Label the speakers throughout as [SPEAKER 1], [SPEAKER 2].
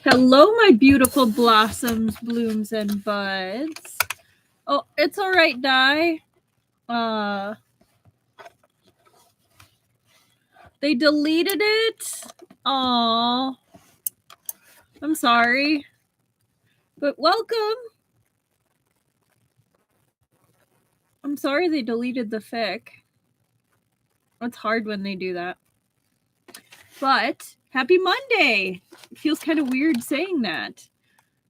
[SPEAKER 1] Hello, my beautiful blossoms, blooms, and buds. Oh, it's all right, Di. They deleted it. Aw. I'm sorry. But welcome. I'm sorry they deleted the fic. It's hard when they do that. But happy Monday. It feels kind of weird saying that.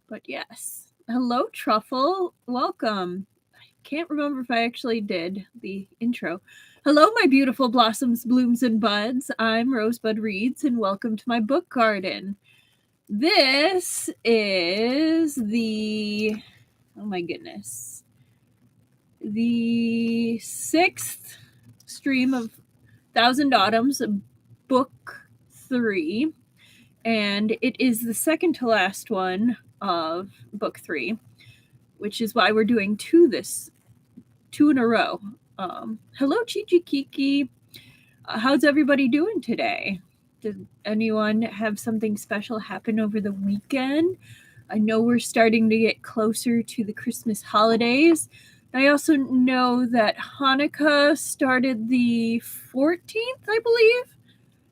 [SPEAKER 1] But yes. Hello, Truffle. Welcome. I can't remember if I actually did the intro. Hello, my beautiful blossoms, blooms, and buds. I'm Rosebud Reads, and welcome to my book garden. This is the, oh my goodness, the 6th stream of Thousand Autumns, book 3, and it is the second to last one of book 3, which is why we're doing two in a row. Hello, Chichi Kiki. How's everybody doing today? Did anyone have something special happen over the weekend? I know we're starting to get closer to the Christmas holidays. I also know that Hanukkah started the 14th, I believe.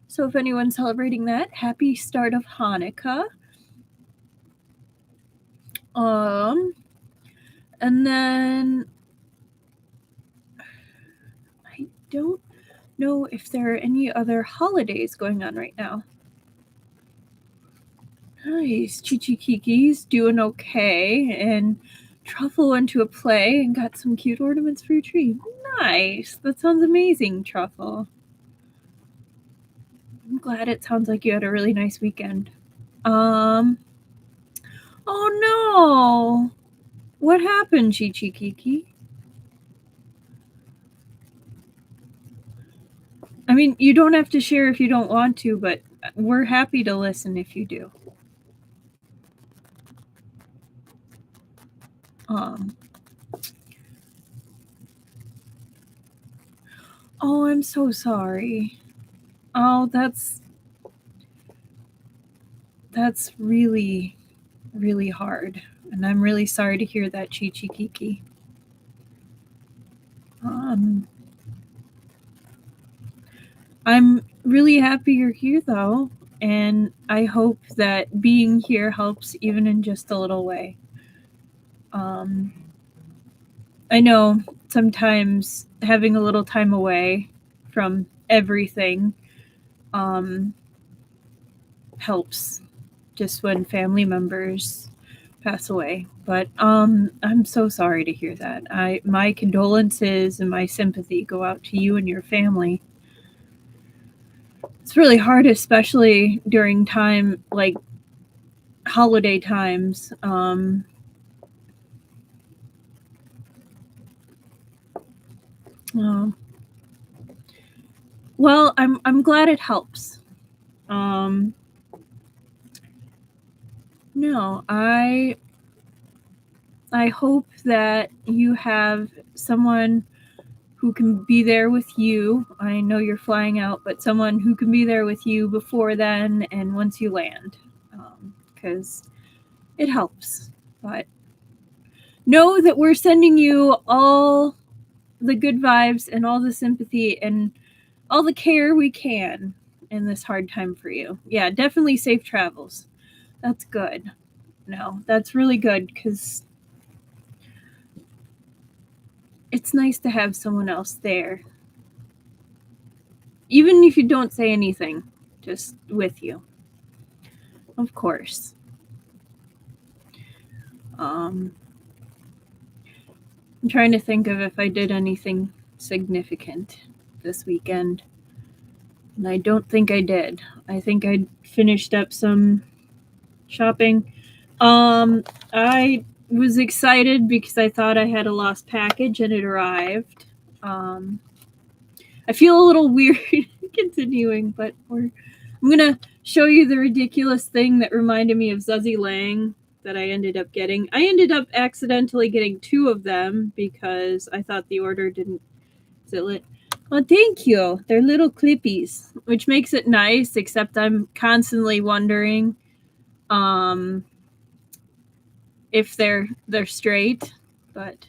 [SPEAKER 1] So if anyone's celebrating that, happy start of Hanukkah. And then I don't know if there are any other holidays going on right now. Nice. Chichi Kiki's doing okay. And Truffle went to a play and got some cute ornaments for your tree. Nice. That sounds amazing, Truffle. I'm glad it sounds like you had a really nice weekend. Oh no. What happened, Chichi Kiki? I mean, you don't have to share if you don't want to, but we're happy to listen if you do. Oh, I'm so sorry. Oh, that's really, really hard. And I'm really sorry to hear that, Chichi Kiki. I'm really happy you're here, though, and I hope that being here helps even in just a little way. I know sometimes having a little time away from everything helps just when family members pass away. But I'm so sorry to hear that. My condolences and my sympathy go out to you and your family. It's really hard, especially during time like holiday times. Well, I'm glad it helps. No, I hope that you have someone who can be there with you. I know you're flying out, but someone who can be there with you before then and once you land, because it helps. But know that we're sending you all the good vibes and all the sympathy and all the care we can in this hard time for you. Yeah, definitely safe travels. That's good. No, that's really good because it's nice to have someone else there. Even if you don't say anything, just with you. Of course. I'm trying to think of if I did anything significant this weekend. And I don't think I did. I think I finished up some shopping. I was excited because I thought I had a lost package and it arrived. I feel a little weird continuing, but I'm gonna show you the ridiculous thing that reminded me of Xie Ling that I ended up getting. I ended up accidentally getting 2 of them because I thought the order didn't. Is it lit? Oh, thank you. They're little clippies, which makes it nice, except I'm constantly wondering if they're straight, but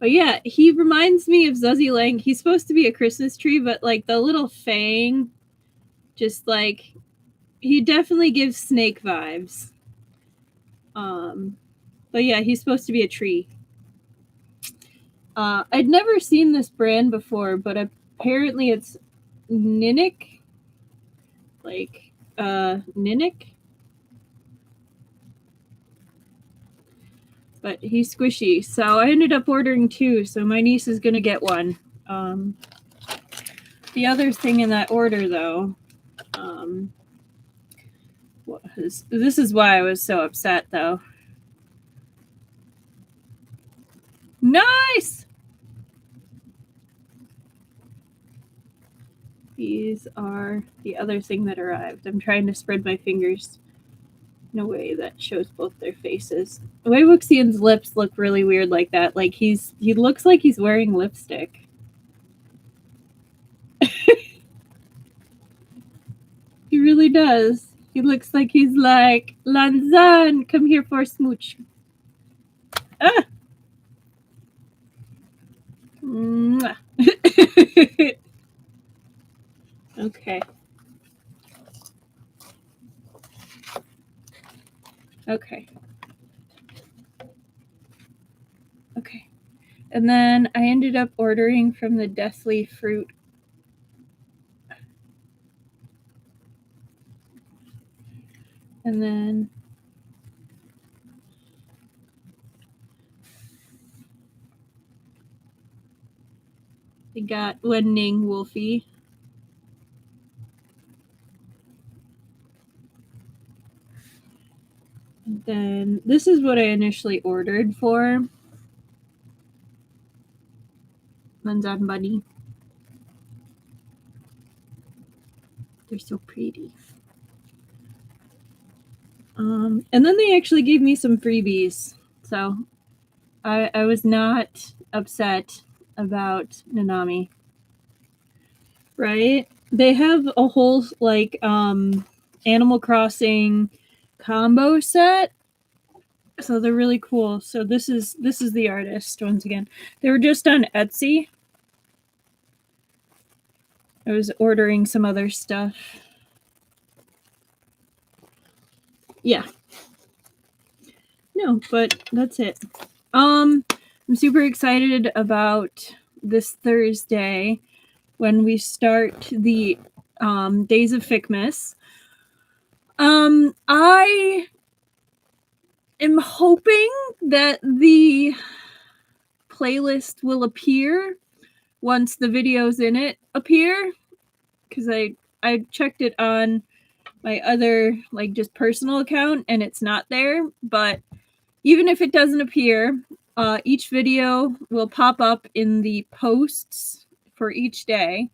[SPEAKER 1] yeah, he reminds me of Xie Ling. He's supposed to be a Christmas tree, but like the little fang, just like he definitely gives snake vibes. But yeah, he's supposed to be a tree. I'd never seen this brand before, but apparently it's Ninic. Like, Ninic. But he's squishy. So I ended up ordering 2, so my niece is going to get one. The other thing in that order, though, this is why I was so upset, though. Nice! These are the other thing that arrived. I'm trying to spread my fingers in a way that shows both their faces. Wei Wuxian's lips look really weird like that. Like he looks like he's wearing lipstick. He really does. He looks like he's like, Lanzan, come here for a smooch. Ah! Okay. Okay. Okay. And then I ended up ordering from the Deathly Fruit. And then I got Wenning Wolfie. And then this is what I initially ordered for Lanzan Bunny. They're so pretty. And then they actually gave me some freebies. So I was not upset about Nanami. Right? They have a whole like Animal Crossing combo set. So they're really cool. So this is the artist once again. They were just on Etsy. I was ordering some other stuff. Yeah. No, but that's it. I'm super excited about this Thursday when we start the Days of Fickmas. I am hoping that the playlist will appear once the videos in it appear, because I checked it on my other like just personal account and it's not there. But even if it doesn't appear, each video will pop up in the posts for each day.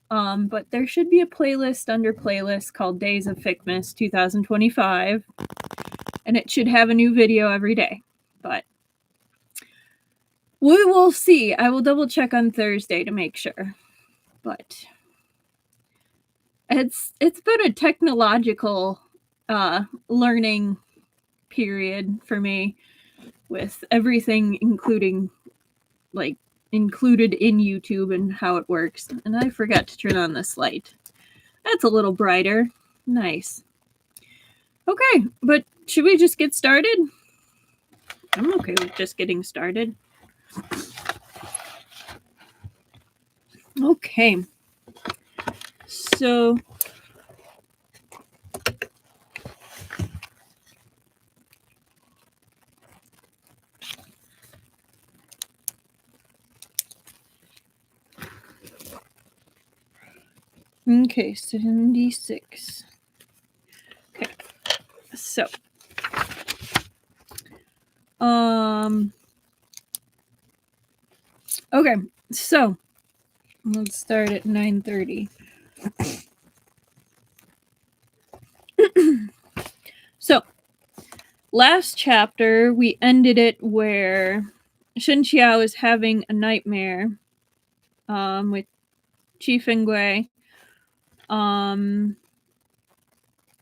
[SPEAKER 1] But there should be a playlist under playlist called Days of Fickmas 2025, and it should have a new video every day. But we will see. I will double check on Thursday to make sure. But it's been a technological learning period for me, with everything included in YouTube and how it works. And I forgot to turn on this light. That's a little brighter. Nice. Okay, but should we just get started? I'm okay with just getting started. Okay. So okay, 76. Okay. So okay, so let's start at 9:30. So last chapter we ended it where Shen Qiao is having a nightmare with Fengge.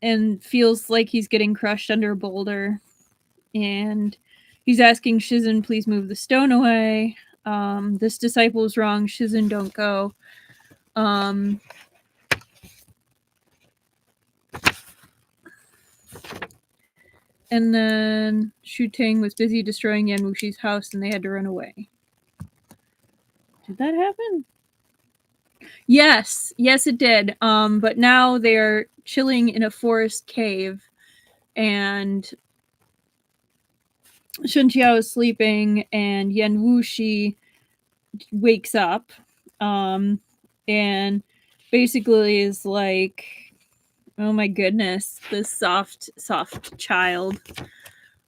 [SPEAKER 1] and feels like he's getting crushed under a boulder. And he's asking Shizen, please move the stone away. This disciple is wrong. Shizen, don't go. And then Shu Ting was busy destroying Yan Wushi's house and they had to run away. Did that happen? Yes, it did. But now they're chilling in a forest cave and Shen Qiao is sleeping and Yan Wushi wakes up and basically is like, oh my goodness, this soft child,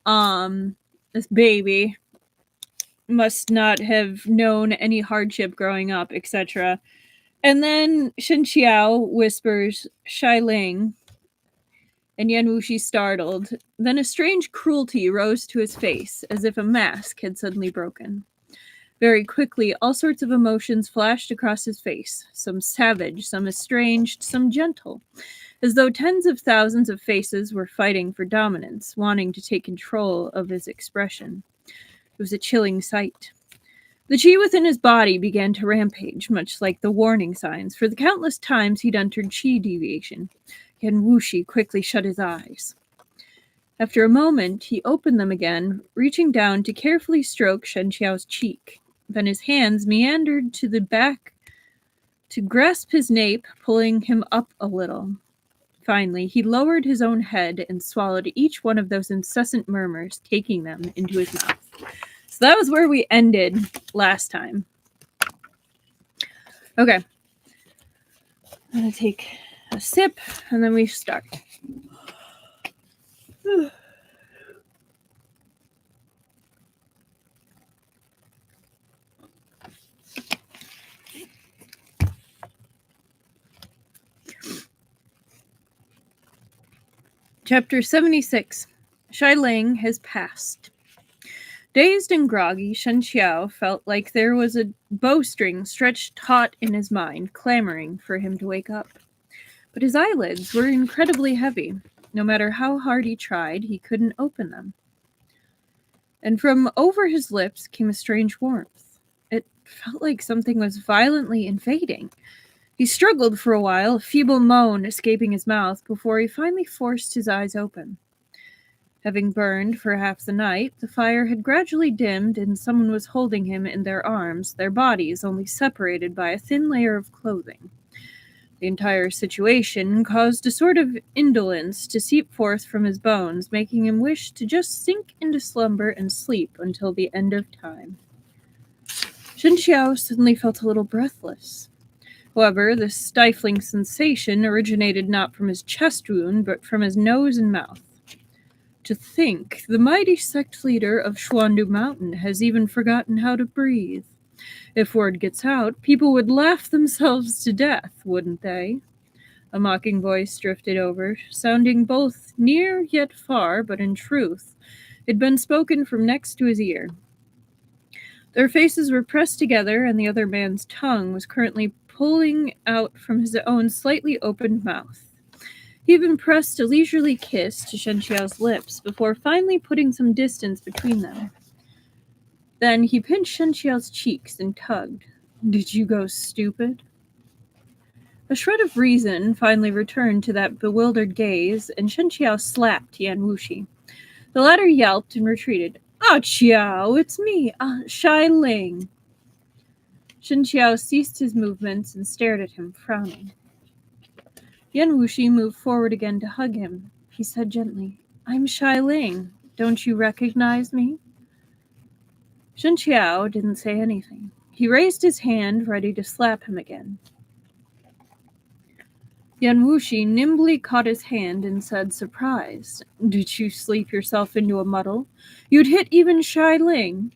[SPEAKER 1] this baby must not have known any hardship growing up, etc. And then Shen Qiao whispers, Xie Ling, and Yan Wushi startled. Then a strange cruelty rose to his face, as if a mask had suddenly broken. Very quickly, all sorts of emotions flashed across his face, some savage, some estranged, some gentle, as though tens of thousands of faces were fighting for dominance, wanting to take control of his expression. It was a chilling sight. The chi within his body began to rampage, much like the warning signs, for the countless times he'd entered chi deviation. Yan Wushi quickly shut his eyes. After a moment, he opened them again, reaching down to carefully stroke Shen Qiao's cheek. Then his hands meandered to the back to grasp his nape, pulling him up a little. Finally, he lowered his own head and swallowed each one of those incessant murmurs, taking them into his mouth. So that was where we ended last time. Okay. I'm going to take a sip, and then we start. Chapter 76. Xie Ling has passed. Dazed and groggy, Shen Qiao felt like there was a bowstring stretched taut in his mind, clamoring for him to wake up. But his eyelids were incredibly heavy. No matter how hard he tried, he couldn't open them. And from over his lips came a strange warmth. It felt like something was violently invading. He struggled for a while, a feeble moan escaping his mouth, before he finally forced his eyes open. Having burned for half the night, the fire had gradually dimmed and someone was holding him in their arms, their bodies only separated by a thin layer of clothing. The entire situation caused a sort of indolence to seep forth from his bones, making him wish to just sink into slumber and sleep until the end of time. Shen Qiao suddenly felt a little breathless. However, this stifling sensation originated not from his chest wound, but from his nose and mouth. To think, the mighty sect leader of Xuandu Mountain has even forgotten how to breathe. If word gets out, people would laugh themselves to death, wouldn't they? A mocking voice drifted over, sounding both near yet far, but in truth, it had been spoken from next to his ear. Their faces were pressed together, and the other man's tongue was currently pulling out from his own slightly opened mouth. He even pressed a leisurely kiss to Shen Qiao's lips before finally putting some distance between them. Then he pinched Shen Qiao's cheeks and tugged. Did you go stupid? A shred of reason finally returned to that bewildered gaze, and Shen Qiao slapped Yan Wushi. The latter yelped and retreated. Ah, Qiao, it's me, Xie Ling. Shen Qiao ceased his movements and stared at him, frowning. Yan Wushi moved forward again to hug him. He said gently, I'm Xie Ling. Don't you recognize me? Shen Qiao didn't say anything. He raised his hand, ready to slap him again. Yan Wushi nimbly caught his hand and said, surprised, Did you sleep yourself into a muddle? You'd hit even Xie Ling.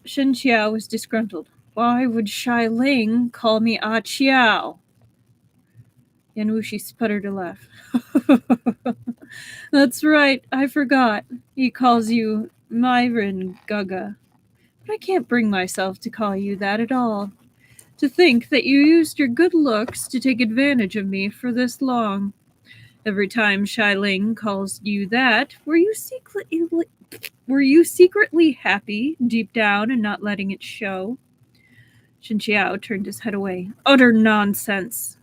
[SPEAKER 1] Shen Qiao was disgruntled. Why would Xie Ling call me Ah Qiao? Yan Wushi sputtered a laugh. That's right, I forgot. He calls you Myron Gaga. But I can't bring myself to call you that at all. To think that you used your good looks to take advantage of me for this long. Every time Xie Ling calls you that, were you secretly happy deep down and not letting it show? Shen Qiao turned his head away. Utter nonsense.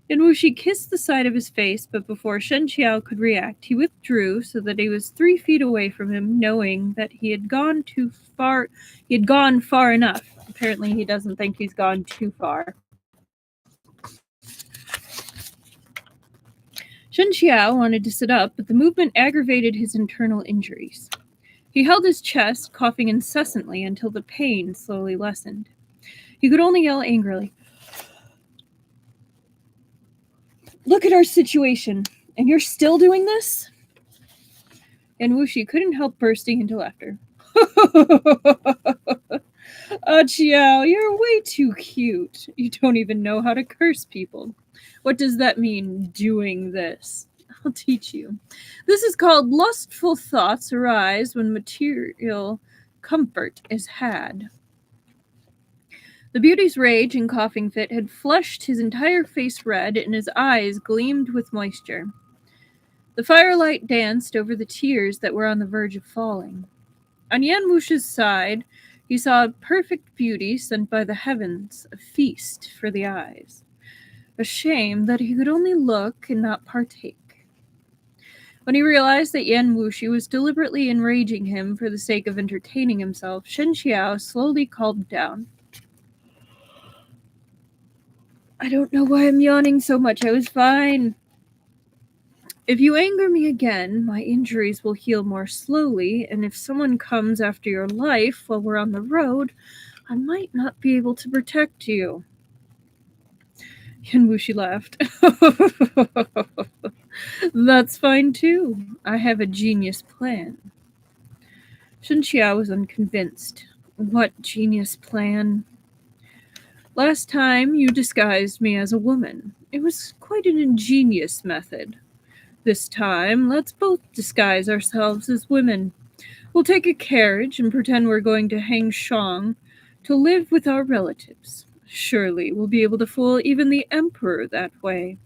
[SPEAKER 1] Yan Wushi kissed the side of his face, but before Shen Qiao could react, he withdrew so that he was 3 feet away from him, knowing that he had gone too far. He had gone far enough. Apparently, he doesn't think he's gone too far. Shen Qiao wanted to sit up, but the movement aggravated his internal injuries. He held his chest, coughing incessantly until the pain slowly lessened. He could only yell angrily, "Look at our situation, and you're still doing this?" And Wushi couldn't help bursting into laughter. Qiao, you're way too cute. You don't even know how to curse people. What does that mean, doing this? I'll teach you. This is called lustful thoughts arise when material comfort is had. The beauty's rage and coughing fit had flushed his entire face red, and his eyes gleamed with moisture. The firelight danced over the tears that were on the verge of falling. On Yan Wushi's side, he saw a perfect beauty sent by the heavens, a feast for the eyes. A shame that he could only look and not partake. When he realized that Yan Wushi was deliberately enraging him for the sake of entertaining himself, Shen Qiao slowly calmed down. I don't know why I'm yawning so much. I was fine. If you anger me again, my injuries will heal more slowly, and if someone comes after your life while we're on the road, I might not be able to protect you. Yan Wushi laughed. That's fine too. I have a genius plan. Shen Qiao was unconvinced. What genius plan? Last time you disguised me as a woman. It was quite an ingenious method. This time, let's both disguise ourselves as women. We'll take a carriage and pretend we're going to Hang Shang to live with our relatives. Surely we'll be able to fool even the emperor that way.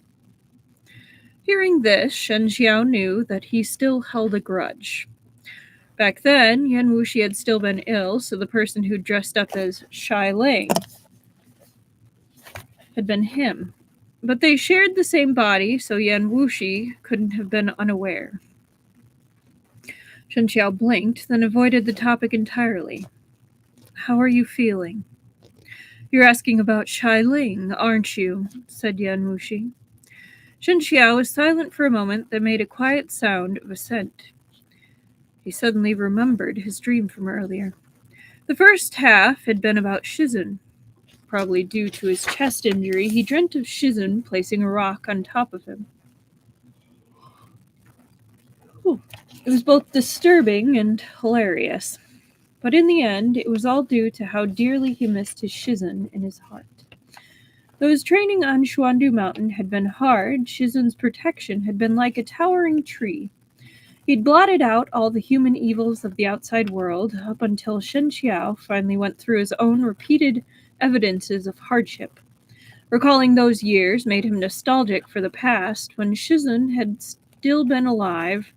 [SPEAKER 1] Hearing this, Shen Qiao knew that he still held a grudge. Back then, Yan Wushi had still been ill, so the person who dressed up as Xie Ling had been him. But they shared the same body, so Yan Wushi couldn't have been unaware. Shen Qiao blinked, then avoided the topic entirely. How are you feeling? You're asking about Xie Ling, aren't you? Said Yan Wushi. Shen Qiao was silent for a moment, then made a quiet sound of assent. He suddenly remembered his dream from earlier. The first half had been about Shizun. Probably due to his chest injury, he dreamt of Shizun placing a rock on top of him. It was both disturbing and hilarious. But in the end, it was all due to how dearly he missed his Shizun in his heart. Though his training on Xuandu Mountain had been hard, Shizun's protection had been like a towering tree. He'd blotted out all the human evils of the outside world up until Shen Qiao finally went through his own repeated evidences of hardship. Recalling those years made him nostalgic for the past, when Shizun had still been alive,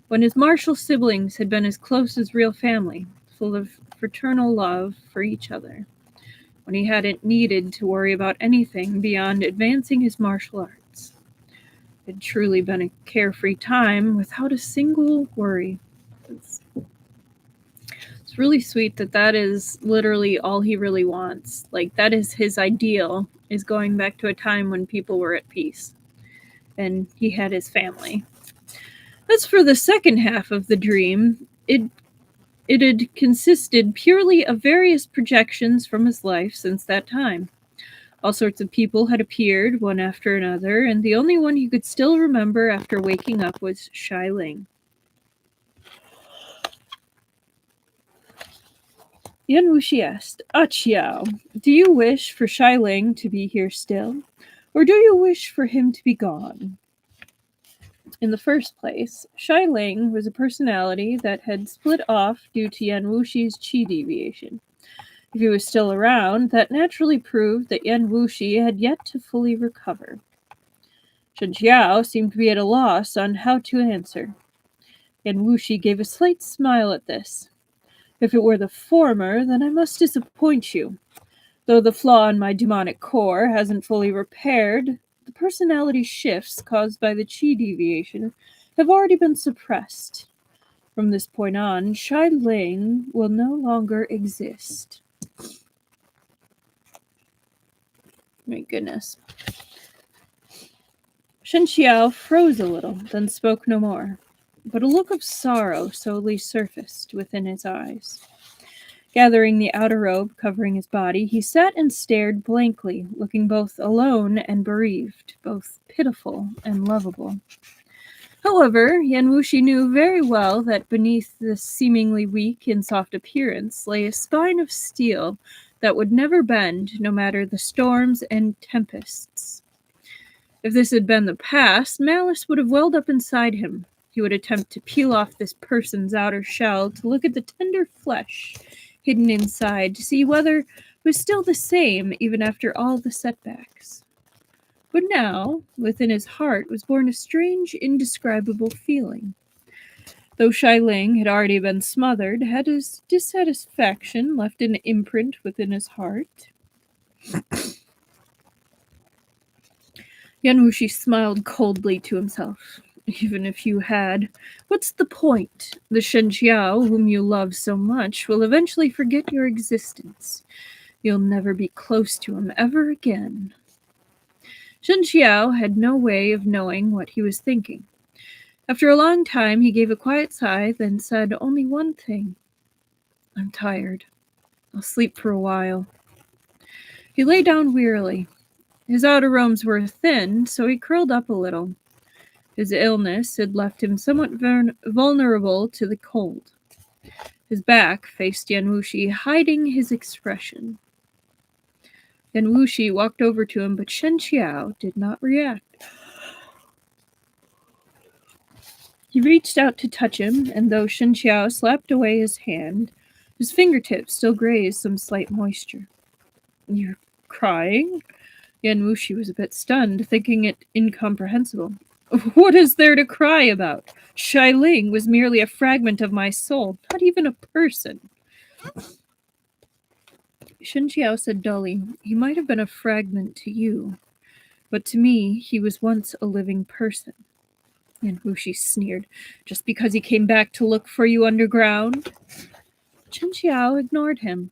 [SPEAKER 1] when his martial siblings had been as close as real family, full of fraternal love for each other, when he hadn't needed to worry about anything beyond advancing his martial arts. It had truly been a carefree time without a single worry. It's really sweet that is literally all he really wants. Like, that is his ideal, is going back to a time when people were at peace and he had his family. As for the second half of the dream, it had consisted purely of various projections from his life since that time. All sorts of people had appeared, one after another, and the only one he could still remember after waking up was Xie Ling. Yan Wushi asked, Qiao, do you wish for Xie Ling to be here still, or do you wish for him to be gone? In the first place, Xie Ling was a personality that had split off due to Yan Wushi's qi deviation. If he was still around, that naturally proved that Yan Wushi had yet to fully recover. Shen Qiao seemed to be at a loss on how to answer. Yan Wushi gave a slight smile at this. If it were the former, then I must disappoint you. Though the flaw in my demonic core hasn't fully repaired, the personality shifts caused by the Qi deviation have already been suppressed. From this point on, Xie Ling will no longer exist. My goodness. Shen Qiao froze a little, then spoke no more, but a look of sorrow slowly surfaced within his eyes. Gathering the outer robe covering his body, he sat and stared blankly, looking both alone and bereaved, both pitiful and lovable. However, Yan Wushi knew very well that beneath this seemingly weak and soft appearance lay a spine of steel that would never bend, no matter the storms and tempests. If this had been the past, malice would have welled up inside him. He would attempt to peel off this person's outer shell to look at the tender flesh hidden inside to see whether it was still the same even after all the setbacks. But now, within his heart was born a strange, indescribable feeling. Though Xie Ling had already been smothered, had his dissatisfaction left an imprint within his heart? Yan Wushi smiled coldly to himself. Even if you had, what's the point? The Shen Qiao, whom you love so much, will eventually forget your existence. You'll never be close to him ever again. Shen Qiao had no way of knowing what he was thinking. After a long time, he gave a quiet sigh, then said only one thing. I'm tired. I'll sleep for a while. He lay down wearily. His outer robes were thin, so he curled up a little. His illness had left him somewhat vulnerable to the cold. His back faced Yan Wushi, hiding his expression. Yan Wushi walked over to him, but Shen Qiao did not react. He reached out to touch him, and though Shen Qiao slapped away his hand, his fingertips still grazed some slight moisture. You're crying? Yan Wushi was a bit stunned, thinking it incomprehensible. What is there to cry about? Xie Ling was merely a fragment of my soul, not even a person. Shen Qiao said dully, he might have been a fragment to you, but to me, he was once a living person. Yan Wushi sneered, just because he came back to look for you underground? Shen Qiao ignored him.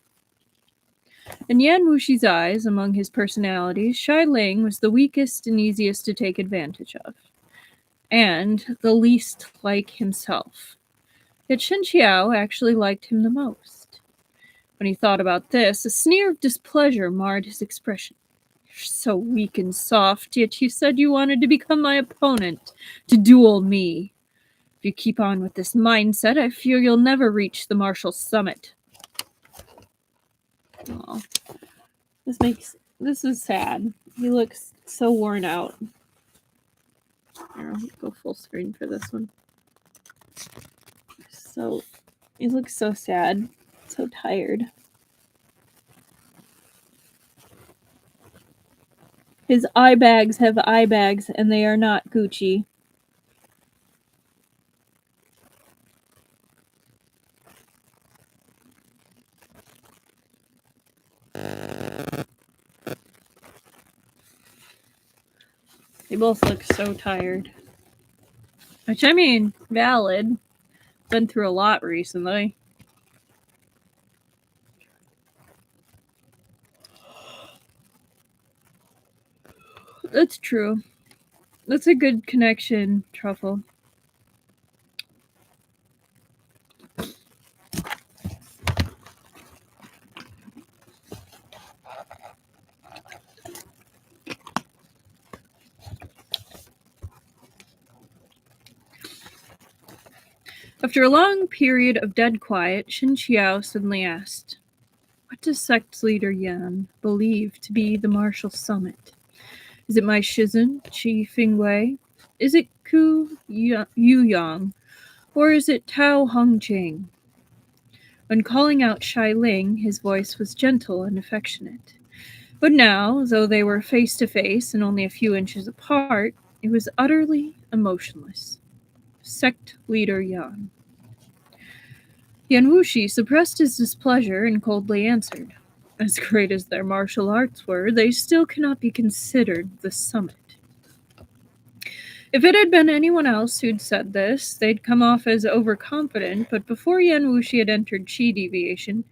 [SPEAKER 1] In Yan Wushi's eyes, among his personalities, Xie Ling was the weakest and easiest to take advantage of, and the least like himself. Yet Shen Qiao actually liked him the most. When he thought about this, a sneer of displeasure marred his expression. You're so weak and soft, yet you said you wanted to become my opponent, to duel me. If you keep on with this mindset, I fear you'll never reach the martial summit. Oh, this is sad. He looks so worn out. Here, I'll go full screen for this one. So, he looks so sad, so tired. His eye bags have eye bags, and they are not Gucci. They both look so tired. Which, I mean, valid. Been through a lot recently. That's true. That's a good connection, Truffle. After a long period of dead quiet, Shen Qiao suddenly asked, what does sect leader Yan believe to be the martial summit? Is it my Shizun, Qi Fengge? Is it Ku Yu Yang? Or is it Tao Hongqing? When calling out Xie Ling, his voice was gentle and affectionate. But now, though they were face to face and only a few inches apart, it was utterly emotionless. Sect leader Yan. Yan Wushi suppressed his displeasure and coldly answered, "As great as their martial arts were, they still cannot be considered the summit." If it had been anyone else who'd said this, they'd come off as overconfident, but before Yan Wushi had entered Qi deviation,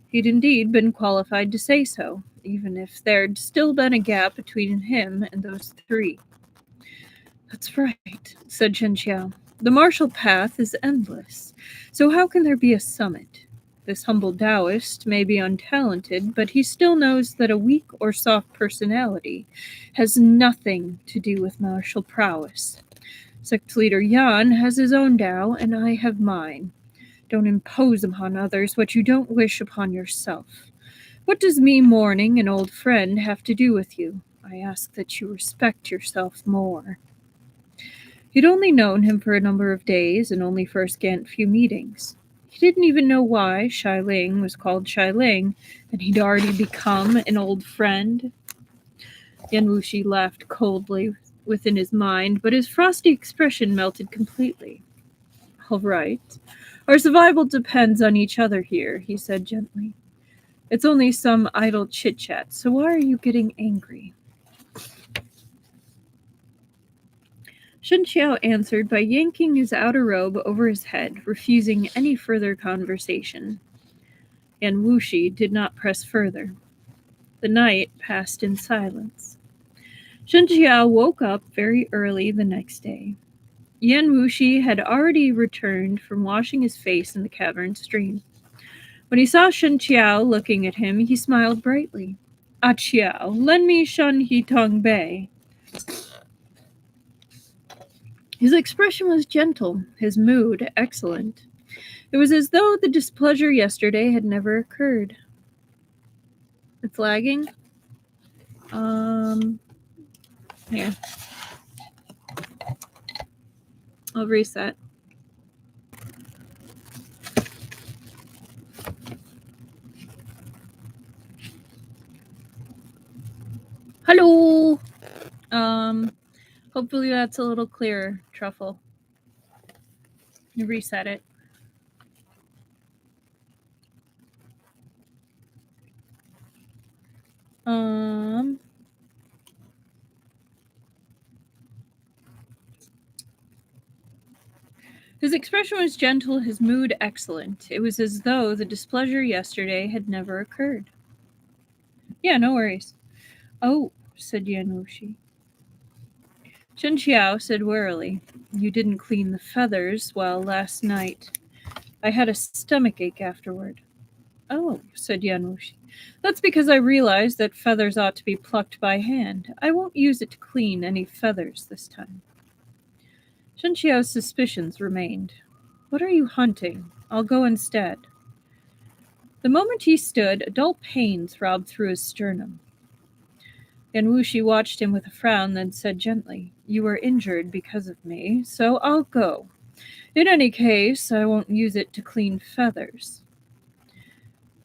[SPEAKER 1] he'd indeed been qualified to say so, even if there'd still been a gap between him and those three. "That's right," said Shen Qiao. "The martial path is endless, so how can there be a summit? This humble Taoist may be untalented, but he still knows that a weak or soft personality has nothing to do with martial prowess. Sect leader Yan has his own Tao, and I have mine. Don't impose upon others what you don't wish upon yourself. What does me mourning an old friend have to do with you? I ask that you respect yourself more." He'd only known him for a number of days and only for a scant few meetings. He didn't even know why Xie Ling was called Xie Ling, and he'd already become an old friend. Yan Wushi laughed coldly within his mind, but his frosty expression melted completely. "All right. Our survival depends on each other here," he said gently. "It's only some idle chit-chat, so why are you getting angry?" Shen Qiao answered by yanking his outer robe over his head, refusing any further conversation. Yan Wushi did not press further. The night passed in silence. Shen Qiao woke up very early the next day. Yan Wushi had already returned from washing his face in the cavern stream. When he saw Shen Qiao looking at him, he smiled brightly. "Ah Qiao, lend me Shen He Tong Bei." His expression was gentle, his mood excellent. It was as though the displeasure yesterday had never occurred. It's lagging. Here. I'll reset. Hello! Hopefully that's a little clearer, Truffle. You reset it. His expression was gentle, his mood excellent. It was as though the displeasure yesterday had never occurred. "Yeah, no worries." "Oh," said Yan Wushi. Shen Qiao said wearily, "You didn't clean the feathers well last night. I had a stomachache afterward." "Oh," said Yan Wushi. "That's because I realized that feathers ought to be plucked by hand. I won't use it to clean any feathers this time." Shen Qiao's suspicions remained. "What are you hunting? I'll go instead." The moment he stood, a dull pain throbbed through his sternum. Yan Wushi watched him with a frown, then said gently, "You were injured because of me, so I'll go. In any case, I won't use it to clean feathers."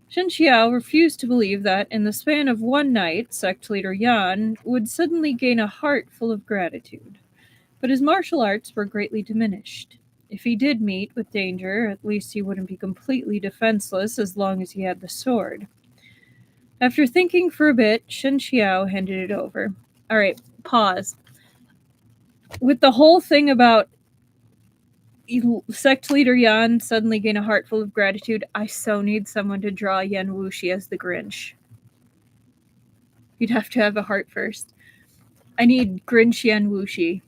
[SPEAKER 1] Shen Qiao refused to believe that, in the span of one night, sect leader Yan would suddenly gain a heart full of gratitude. But his martial arts were greatly diminished. If he did meet with danger, at least he wouldn't be completely defenseless as long as he had the sword. After thinking for a bit, Shen Qiao handed it over. "All right, pause. With the whole thing about sect leader Yan suddenly gain a heart full of gratitude, I so need someone to draw Yan Wushi as the Grinch. You'd have to have a heart first. I need Grinch Yan Wushi.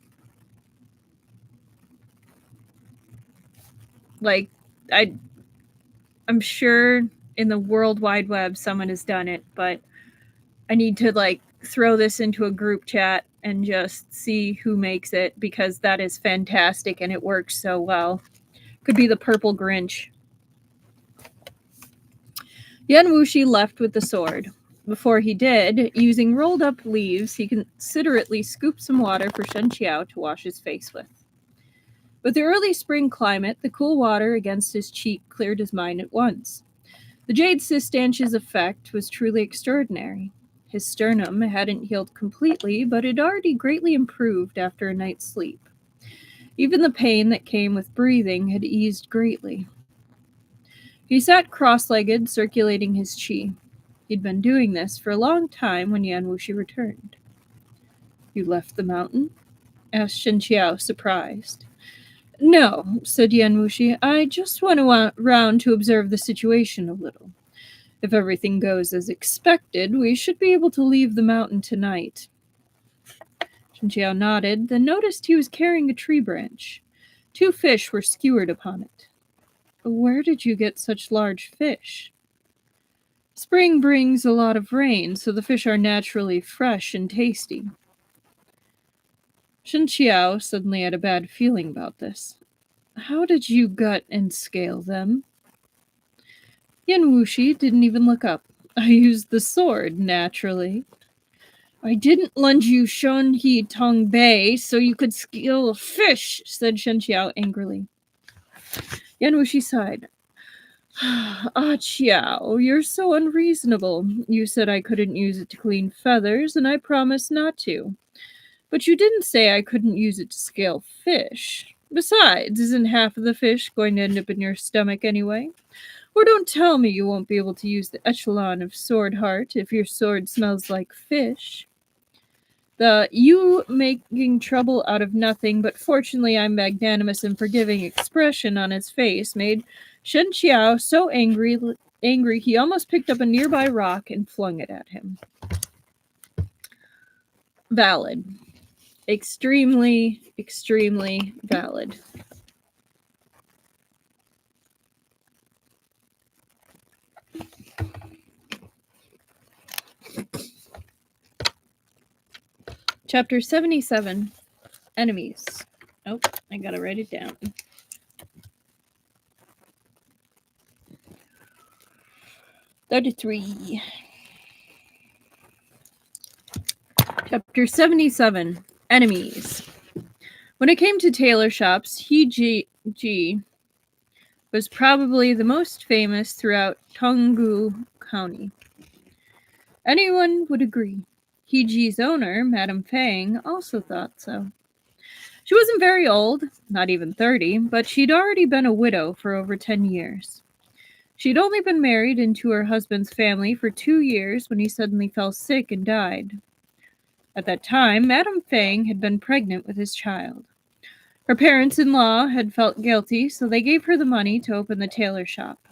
[SPEAKER 1] Like, I'm sure in the World Wide Web someone has done it, but I need to throw this into a group chat and just see who makes it, because that is fantastic and it works so well. Could be the purple Grinch. Yan Wushi left with the sword. Before he did, using rolled up leaves, he considerately scooped some water for Shen Qiao to wash his face with. With the early spring climate, the cool water against his cheek cleared his mind at once. The jade cistanch's effect was truly extraordinary. His sternum hadn't healed completely, but it already greatly improved after a night's sleep. Even the pain that came with breathing had eased greatly. He sat cross-legged, circulating his qi. He'd been doing this for a long time when Yan Wushi returned. "You left the mountain?" asked Shen Qiao, surprised. "No," said Yan Wushi. "I just went round to observe the situation a little. If everything goes as expected, we should be able to leave the mountain tonight." Shen Qiao nodded, then noticed he was carrying a tree branch. 2 fish were skewered upon it. "Where did you get such large fish?" "Spring brings a lot of rain, so the fish are naturally fresh and tasty." Shen Qiao suddenly had a bad feeling about this. "How did you gut and scale them?" Yan Wushi didn't even look up. "I used the sword, naturally." "I didn't lend you Shen Qiao so you could scale a fish," said Shen Qiao angrily. Yan Wushi sighed. "Ah, Qiao, you're so unreasonable. You said I couldn't use it to clean feathers, and I promised not to. But you didn't say I couldn't use it to scale fish. Besides, isn't half of the fish going to end up in your stomach anyway? Or don't tell me you won't be able to use the echelon of sword heart if your sword smells like fish." The "you making trouble out of nothing, but fortunately I'm magnanimous and forgiving" expression on his face made Shen Qiao so angry he almost picked up a nearby rock and flung it at him. Valid. Extremely, extremely valid. Chapter 77. Enemies. Oh, I gotta write it down. "33. Chapter 77. Enemies. When it came to tailor shops, Ji was probably the most famous throughout Tonggu County. Anyone would agree. Ji's owner, Madame Feng, also thought so. She wasn't very old, not even 30, but she'd already been a widow for over 10 years. She'd only been married into her husband's family for 2 years when he suddenly fell sick and died. At that time, Madame Feng had been pregnant with his child. Her parents-in-law had felt guilty, so they gave her the money to open the tailor shop.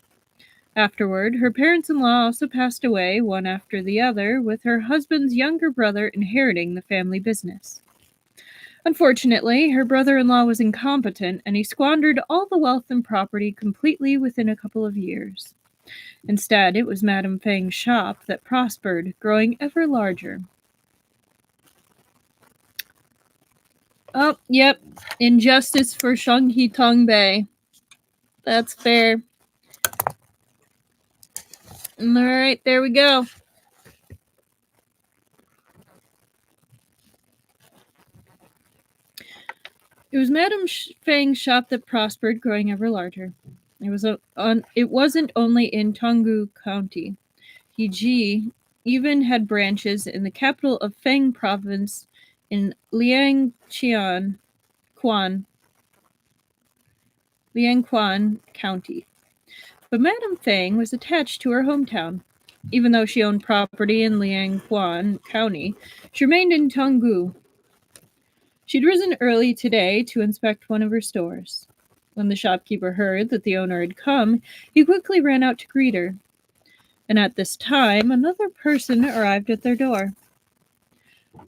[SPEAKER 1] Afterward, her parents-in-law also passed away, one after the other, with her husband's younger brother inheriting the family business. Unfortunately, her brother-in-law was incompetent, and he squandered all the wealth and property completely within a couple of years. Instead, it was Madame Feng's shop that prospered, growing ever larger. Oh, yep. Injustice for Shen Qiao. That's fair. Alright, there we go. It was Madame Feng's shop that prospered, growing ever larger. It wasn't only in Tonggu County. Ji even had branches in the capital of Feng province in Liangquan County. But Madame Feng was attached to her hometown. Even though she owned property in Liangquan County, she remained in Tonggu. She'd risen early today to inspect one of her stores. When the shopkeeper heard that the owner had come, he quickly ran out to greet her. And at this time, another person arrived at their door.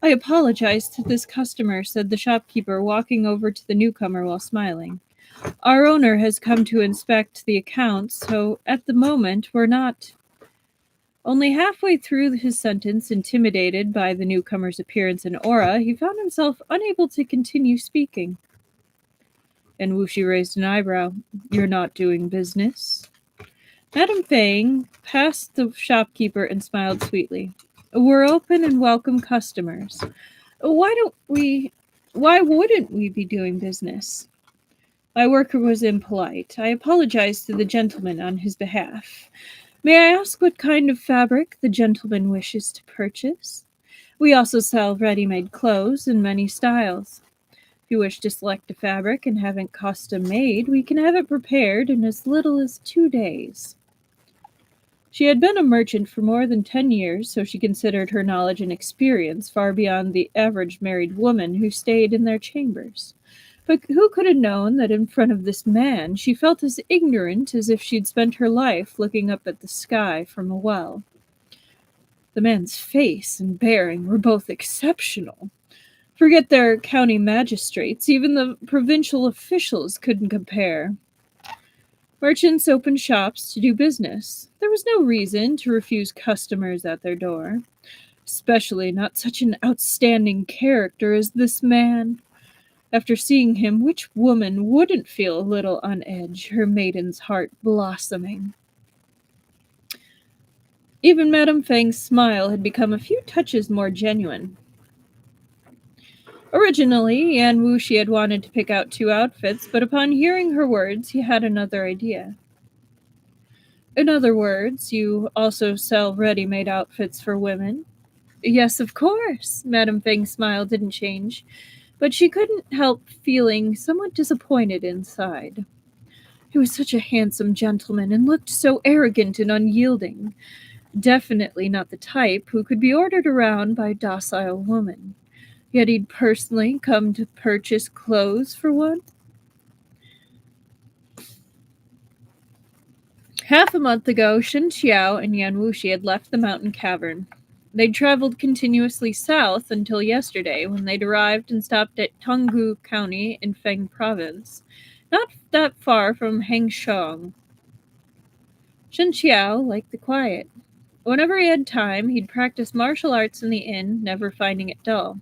[SPEAKER 1] "I apologize to this customer," said the shopkeeper, walking over to the newcomer while smiling. "Our owner has come to inspect the accounts, so at the moment we're not—" Only halfway through his sentence, intimidated by the newcomer's appearance and aura, he found himself unable to continue speaking. And Wushi raised an eyebrow. "You're not doing business?" Madame Feng passed the shopkeeper and smiled sweetly. "We're open and welcome customers. Why wouldn't we be doing business?" My worker was impolite. I apologized to the gentleman on his behalf. May I ask what kind of fabric the gentleman wishes to purchase? We also sell ready-made clothes in many styles. If you wish to select a fabric and have it custom made, we can have it prepared in as little as 2 days. She had been a merchant for more than 10 years, so she considered her knowledge and experience far beyond the average married woman who stayed in their chambers. But who could have known that in front of this man she felt as ignorant as if she'd spent her life looking up at the sky from a well? The man's face and bearing were both exceptional. Forget their county magistrates, even the provincial officials couldn't compare. Merchants opened shops to do business. There was no reason to refuse customers at their door, especially not such an outstanding character as this man. After seeing him, which woman wouldn't feel a little on edge, her maiden's heart blossoming? Even Madame Feng's smile had become a few touches more genuine. Originally, Yan Wushi had wanted to pick out 2 outfits, but upon hearing her words, he had another idea. In other words, you also sell ready-made outfits for women? Yes, of course. Madame Feng's smile didn't change, but she couldn't help feeling somewhat disappointed inside. He was such a handsome gentleman and looked so arrogant and unyielding. Definitely not the type who could be ordered around by a docile woman. Yet he'd personally come to purchase clothes for one? Half a month ago, Shen Qiao and Yan Wushi had left the mountain cavern. They'd traveled continuously south until yesterday, when they'd arrived and stopped at Tonggu County in Fengge Province, not that far from Hangshong. Shen Qiao liked the quiet. Whenever he had time, he'd practice martial arts in the inn, never finding it dull.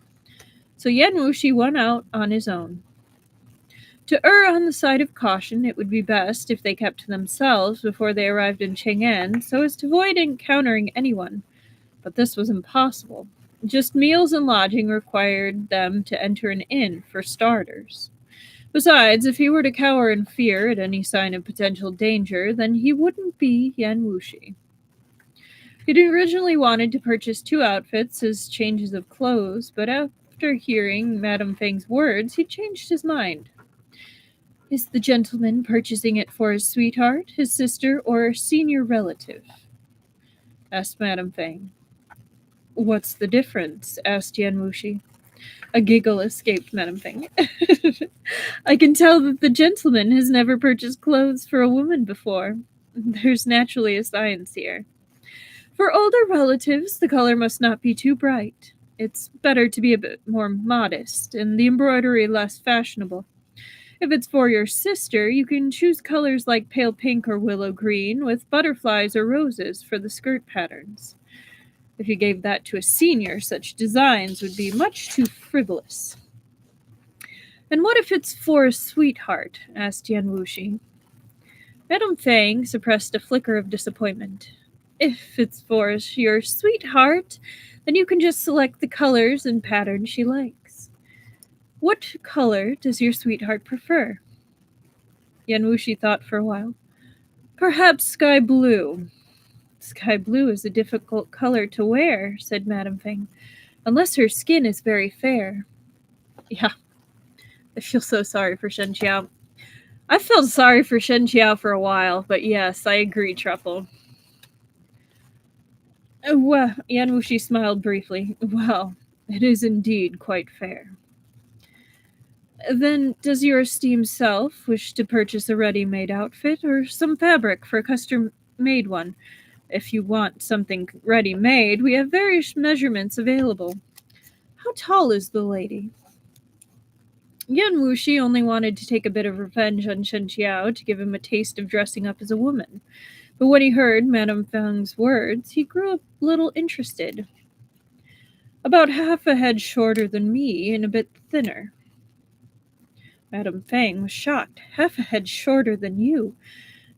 [SPEAKER 1] So Yan Wushi went out on his own. To err on the side of caution, it would be best if they kept to themselves before they arrived in Chang'an, so as to avoid encountering anyone. But this was impossible. Just meals and lodging required them to enter an inn, for starters. Besides, if he were to cower in fear at any sign of potential danger, then he wouldn't be Yan Wushi. He'd originally wanted to purchase 2 outfits as changes of clothes, but after hearing Madame Feng's words, he changed his mind. Is the gentleman purchasing it for his sweetheart, his sister, or a senior relative? Asked Madame Feng. What's the difference? Asked Yan Wushi. A giggle escaped Madame Feng. I can tell that the gentleman has never purchased clothes for a woman before. There's naturally a science here. For older relatives, the color must not be too bright. It's better to be a bit more modest, and the embroidery less fashionable. If it's for your sister, you can choose colors like pale pink or willow green, with butterflies or roses for the skirt patterns. If you gave that to a senior, such designs would be much too frivolous. And what if it's for a sweetheart? Asked Yan Wushi. Madame Feng suppressed a flicker of disappointment. If it's for your sweetheart, then you can just select the colors and patterns she likes. What color does your sweetheart prefer? Yan Wushi thought for a while. Perhaps sky blue. Sky blue is a difficult color to wear, said Madame Feng, unless her skin is very fair. Yeah, I feel so sorry for Shen Qiao. I felt sorry for Shen Qiao for a while, but yes, I agree, Truffle. Well, Yan Wushi smiled briefly. Well, it is indeed quite fair. Then, does your esteemed self wish to purchase a ready-made outfit or some fabric for a custom-made one? If you want something ready-made, we have various measurements available. How tall is the lady? Yan Wushi only wanted to take a bit of revenge on Shen Qiao to give him a taste of dressing up as a woman. But when he heard Madame Feng's words, he grew a little interested. About half a head shorter than me and a bit thinner. Madame Feng was shocked. Half a head shorter than you?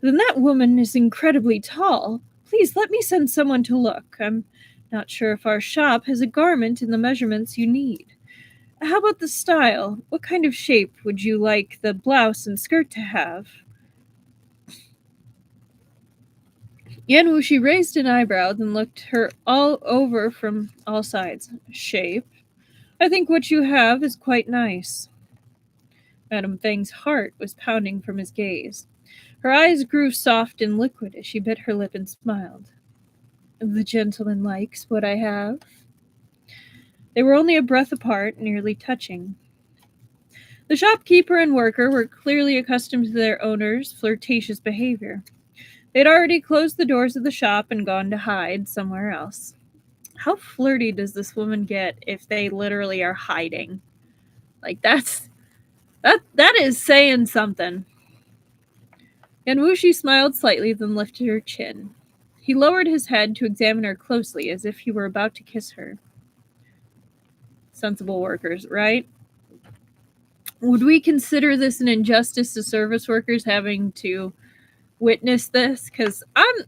[SPEAKER 1] Then that woman is incredibly tall. Please let me send someone to look. I'm not sure if our shop has a garment in the measurements you need. How about the style? What kind of shape would you like the blouse and skirt to have? Yan Wushi raised an eyebrow, then looked her all over from all sides. Shape. I think what you have is quite nice. Madame Feng's heart was pounding from his gaze. Her eyes grew soft and liquid as she bit her lip and smiled. The gentleman likes what I have. They were only a breath apart, nearly touching. The shopkeeper and worker were clearly accustomed to their owner's flirtatious behavior. They'd already closed the doors of the shop and gone to hide somewhere else. How flirty does this woman get if they literally are hiding? Like that is saying something. Yan Wushi smiled slightly, then lifted her chin. He lowered his head to examine her closely, as if he were about to kiss her. Sensible workers, right? Would we consider this an injustice to service workers having to witness this? Because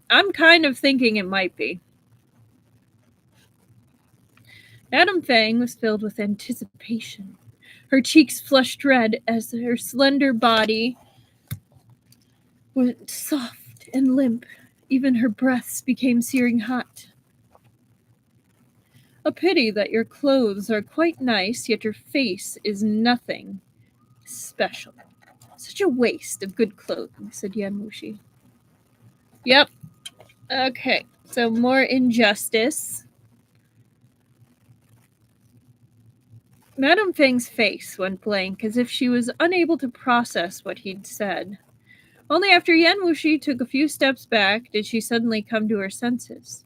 [SPEAKER 1] I'm kind of thinking it might be. Madame Feng was filled with anticipation. Her cheeks flushed red as her slender body went soft and limp. Even her breaths became searing hot. A pity that your clothes are quite nice, yet your face is nothing special. Such a waste of good clothing, said Yan Wushi. Yep. Okay, so more injustice. Madame Feng's face went blank, as if she was unable to process what he'd said. Only after Yan Wushi took a few steps back did she suddenly come to her senses.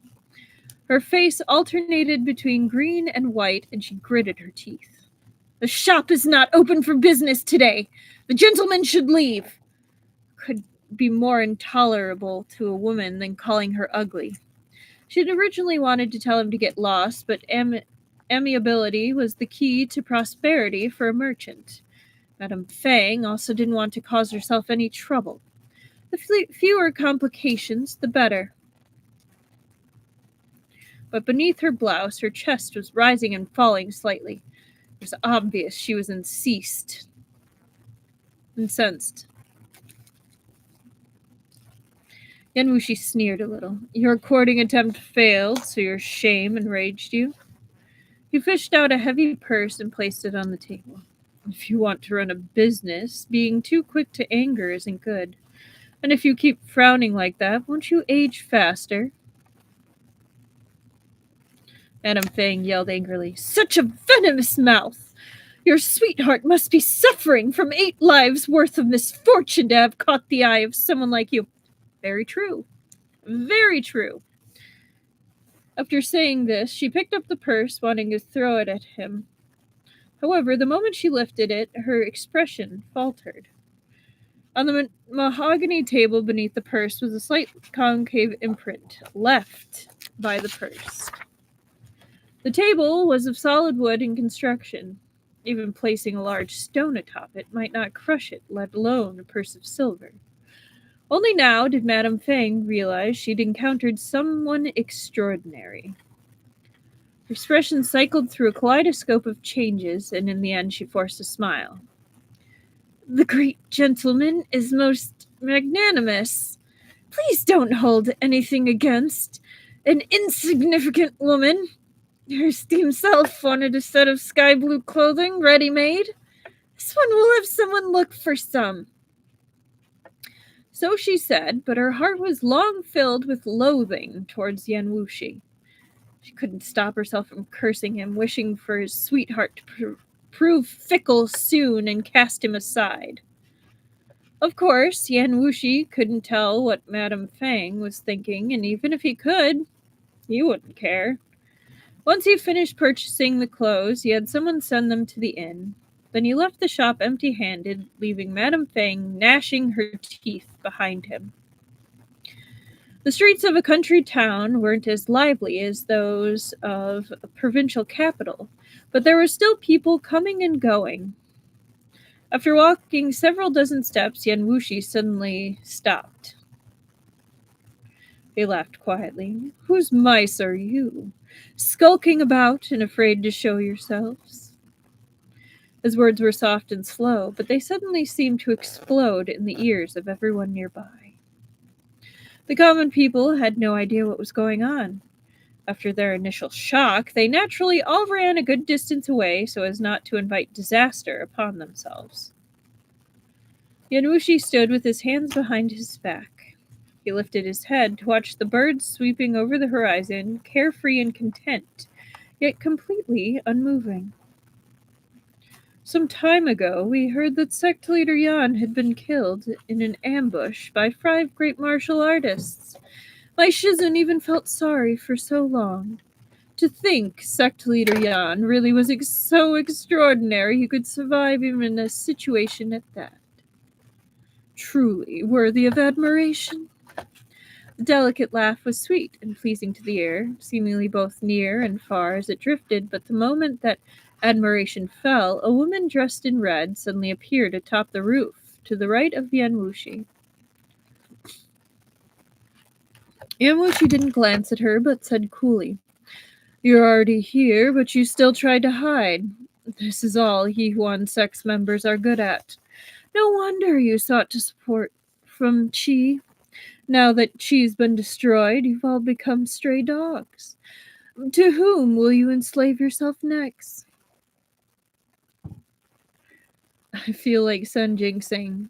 [SPEAKER 1] Her face alternated between green and white, and she gritted her teeth. The shop is not open for business today. The gentleman should leave. Could be more intolerable to a woman than calling her ugly. She'd originally wanted to tell him to get lost, but amiability was the key to prosperity for a merchant. Madame Feng also didn't want to cause herself any trouble. The fewer complications, the better. But beneath her blouse, her chest was rising and falling slightly. It was obvious she was incensed. Yan Wushi sneered a little. Your courting attempt failed, so your shame enraged you. He fished out a heavy purse and placed it on the table. If you want to run a business, being too quick to anger isn't good. And if you keep frowning like that, won't you age faster? Madame Feng yelled angrily. Such a venomous mouth! Your sweetheart must be suffering from 8 lives worth of misfortune to have caught the eye of someone like you. Very true. Very true. After saying this, she picked up the purse, wanting to throw it at him. However, the moment she lifted it, her expression faltered. On the mahogany table beneath the purse was a slight concave imprint, left by the purse. The table was of solid wood and construction. Even placing a large stone atop it might not crush it, let alone a purse of silver. Only now did Madame Feng realize she'd encountered someone extraordinary. Her expression cycled through a kaleidoscope of changes, and in the end she forced a smile. The great gentleman is most magnanimous. Please don't hold anything against an insignificant woman. Her esteemed self wanted a set of sky blue clothing ready-made. This one will have someone look for some. So she said, but her heart was long filled with loathing towards Yan Wushi. She couldn't stop herself from cursing him, wishing for his sweetheart to prove fickle soon and cast him aside. Of course, Yan Wushi couldn't tell what Madame Feng was thinking, and even if he could, he wouldn't care. Once he finished purchasing the clothes, he had someone send them to the inn. Then he left the shop empty-handed, leaving Madame Feng gnashing her teeth behind him. The streets of a country town weren't as lively as those of a provincial capital, but there were still people coming and going. After walking several dozen steps, Yan Wushi suddenly stopped. They laughed quietly. Whose mice are you? Skulking about and afraid to show yourselves? His words were soft and slow, but they suddenly seemed to explode in the ears of everyone nearby. The common people had no idea what was going on. After their initial shock, they naturally all ran a good distance away so as not to invite disaster upon themselves. Yan Wushi stood with his hands behind his back. He lifted his head to watch the birds sweeping over the horizon, carefree and content, yet completely unmoving. Some time ago, we heard that sect leader Yan had been killed in an ambush by 5 great martial artists. My Shizun even felt sorry for so long. To think sect leader Yan really was so extraordinary he could survive even in a situation at that. Truly worthy of admiration. The delicate laugh was sweet and pleasing to the ear, seemingly both near and far as it drifted, but the moment that admiration fell, a woman dressed in red suddenly appeared atop the roof, to the right of Yan Wushi. Yan Wushi didn't glance at her, but said coolly, "You're already here, but you still tried to hide. This is all Yihuan sect's members are good at. No wonder you sought to support from Qi. Now that Qi's been destroyed, you've all become stray dogs. To whom will you enslave yourself next?" I feel like Sun Jingxing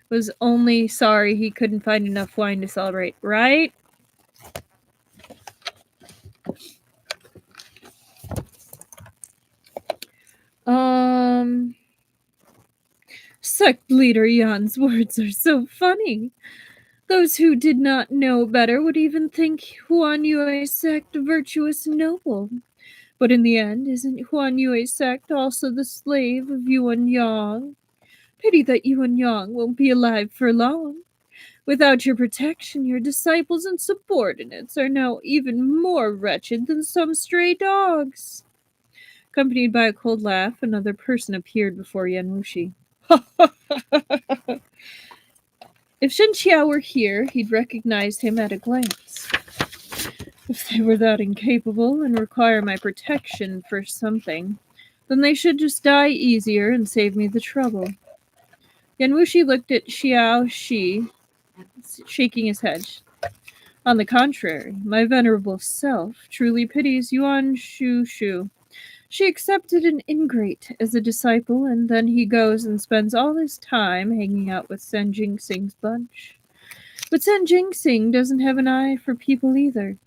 [SPEAKER 1] was only sorry he couldn't find enough wine to celebrate, right? Sect leader Yan's words are so funny. Those who did not know better would even think Huan Yue's sect virtuous and noble. But in the end, isn't Huan Yue's sect also the slave of Yuan Yang? Pity that Yuan Yang won't be alive for long. Without your protection, your disciples and subordinates are now even more wretched than some stray dogs. Accompanied by a cold laugh, another person appeared before Yan Wushi. If Shen Qiao were here, he'd recognize him at a glance. If they were that incapable and require my protection for something, then they should just die easier and save me the trouble. Yan Wushi looked at Xiao Shi, shaking his head. On the contrary, my venerable self truly pities Yuan Shu. She accepted an ingrate as a disciple, and then he goes and spends all his time hanging out with Sen Jingxing's bunch. But Sen Jingxing doesn't have an eye for people either.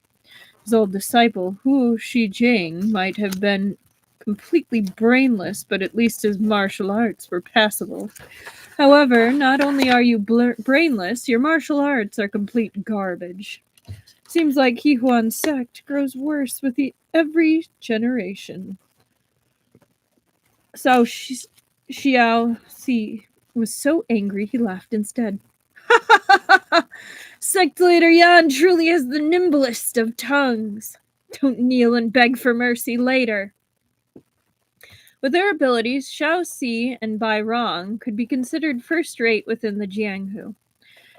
[SPEAKER 1] His old disciple, Hu Shijing, might have been completely brainless, but at least his martial arts were passable. However, not only are you brainless, your martial arts are complete garbage. Seems like Yihuan's sect grows worse with every generation. So Xiao Si was so angry he laughed instead. Sect leader Yan truly has the nimblest of tongues. Don't kneel and beg for mercy later. With their abilities, Xiao Si and Bai Rong could be considered first-rate within the Jianghu.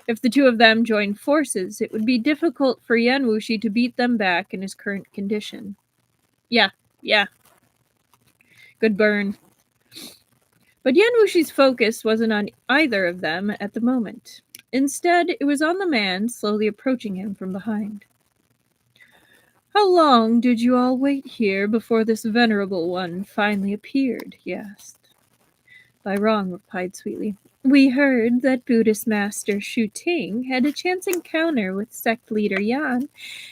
[SPEAKER 1] If the two of them joined forces, it would be difficult for Yan Wushi to beat them back in his current condition. Yeah. Good burn. But Yan Wushi's focus wasn't on either of them at the moment. Instead, it was on the man slowly approaching him from behind. How long did you all wait here before this venerable one finally appeared? He asked. Bai Rong replied sweetly. We heard that Buddhist master Shu Ting had a chance encounter with sect leader Yan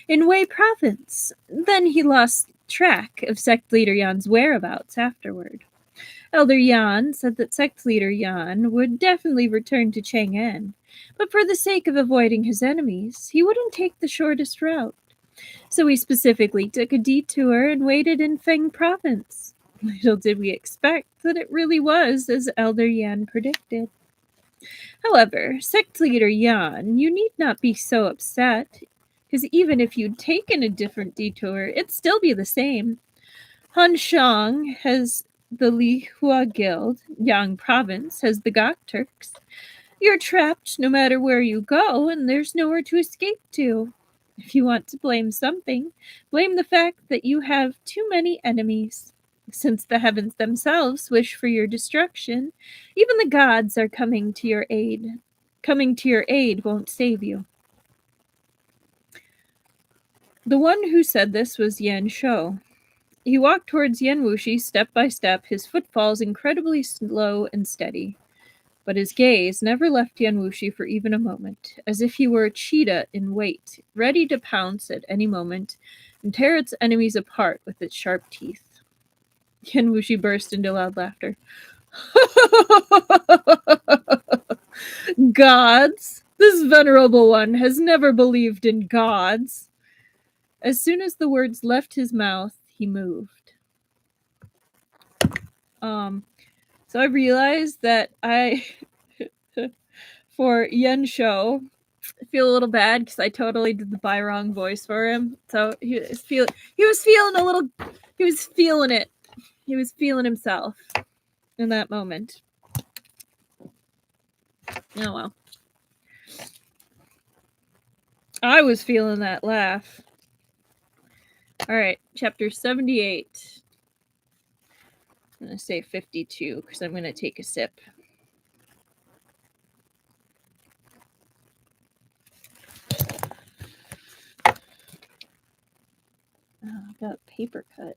[SPEAKER 1] in Wei province. Then he lost track of sect leader Yan's whereabouts afterward. Elder Yan said that sect leader Yan would definitely return to Chang'an, but for the sake of avoiding his enemies, he wouldn't take the shortest route. So we specifically took a detour and waited in Fengge province. Little did we expect that it really was as Elder Yan predicted. However, sect leader Yan, you need not be so upset, because even if you'd taken a different detour, it'd still be the same. Han Shang has the Li Hua Guild, Yang Province has the Gok Turks. You're trapped no matter where you go, and there's nowhere to escape to. If you want to blame something, blame the fact that you have too many enemies. Since the heavens themselves wish for your destruction, even the gods are coming to your aid. coming to your aid won't save you. The one who said this was Yan Shou. He walked towards Yan Wushi step by step, his footfalls incredibly slow and steady. But his gaze never left Yan Wushi for even a moment, as if he were a cheetah in wait, ready to pounce at any moment and tear its enemies apart with its sharp teeth. Yan Wushi burst into loud laughter. Gods! This venerable one has never believed in gods. As soon as the words left his mouth, he moved. So I realized that for Yan Shou, I feel a little bad because I totally did the Byrong voice for him. So he was feeling it. He was feeling himself in that moment. Oh well. I was feeling that laugh. All right, chapter 78. I'm going to say 52 because I'm going to take a sip. Oh, I got a paper cut.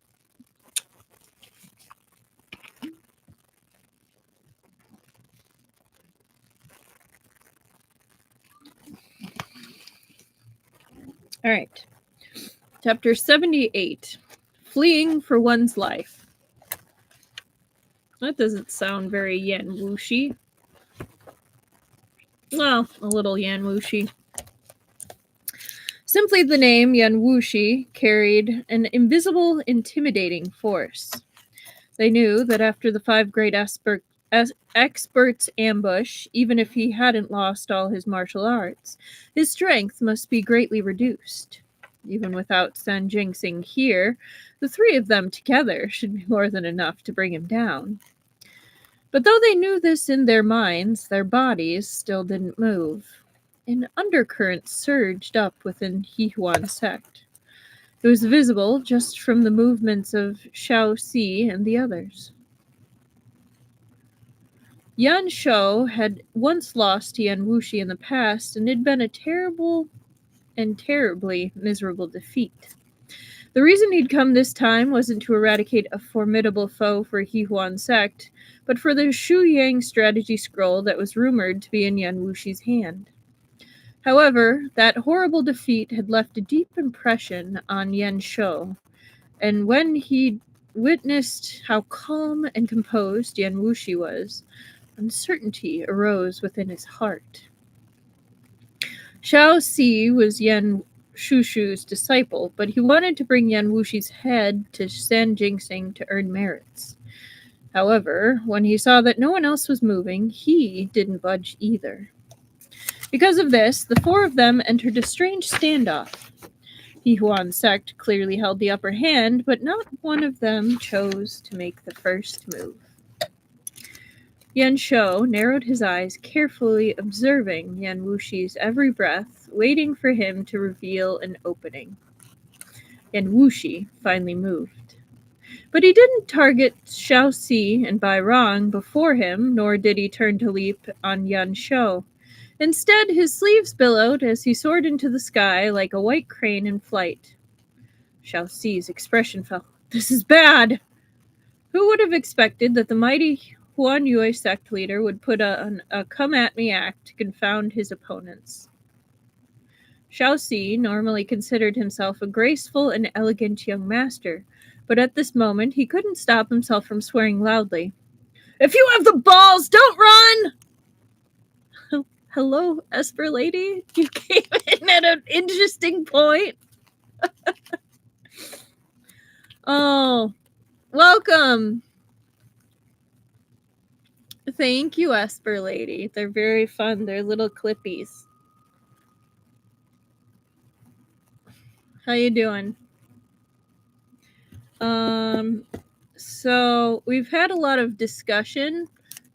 [SPEAKER 1] All right. Chapter 78. Fleeing for one's life. That doesn't sound very Yan Wushi. Well, a little Yan Wushi. Simply the name Yan Wushi carried an invisible, intimidating force. They knew that after the 5 great experts' ambush, even if he hadn't lost all his martial arts, his strength must be greatly reduced. Even without San Jinxing here, the 3 of them together should be more than enough to bring him down. But though they knew this in their minds, their bodies still didn't move. An undercurrent surged up within Yihuan sect. It was visible just from the movements of Xiaoxi and the others. Yan Shou had once lost to Yan Wushi in the past, and it had been a terrible and terribly miserable defeat. The reason he'd come this time wasn't to eradicate a formidable foe for Yihuan sect, but for the Shu Yang strategy scroll that was rumored to be in Yan Wushi's hand. However, that horrible defeat had left a deep impression on Yan Shou, and when he witnessed how calm and composed Yan Wushi was, uncertainty arose within his heart. Xiaoxi was Yan Shushu's disciple, but he wanted to bring Yan Wushi's head to San Jinxing to earn merits. However, when he saw that no one else was moving, he didn't budge either. Because of this, the 4 of them entered a strange standoff. Yihuan sect clearly held the upper hand, but not one of them chose to make the first move. Yan Shou narrowed his eyes, carefully observing Yan Wushi's every breath, waiting for him to reveal an opening. Yan Wushi finally moved. But he didn't target Xiaoxi and Byrong before him, nor did he turn to leap on Yan Shou. Instead, his sleeves billowed as he soared into the sky like a white crane in flight. Xiaoxi's expression fell. This is bad! Who would have expected that the mighty Huan Yue sect leader would put a come-at-me act to confound his opponents? Xiaoxi normally considered himself a graceful and elegant young master, but at this moment he couldn't stop himself from swearing loudly. If you have the balls, don't run! Hello, Esper Lady. You came in at an interesting point. Oh, welcome. Thank you, Esper Lady. They're very fun. They're little clippies. How you doing? So we've had a lot of discussion.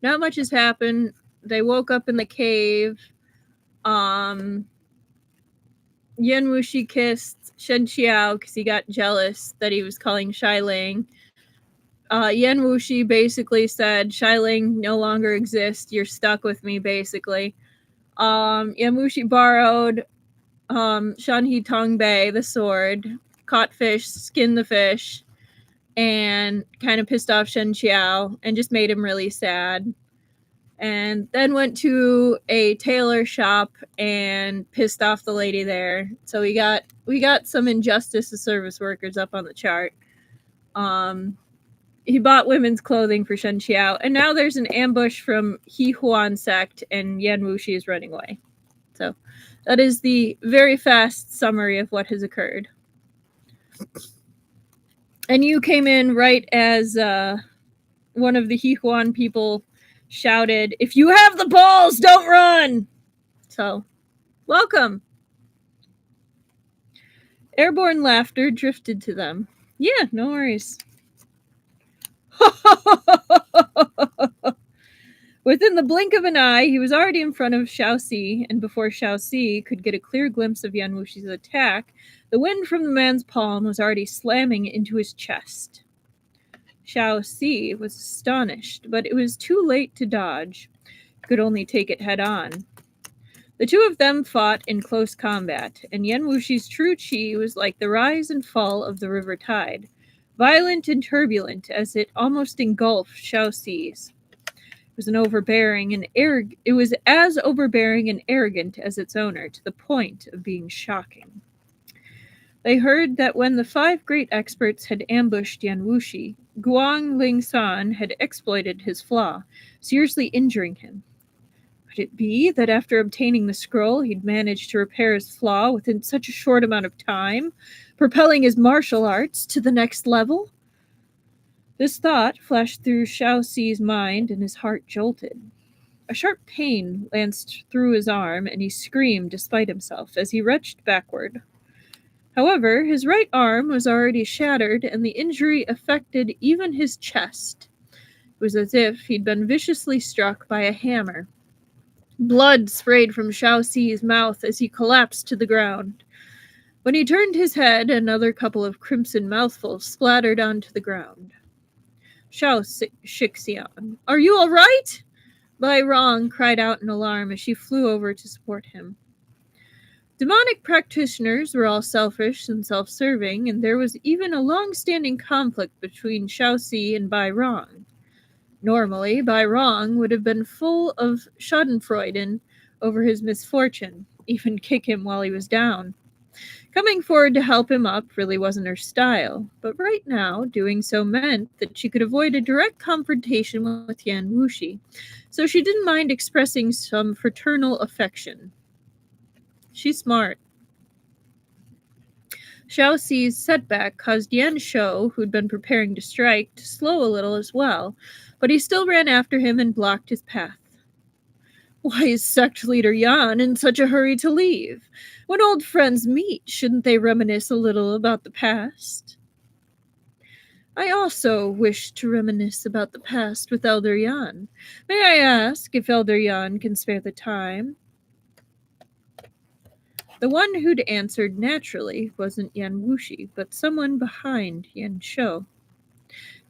[SPEAKER 1] Not much has happened. They woke up in the cave. Yan Wushi kissed Shen Qiao because he got jealous that he was calling Xie Ling. Yan Wushi basically said, Xie Ling no longer exists. You're stuck with me, basically. Yan Wushi borrowed Shan Qiao the sword, caught fish, skinned the fish, and kind of pissed off Shen Qiao and just made him really sad. And then went to a tailor shop and pissed off the lady there. So we got some injustice of service workers up on the chart. He bought women's clothing for Shen Qiao, and now there's an ambush from He Huan sect, and Yan Wushi is running away. So that is the very fast summary of what has occurred. And you came in right as one of the He Huan people shouted, "If you have the balls, don't run!" So, welcome. Airborne laughter drifted to them. Yeah, no worries. Within the blink of an eye, he was already in front of Xiaoxi, and before Xiaoxi could get a clear glimpse of Yan Wushi's attack, the wind from the man's palm was already slamming into his chest. Xiaoxi was astonished, but it was too late to dodge. He could only take it head on. The two of them fought in close combat, and Yan Wushi's true chi was like the rise and fall of the river tide, violent and turbulent as it almost engulfed Xiaoxi's. It was as overbearing and arrogant as its owner, to the point of being shocking. They heard that when the 5 great experts had ambushed Yan Wushi, Guang Lingsan had exploited his flaw, seriously injuring him. Could it be that after obtaining the scroll, he'd managed to repair his flaw within such a short amount of time, propelling his martial arts to the next level? This thought flashed through Xiaoxi's mind, and his heart jolted. A sharp pain lanced through his arm, and he screamed despite himself as he retched backward. However, his right arm was already shattered, and the injury affected even his chest. It was as if he'd been viciously struck by a hammer. Blood sprayed from Xiaoxi's mouth as he collapsed to the ground. When he turned his head, another couple of crimson mouthfuls splattered onto the ground. Xixian, are you all right? Bai Rong cried out in alarm as she flew over to support him. Demonic practitioners were all selfish and self-serving, and there was even a long-standing conflict between Xiaoxi and Bai Rong. Normally, Bai Rong would have been full of schadenfreude over his misfortune, even kick him while he was down. Coming forward to help him up really wasn't her style, but right now, doing so meant that she could avoid a direct confrontation with Yan Wushi, so she didn't mind expressing some fraternal affection. She's smart. Xiaoxi's setback caused Yan Shou, who'd been preparing to strike, to slow a little as well, but he still ran after him and blocked his path. Why is sect leader Yan in such a hurry to leave? When old friends meet, shouldn't they reminisce a little about the past? I also wish to reminisce about the past with Elder Yan. May I ask if Elder Yan can spare the time? The one who'd answered naturally wasn't Yan Wushi, but someone behind Yan Shou.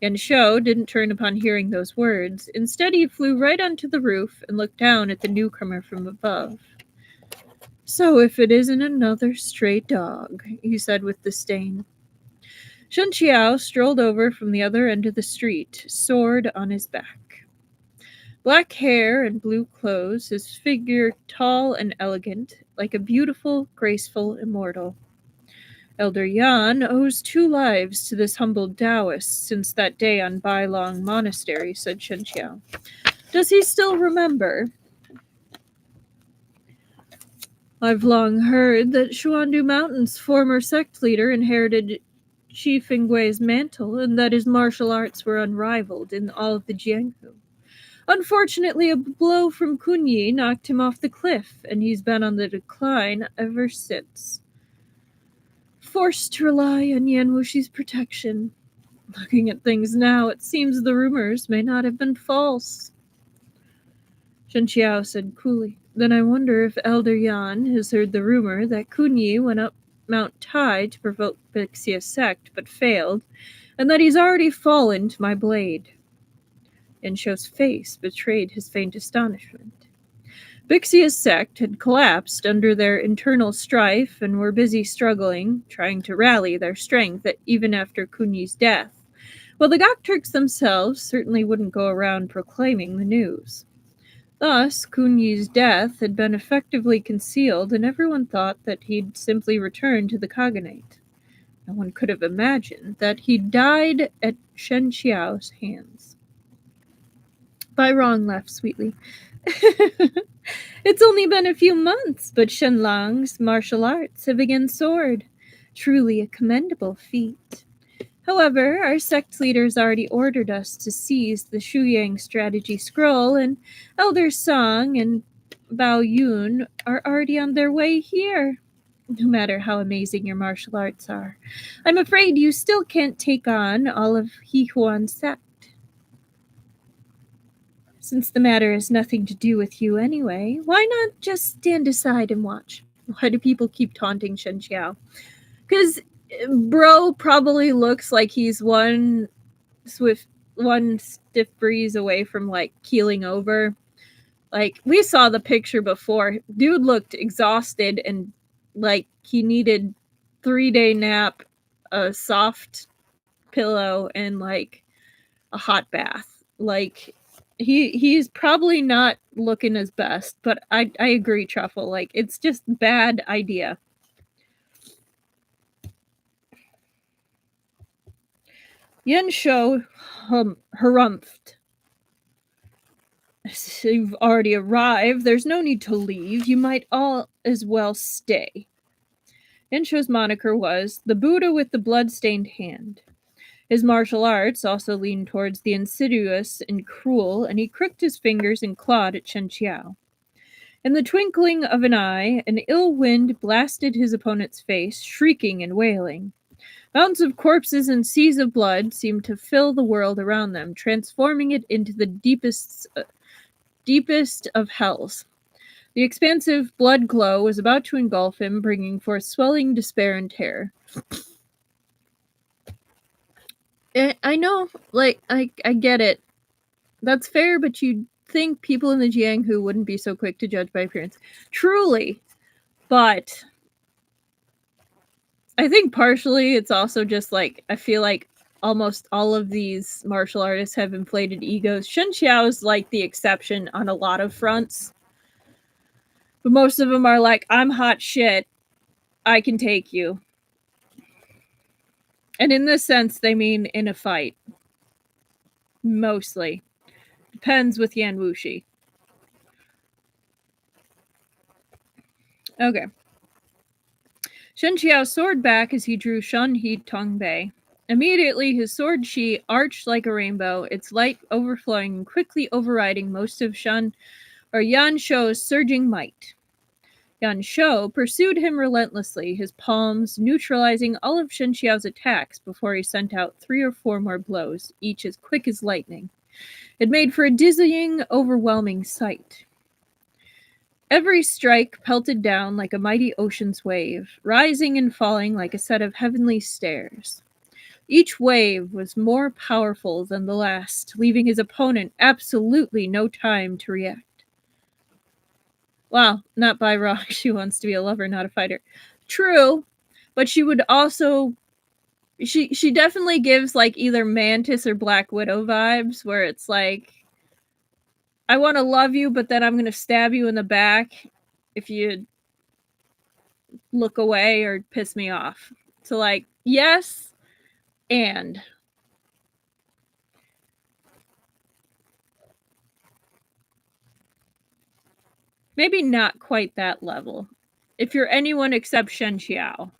[SPEAKER 1] Yan Shou didn't turn upon hearing those words. Instead, he flew right onto the roof and looked down at the newcomer from above. So if it isn't another stray dog, he said with disdain. Shen Qiao strolled over from the other end of the street, sword on his back. Black hair and blue clothes, his figure tall and elegant, like a beautiful, graceful immortal. Elder Yan owes 2 lives to this humble Taoist since that day on Bailong Monastery, said Shen Qiao. Does he still remember? I've long heard that Xuandu Mountain's former sect leader inherited Qi Fengge's mantle and that his martial arts were unrivaled in all of the Jianghu. Unfortunately, a blow from Kunyi knocked him off the cliff, and he's been on the decline ever since. Forced to rely on Yan Wushi's protection. Looking at things now, it seems the rumors may not have been false. Shen Qiao said coolly, Then I wonder if Elder Yan has heard the rumor that Kunyi went up Mount Tai to provoke Bixia's sect, but failed, and that he's already fallen to my blade. Yan Shou's face betrayed his faint astonishment. Bixia's sect had collapsed under their internal strife and were busy struggling, trying to rally their strength even after Kunyi's death. Well, the Gokturks themselves certainly wouldn't go around proclaiming the news. Thus, Kunyi's death had been effectively concealed, and everyone thought that he'd simply returned to the Khaganate. No one could have imagined that he died at Shen Qiao's hands. Bai Rong laughed sweetly. It's only been a few months, but Shen Lang's martial arts have again soared. Truly a commendable feat. However, our sect leaders already ordered us to seize the Shuyang strategy scroll, and Elder Song and Bao Yun are already on their way here. No matter how amazing your martial arts are, I'm afraid you still can't take on all of Hihuan's sect. Since the matter has nothing to do with you anyway, why not just stand aside and watch? Why do people keep taunting Shen Qiao? Because bro probably looks like he's one stiff breeze away from like keeling over. Like, we saw the picture before. Dude looked exhausted and like he needed 3-day nap, a soft pillow, and like a hot bath. Like, he's probably not looking his best, but I agree, Truffle. Like, it's just bad idea. Yan Shou harumphed. You've already arrived. There's no need to leave. You might all as well stay. Yan Shou's moniker was the Buddha with the blood-stained hand. His martial arts also leaned towards the insidious and cruel, and he crooked his fingers and clawed at Shen Qiao. In the twinkling of an eye, an ill wind blasted his opponent's face, shrieking and wailing. Mountains of corpses and seas of blood seemed to fill the world around them, transforming it into the deepest of hells. The expansive blood glow was about to engulf him, bringing forth swelling despair and terror. I know, like, I get it. That's fair, but you'd think people in the Jianghu wouldn't be so quick to judge by appearance. Truly. But I think partially it's also just like, I feel like almost all of these martial artists have inflated egos. Shen Qiao is like the exception on a lot of fronts. But most of them are like, I'm hot shit. I can take you. And in this sense, they mean in a fight. Mostly. Depends with Yan Wushi. Okay. Shen Qiao soared back as he drew Shen He Tongbei. Immediately, his sword sheet arched like a rainbow, its light overflowing and quickly overriding most of Yan Shou's surging might. Yan Shou pursued him relentlessly, his palms neutralizing all of Shen Qiao's attacks before he sent out 3 or 4 more blows, each as quick as lightning. It made for a dizzying, overwhelming sight. Every strike pelted down like a mighty ocean's wave, rising and falling like a set of heavenly stairs. Each wave was more powerful than the last, leaving his opponent absolutely no time to react. Wow, not Bai Rong. She wants to be a lover, not a fighter. True, but she would also... She definitely gives like either Mantis or Black Widow vibes, where it's like, I want to love you, but then I'm going to stab you in the back if you look away or piss me off. So like, yes, and... maybe not quite that level. If you're anyone except Shen Qiao.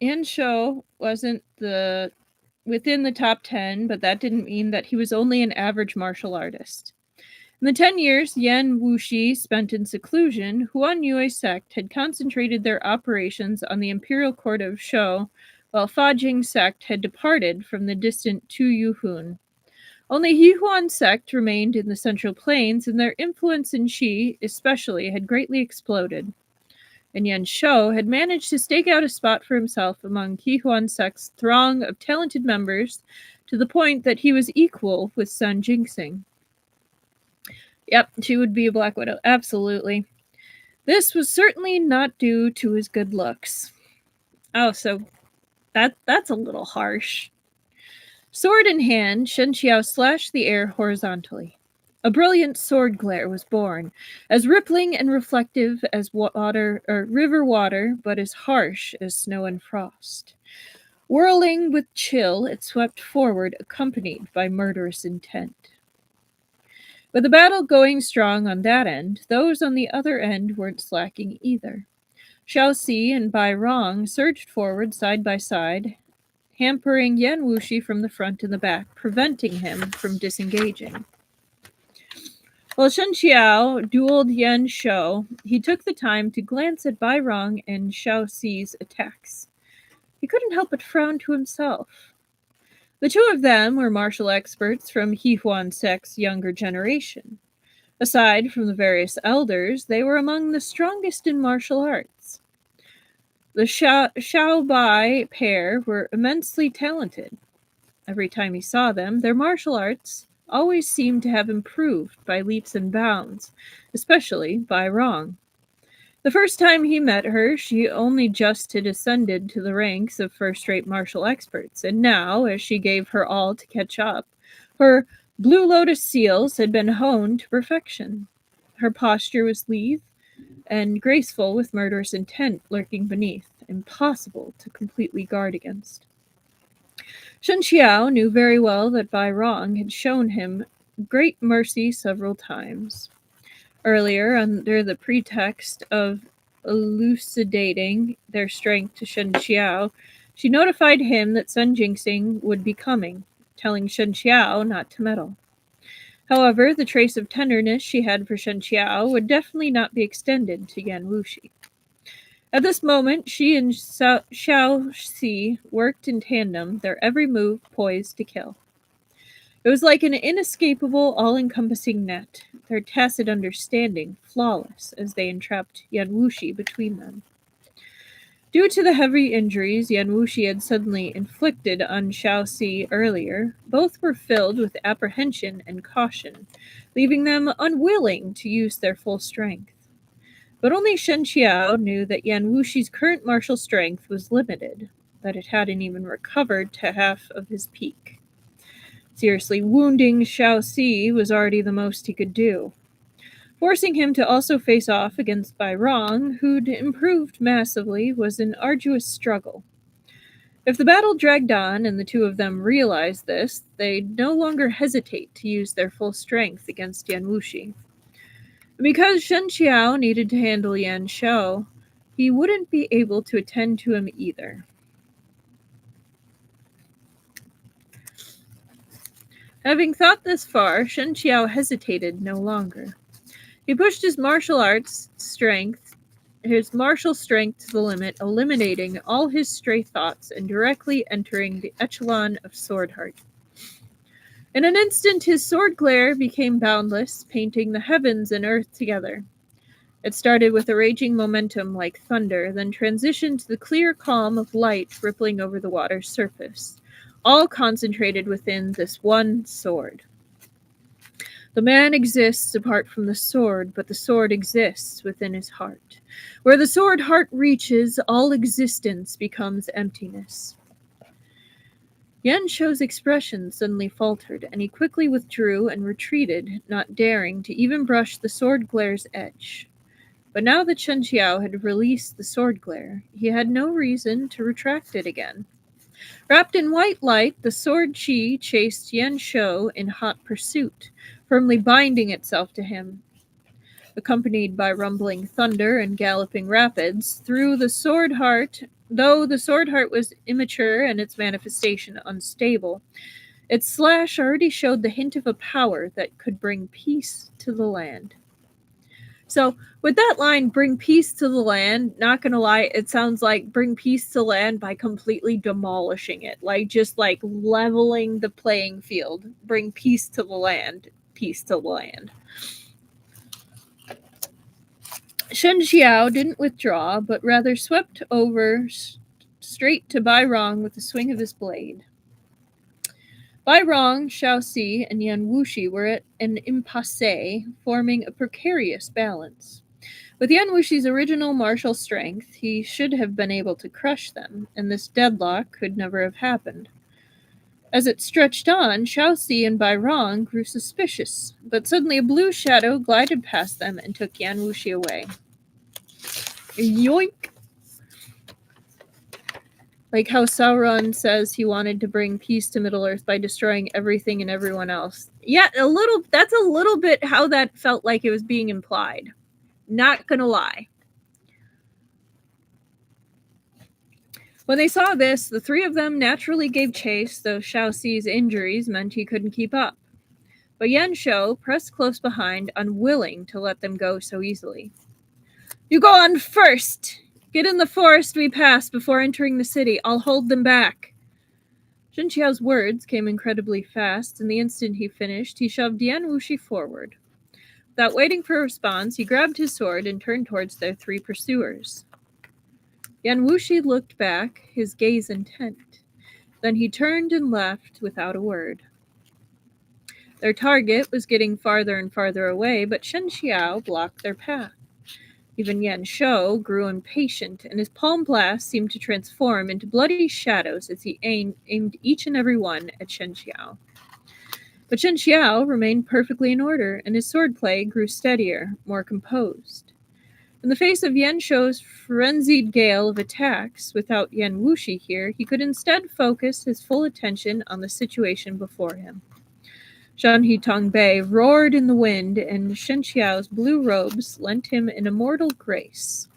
[SPEAKER 1] Yan Shou wasn't within the top 10, but that didn't mean that he was only an average martial artist. In the 10 years Yan Wushi spent in seclusion, Huan Yue's sect had concentrated their operations on the imperial court of Shou, while Fa Jing's sect had departed from the distant Tu Yuhun. Only Yihuan's sect remained in the Central Plains, and their influence in Xi, especially, had greatly exploded. And Yan Shou had managed to stake out a spot for himself among Yihuan sect's throng of talented members to the point that he was equal with Sun Jinxing. Yep, she would be a Black Widow, absolutely. This was certainly not due to his good looks. Oh, so that's a little harsh. Sword in hand, Shen Qiao slashed the air horizontally. A brilliant sword glare was born, as rippling and reflective as river water, but as harsh as snow and frost. Whirling with chill, it swept forward, accompanied by murderous intent. With the battle going strong on that end, those on the other end weren't slacking either. Xiaoxi and Bai Rong surged forward side by side, hampering Yan Wushi from the front and the back, preventing him from disengaging. While Shen Qiao dueled Yan Shou, he took the time to glance at Bai Rong and Xiaoxi's attacks. He couldn't help but frown to himself. The two of them were martial experts from Hihuan Sect's younger generation. Aside from the various elders, they were among the strongest in martial arts. The Xiao Bai pair were immensely talented. Every time he saw them, their martial arts always seemed to have improved by leaps and bounds, especially Bai Rong. The first time he met her, she only just had ascended to the ranks of first-rate martial experts, and now, as she gave her all to catch up, her Blue Lotus seals had been honed to perfection. Her posture was lithe and graceful, with murderous intent lurking beneath, impossible to completely guard against. Shen Qiao knew very well that Bai Rong had shown him great mercy several times. Earlier, under the pretext of elucidating their strength to Shen Qiao, she notified him that Sun Jinxing would be coming, telling Shen Qiao not to meddle. However, the trace of tenderness she had for Shen Qiao would definitely not be extended to Yan Wushi. At this moment, she and Xiaoxi worked in tandem, their every move poised to kill. It was like an inescapable, all-encompassing net, their tacit understanding flawless as they entrapped Yan Wushi between them. Due to the heavy injuries Yan Wushi had suddenly inflicted on Xiaoxi earlier, both were filled with apprehension and caution, leaving them unwilling to use their full strength. But only Shen Qiao knew that Yan Wushi's current martial strength was limited, that it hadn't even recovered to half of his peak. Seriously wounding Xiaoxi was already the most he could do. Forcing him to also face off against Bai Rong, who'd improved massively, was an arduous struggle. If the battle dragged on and the two of them realized this, they'd no longer hesitate to use their full strength against Yan Wushi. Because Shen Qiao needed to handle Yan Shou, he wouldn't be able to attend to him either. Having thought this far, Shen Qiao hesitated no longer. He pushed his martial strength to the limit, eliminating all his stray thoughts and directly entering the echelon of Sword Heart. In an instant, his sword glare became boundless, painting the heavens and earth together. It started with a raging momentum like thunder, then transitioned to the clear calm of light rippling over the water's surface, all concentrated within this one sword. The man exists apart from the sword, but the sword exists within his heart. Where the sword heart reaches, all existence becomes emptiness. Yan Shou's expression suddenly faltered, and he quickly withdrew and retreated, not daring to even brush the sword glare's edge. But now that Shen Qiao had released the sword glare, he had no reason to retract it again. Wrapped in white light, the sword chi chased Yan Shou in hot pursuit, firmly binding itself to him. Accompanied by rumbling thunder and galloping rapids, though the sword heart was immature and its manifestation unstable, its slash already showed the hint of a power that could bring peace to the land. So, with that line, bring peace to the land, not gonna lie, it sounds like bring peace to land by completely demolishing it. Just leveling the playing field. Bring peace to the land. Peace to the land. Shen Qiao didn't withdraw, but rather swept over straight to Bai Rong with the swing of his blade. By wrong, Xiaoxi and Yan Wushi were at an impasse, forming a precarious balance. With Yan Wushi's original martial strength, he should have been able to crush them, and this deadlock could never have happened. As it stretched on, Xiaoxi and Bai Rong grew suspicious, but suddenly a blue shadow glided past them and took Yan Wushi away. Yoink! Like how Sauron says he wanted to bring peace to Middle-earth by destroying everything and everyone else. Yeah, that's a little bit how that felt like it was being implied. Not gonna lie. When they saw this, the three of them naturally gave chase, though Xiaoxi's injuries meant he couldn't keep up. But Yan Shou pressed close behind, unwilling to let them go so easily. You go on first! Get in the forest we passed before entering the city. I'll hold them back. Shen Qiao's words came incredibly fast, and the instant he finished, he shoved Yan Wushi forward. Without waiting for a response, he grabbed his sword and turned towards their three pursuers. Yan Wushi looked back, his gaze intent. Then he turned and left without a word. Their target was getting farther and farther away, but Shen Qiao blocked their path. Even Yan Shou grew impatient, and his palm blast seemed to transform into bloody shadows as he aimed each and every one at Shen Qiao. But Shen Qiao remained perfectly in order, and his swordplay grew steadier, more composed. In the face of Yan Shou's frenzied gale of attacks, without Yan Wushi here, he could instead focus his full attention on the situation before him. Shanhe Tongbei roared in the wind, and Shen Qiao's blue robes lent him an immortal grace.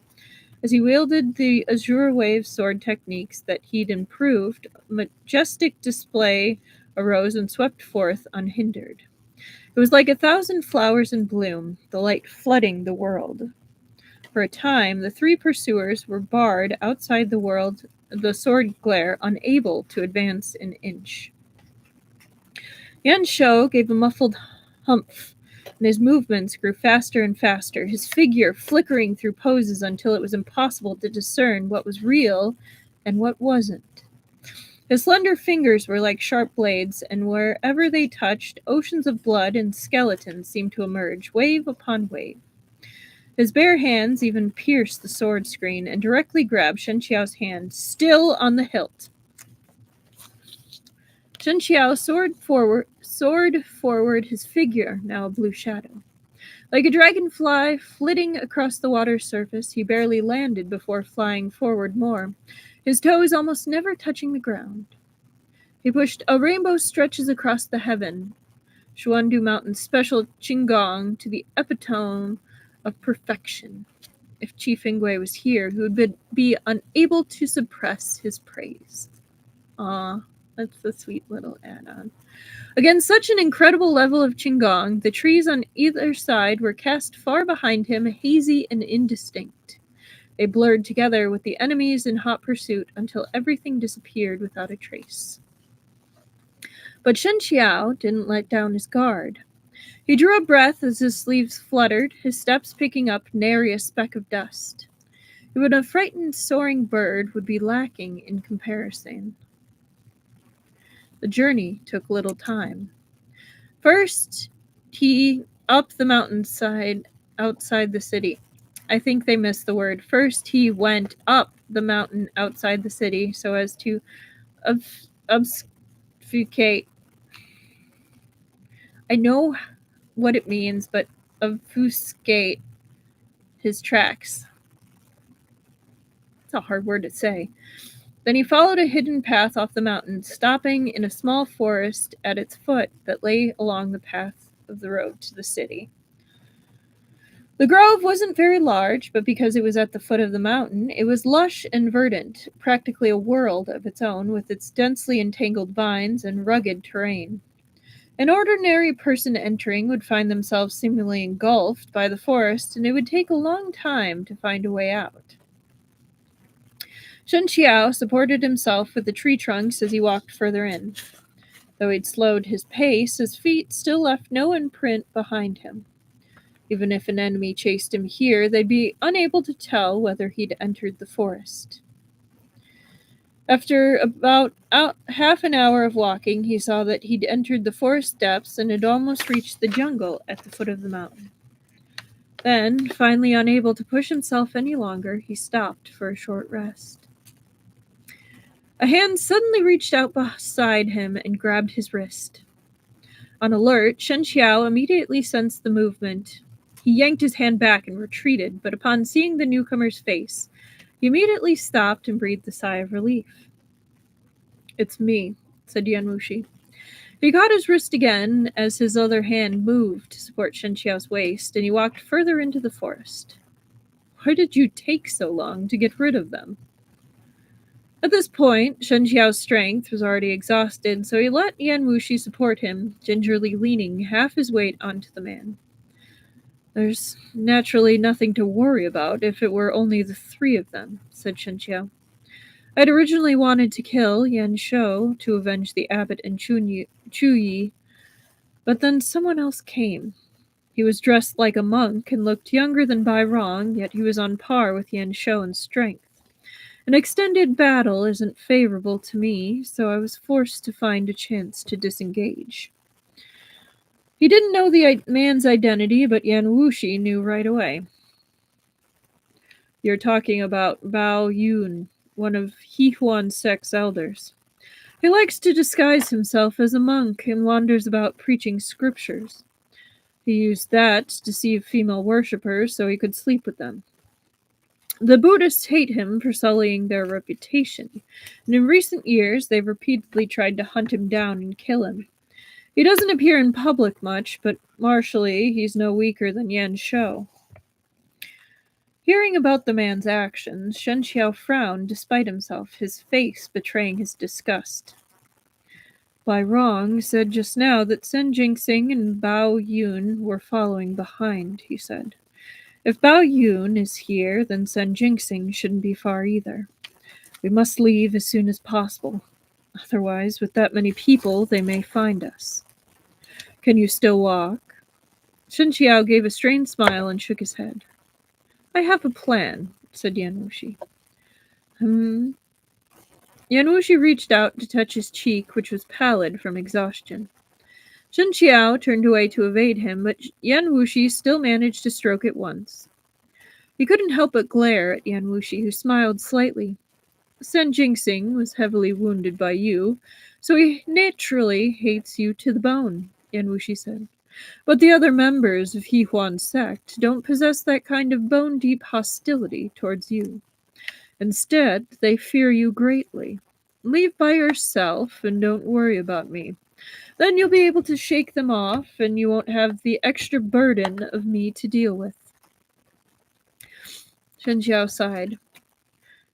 [SPEAKER 1] As he wielded the azure wave sword techniques that he'd improved, a majestic display arose and swept forth unhindered. It was like 1,000 flowers in bloom, the light flooding the world. For a time, the three pursuers were barred outside the sword glare, unable to advance an inch. Yan Shou gave a muffled humph, and his movements grew faster and faster, his figure flickering through poses until it was impossible to discern what was real and what wasn't. His slender fingers were like sharp blades, and wherever they touched, oceans of blood and skeletons seemed to emerge, wave upon wave. His bare hands even pierced the sword screen and directly grabbed Shen Qiao's hand, still on the hilt. Shen Qiao soared forward, his figure now a blue shadow. Like a dragonfly flitting across the water's surface, he barely landed before flying forward more, his toes almost never touching the ground. He pushed a rainbow stretches across the heaven, Xuandu Mountain's special Qinggong, to the epitome of perfection. If Qi Fengge was here, he would be unable to suppress his praise. That's a sweet little add-on. Against such an incredible level of Qinggong, the trees on either side were cast far behind him, hazy and indistinct. They blurred together with the enemies in hot pursuit until everything disappeared without a trace. But Shen Qiao didn't let down his guard. He drew a breath as his sleeves fluttered, his steps picking up nary a speck of dust. Even a frightened soaring bird would be lacking in comparison. The journey took little time. First, he up the mountainside outside the city. I think they missed the word. First, he went up the mountain outside the city so as to obfuscate. I know what it means, but obfuscate his tracks. It's a hard word to say. Then he followed a hidden path off the mountain, stopping in a small forest at its foot that lay along the path of the road to the city. The grove wasn't very large, but because it was at the foot of the mountain, it was lush and verdant, practically a world of its own, with its densely entangled vines and rugged terrain. An ordinary person entering would find themselves seemingly engulfed by the forest, and it would take a long time to find a way out. Shen Qiao supported himself with the tree trunks as he walked further in. Though he'd slowed his pace, his feet still left no imprint behind him. Even if an enemy chased him here, they'd be unable to tell whether he'd entered the forest. After about half an hour of walking, he saw that he'd entered the forest depths and had almost reached the jungle at the foot of the mountain. Then, finally unable to push himself any longer, he stopped for a short rest. A hand suddenly reached out beside him and grabbed his wrist. On alert, Shen Qiao immediately sensed the movement. He yanked his hand back and retreated, but upon seeing the newcomer's face, he immediately stopped and breathed a sigh of relief. "It's me," said Yan Wushi. He caught his wrist again as his other hand moved to support Shen Qiao's waist, and he walked further into the forest. "Why did you take so long to get rid of them?" At this point, Shen Qiao's strength was already exhausted, so he let Yan Wushi support him, gingerly leaning half his weight onto the man. "There's naturally nothing to worry about if it were only the three of them," said Shen Qiao. "I'd originally wanted to kill Yan Shou to avenge the abbot and Chu Yi, but then someone else came. He was dressed like a monk and looked younger than Bai Rong, yet he was on par with Yan Shou in strength. An extended battle isn't favorable to me, so I was forced to find a chance to disengage." He didn't know the man's identity, but Yan Wushi knew right away. "You're talking about Bao Yun, one of He Huan's sect's elders. He likes to disguise himself as a monk and wanders about preaching scriptures. He used that to deceive female worshippers so he could sleep with them. The Buddhists hate him for sullying their reputation, and in recent years they've repeatedly tried to hunt him down and kill him. He doesn't appear in public much, but martially he's no weaker than Yan Shou." Hearing about the man's actions, Shen Qiao frowned despite himself, his face betraying his disgust. "Bai Rong said just now that Sen Jinxing and Bao Yun were following behind," he said. "If Bao Yun is here, then Sen Jinxing shouldn't be far either. We must leave as soon as possible. Otherwise, with that many people, they may find us. Can you still walk?" Shen Qiao gave a strained smile and shook his head. "I have a plan," said Yan Wushi. Yan Wushi reached out to touch his cheek, which was pallid from exhaustion. Shen Qiao turned away to evade him, but Yan Wushi still managed to stroke it once. He couldn't help but glare at Yan Wushi, who smiled slightly. "Sen Jinxing was heavily wounded by you, so he naturally hates you to the bone," Yan Wushi said. "But the other members of He Huan's sect don't possess that kind of bone-deep hostility towards you. Instead, they fear you greatly. Leave by yourself and don't worry about me. Then you'll be able to shake them off, and you won't have the extra burden of me to deal with." Shen Qiao sighed.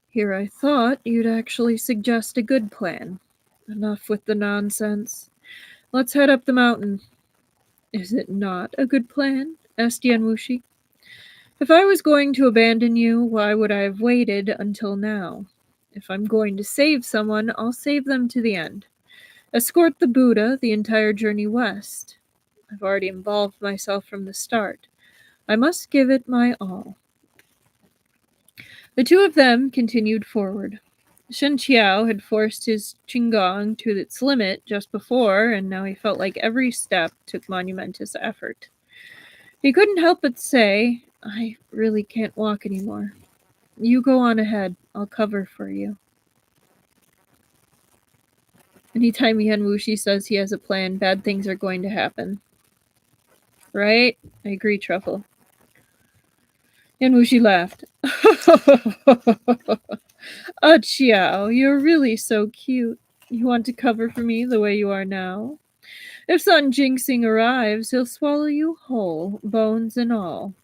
[SPEAKER 1] "Here I thought you'd actually suggest a good plan. Enough with the nonsense. Let's head up the mountain." "Is it not a good plan?" asked Yan Wushi. "If I was going to abandon you, why would I have waited until now? If I'm going to save someone, I'll save them to the end. Escort the Buddha the entire journey west. I've already involved myself from the start. I must give it my all." The two of them continued forward. Shen Qiao had forced his qigong to its limit just before, and now he felt like every step took monumentous effort. He couldn't help but say, "I really can't walk anymore. You go on ahead. I'll cover for you." Anytime Yan Wushi says he has a plan, bad things are going to happen. Right? I agree, Truffle. Yan Wushi laughed. Qiao, you're really so cute. You want to cover for me the way you are now? If Sun Jinxing arrives, he'll swallow you whole, bones and all."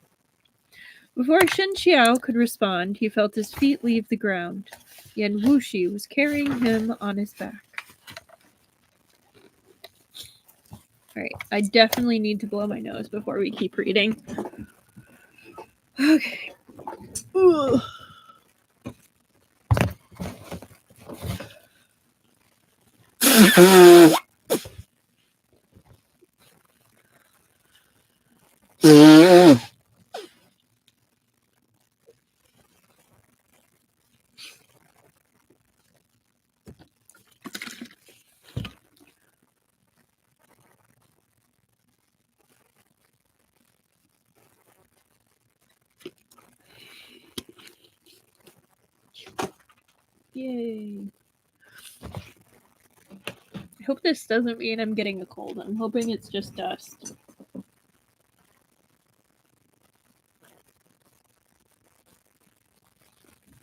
[SPEAKER 1] Before Shen Qiao could respond, he felt his feet leave the ground. Yan Wushi was carrying him on his back. Alright, I definitely need to blow my nose before we keep reading. Okay. Ugh. Yay. I hope this doesn't mean I'm getting a cold. I'm hoping it's just dust.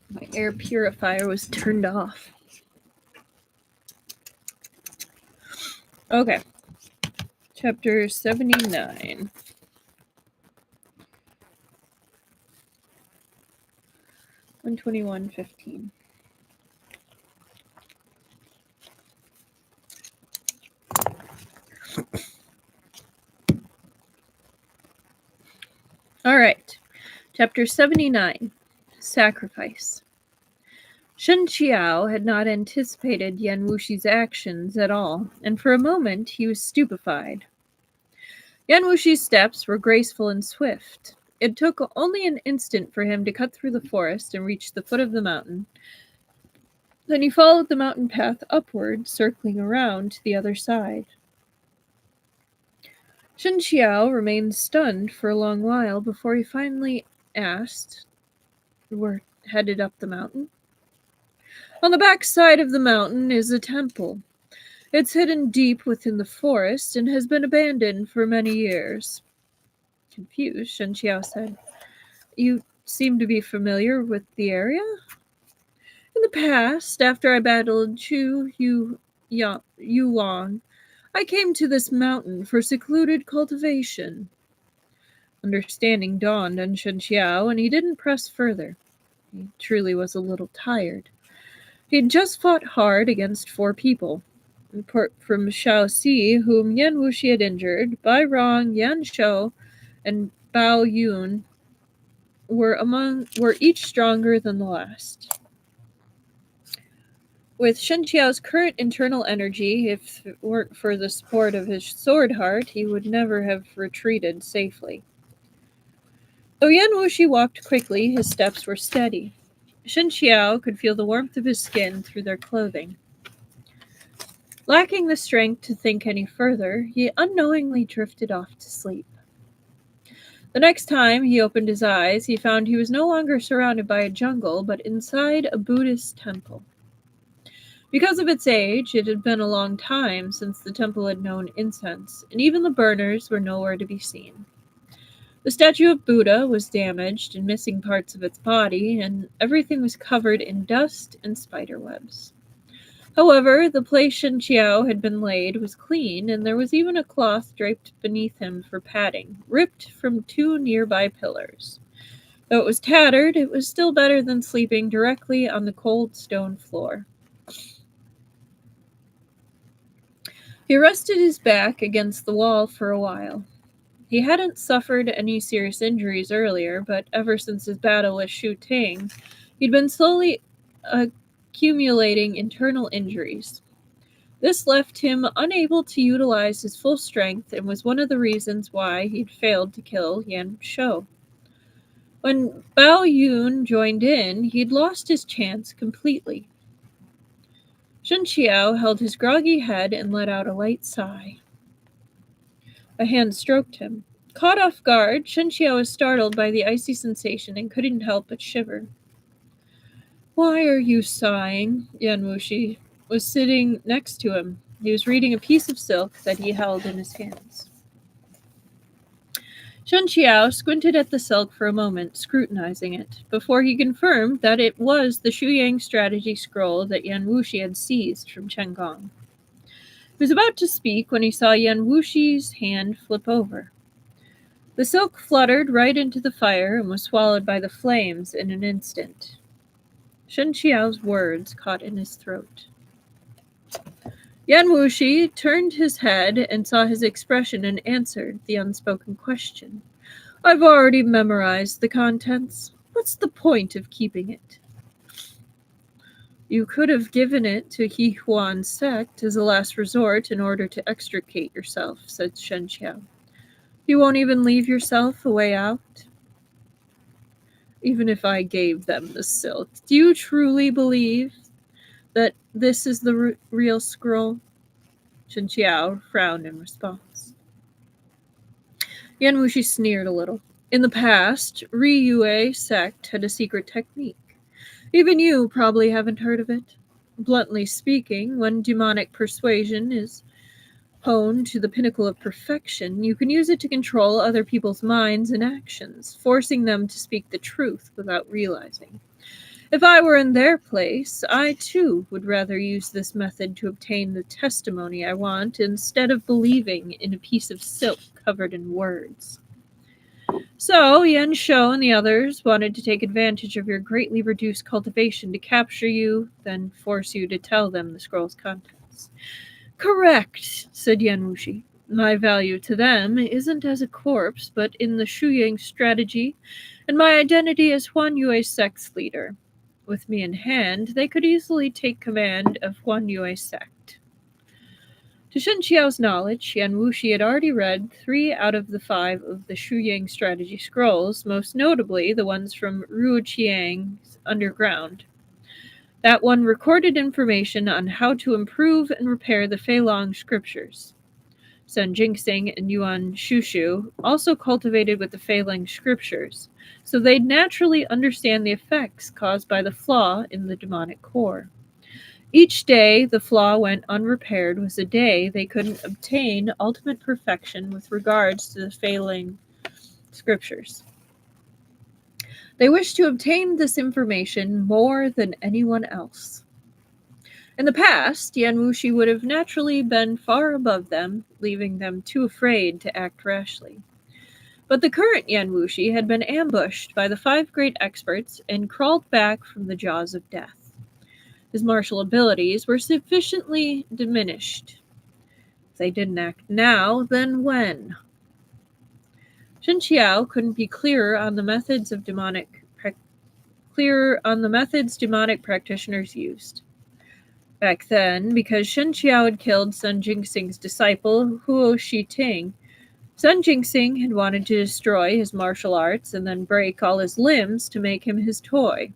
[SPEAKER 1] My air purifier was turned off. Okay. Chapter 79. $121.15. All right. Chapter 79. Sacrifice. Shen Qiao had not anticipated Yan Wushi's actions at all, and for a moment he was stupefied. Yan Wushi's steps were graceful and swift. It took only an instant for him to cut through the forest and reach the foot of the mountain. Then he followed the mountain path upward, circling around to the other side. Shen Qiao remained stunned for a long while before he finally asked, "We're headed up the mountain?" "On the back side of the mountain is a temple. It's hidden deep within the forest and has been abandoned for many years." Confused, Shen Qiao said, "You seem to be familiar with the area?" "In the past, after I battled Yuan, I came to this mountain for secluded cultivation." Understanding dawned on Shen Qiao, and he didn't press further. He truly was a little tired. He'd just fought hard against 4 people. Apart from Shaoxi, whom Yan Wushi had injured, Bai Rong, Yan Shou, and Bao Yun were each stronger than the last. With Shen Qiao's current internal energy, if it weren't for the support of his sword heart, he would never have retreated safely. Though Yan Wushi walked quickly, his steps were steady. Shen Qiao could feel the warmth of his skin through their clothing. Lacking the strength to think any further, he unknowingly drifted off to sleep. The next time he opened his eyes, he found he was no longer surrounded by a jungle, but inside a Buddhist temple. Because of its age, it had been a long time since the temple had known incense, and even the burners were nowhere to be seen. The statue of Buddha was damaged and missing parts of its body, and everything was covered in dust and spiderwebs. However, the place Shen Qiao had been laid was clean, and there was even a cloth draped beneath him for padding, ripped from 2 nearby pillars. Though it was tattered, it was still better than sleeping directly on the cold stone floor. He rested his back against the wall for a while. He hadn't suffered any serious injuries earlier, but ever since his battle with Shu Ting, he'd been slowly accumulating internal injuries. This left him unable to utilize his full strength and was one of the reasons why he'd failed to kill Yan Shou. When Bao Yun joined in, he'd lost his chance completely. Shen Qiao held his groggy head and let out a light sigh. A hand stroked him. Caught off guard, Shen Qiao was startled by the icy sensation and couldn't help but shiver. "Why are you sighing?" Yan Wushi was sitting next to him. He was reading a piece of silk that he held in his hands. Shen Qiao squinted at the silk for a moment, scrutinizing it, before he confirmed that it was the Shuyang strategy scroll that Yan Wushi had seized from Chen Gong. He was about to speak when he saw Yan Wushi's hand flip over. The silk fluttered right into the fire and was swallowed by the flames in an instant. Shen Qiao's words caught in his throat. Yan Wushi turned his head and saw his expression and answered the unspoken question. "I've already memorized the contents. What's the point of keeping it?" "You could have given it to He Huan's sect as a last resort in order to extricate yourself," said Shen Qiao. "You won't even leave yourself a way out?" "Even if I gave them the silk, do you truly believe that this is the real scroll?" Shen Qiao frowned in response. Yan Wushi sneered a little. "In the past, Riyue sect had a secret technique. Even you probably haven't heard of it. Bluntly speaking, when demonic persuasion is honed to the pinnacle of perfection, you can use it to control other people's minds and actions, forcing them to speak the truth without realizing. If I were in their place, I too would rather use this method to obtain the testimony I want instead of believing in a piece of silk covered in words. So, Yan Shou and the others wanted to take advantage of your greatly reduced cultivation to capture you, then force you to tell them the scroll's contents. Correct, said Yan Wushi. My value to them isn't as a corpse, but in the Shuyang strategy, and my identity as Huan Yue's sex leader. With me in hand, they could easily take command of Huan Yue's sect. To Shen Qiao's knowledge, Yan Wushi had already read 3 out of the 5 of the Shuyang strategy scrolls, most notably the ones from Ruo Qiang's Underground. That one recorded information on how to improve and repair the Feilong scriptures. Sun Jingxing and Yuan Shushu also cultivated with the Feilong scriptures, so they'd naturally understand the effects caused by the flaw in the demonic core. Each day the flaw went unrepaired was a day they couldn't obtain ultimate perfection with regards to the Feilong scriptures. They wished to obtain this information more than anyone else. In the past, Yan Wushi would have naturally been far above them, leaving them too afraid to act rashly. But the current Yan Wushi had been ambushed by the 5 great experts and crawled back from the jaws of death. His martial abilities were sufficiently diminished. If they didn't act now, then when? Shen Qiao couldn't be clearer on the methods demonic practitioners used. Back then, because Shen Qiao had killed Sun Jingxing's disciple, Huo Shiting, Sun Jingxing had wanted to destroy his martial arts and then break all his limbs to make him his toy.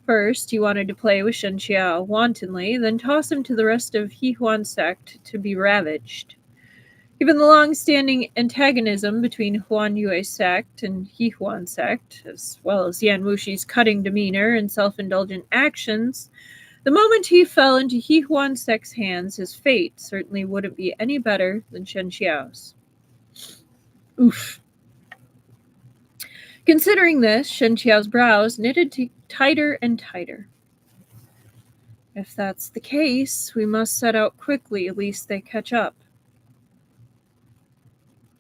[SPEAKER 1] First, he wanted to play with Shen Qiao wantonly, then toss him to the rest of Hehuan sect to be ravaged. Given the long-standing antagonism between Huan Yue's sect and Hehuan sect, as well as Yan Wushi's cutting demeanor and self-indulgent actions, the moment he fell into Hehuan sect's hands, his fate certainly wouldn't be any better than Shen Qiao's. Oof. Considering this, Shen Qiao's brows knitted tighter and tighter. If that's the case, we must set out quickly, at least they catch up.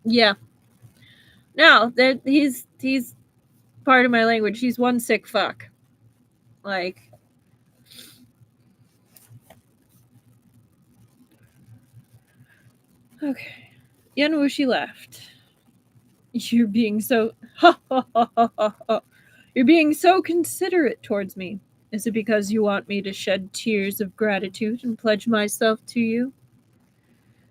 [SPEAKER 1] Yeah. Now, he's part of my language. He's one sick fuck. Like, okay. Yan Wushi laughed. You're being so You're being so considerate towards me. Is it because you want me to shed tears of gratitude and pledge myself to you?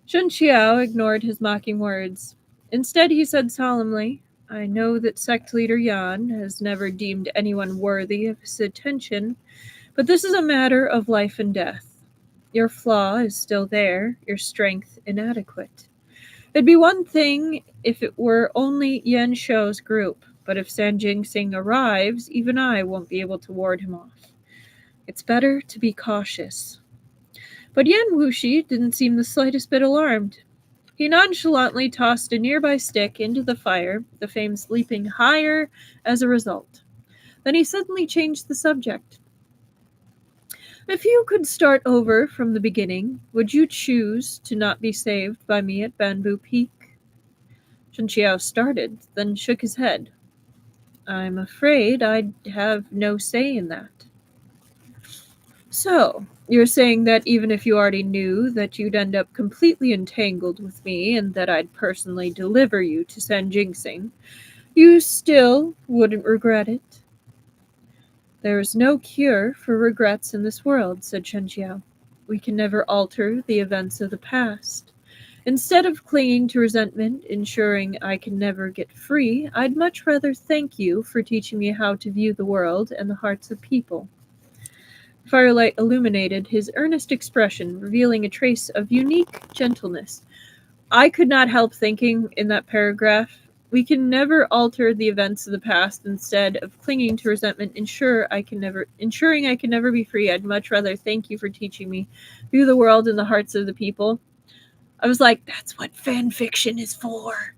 [SPEAKER 1] Shen Qiao ignored his mocking words. Instead, he said solemnly, I know that sect leader Yan has never deemed anyone worthy of his attention, but this is a matter of life and death. Your flaw is still there, your strength inadequate. It'd be one thing if it were only Yan Shou's group, but if San Jingxing arrives, even I won't be able to ward him off. It's better to be cautious. But Yan Wushi didn't seem the slightest bit alarmed. He nonchalantly tossed a nearby stick into the fire, the flames leaping higher as a result. Then he suddenly changed the subject. If you could start over from the beginning, would you choose to not be saved by me at Bamboo Peak? Shen Qiao started, then shook his head. I'm afraid I'd have no say in that. So, you're saying that even if you already knew that you'd end up completely entangled with me and that I'd personally deliver you to San Jingxing, you still wouldn't regret it? There is no cure for regrets in this world, said Shen Qiao. We can never alter the events of the past. Instead of clinging to resentment, ensuring I can never get free, I'd much rather thank you for teaching me how to view the world and the hearts of people. Firelight illuminated his earnest expression, revealing a trace of unique gentleness. I could not help thinking in that paragraph We can never alter the events of the past. Instead of clinging to resentment, ensuring I can never be free. I'd much rather thank you for teaching me, view the world in the hearts of the people. I was like, that's what fan fiction is for.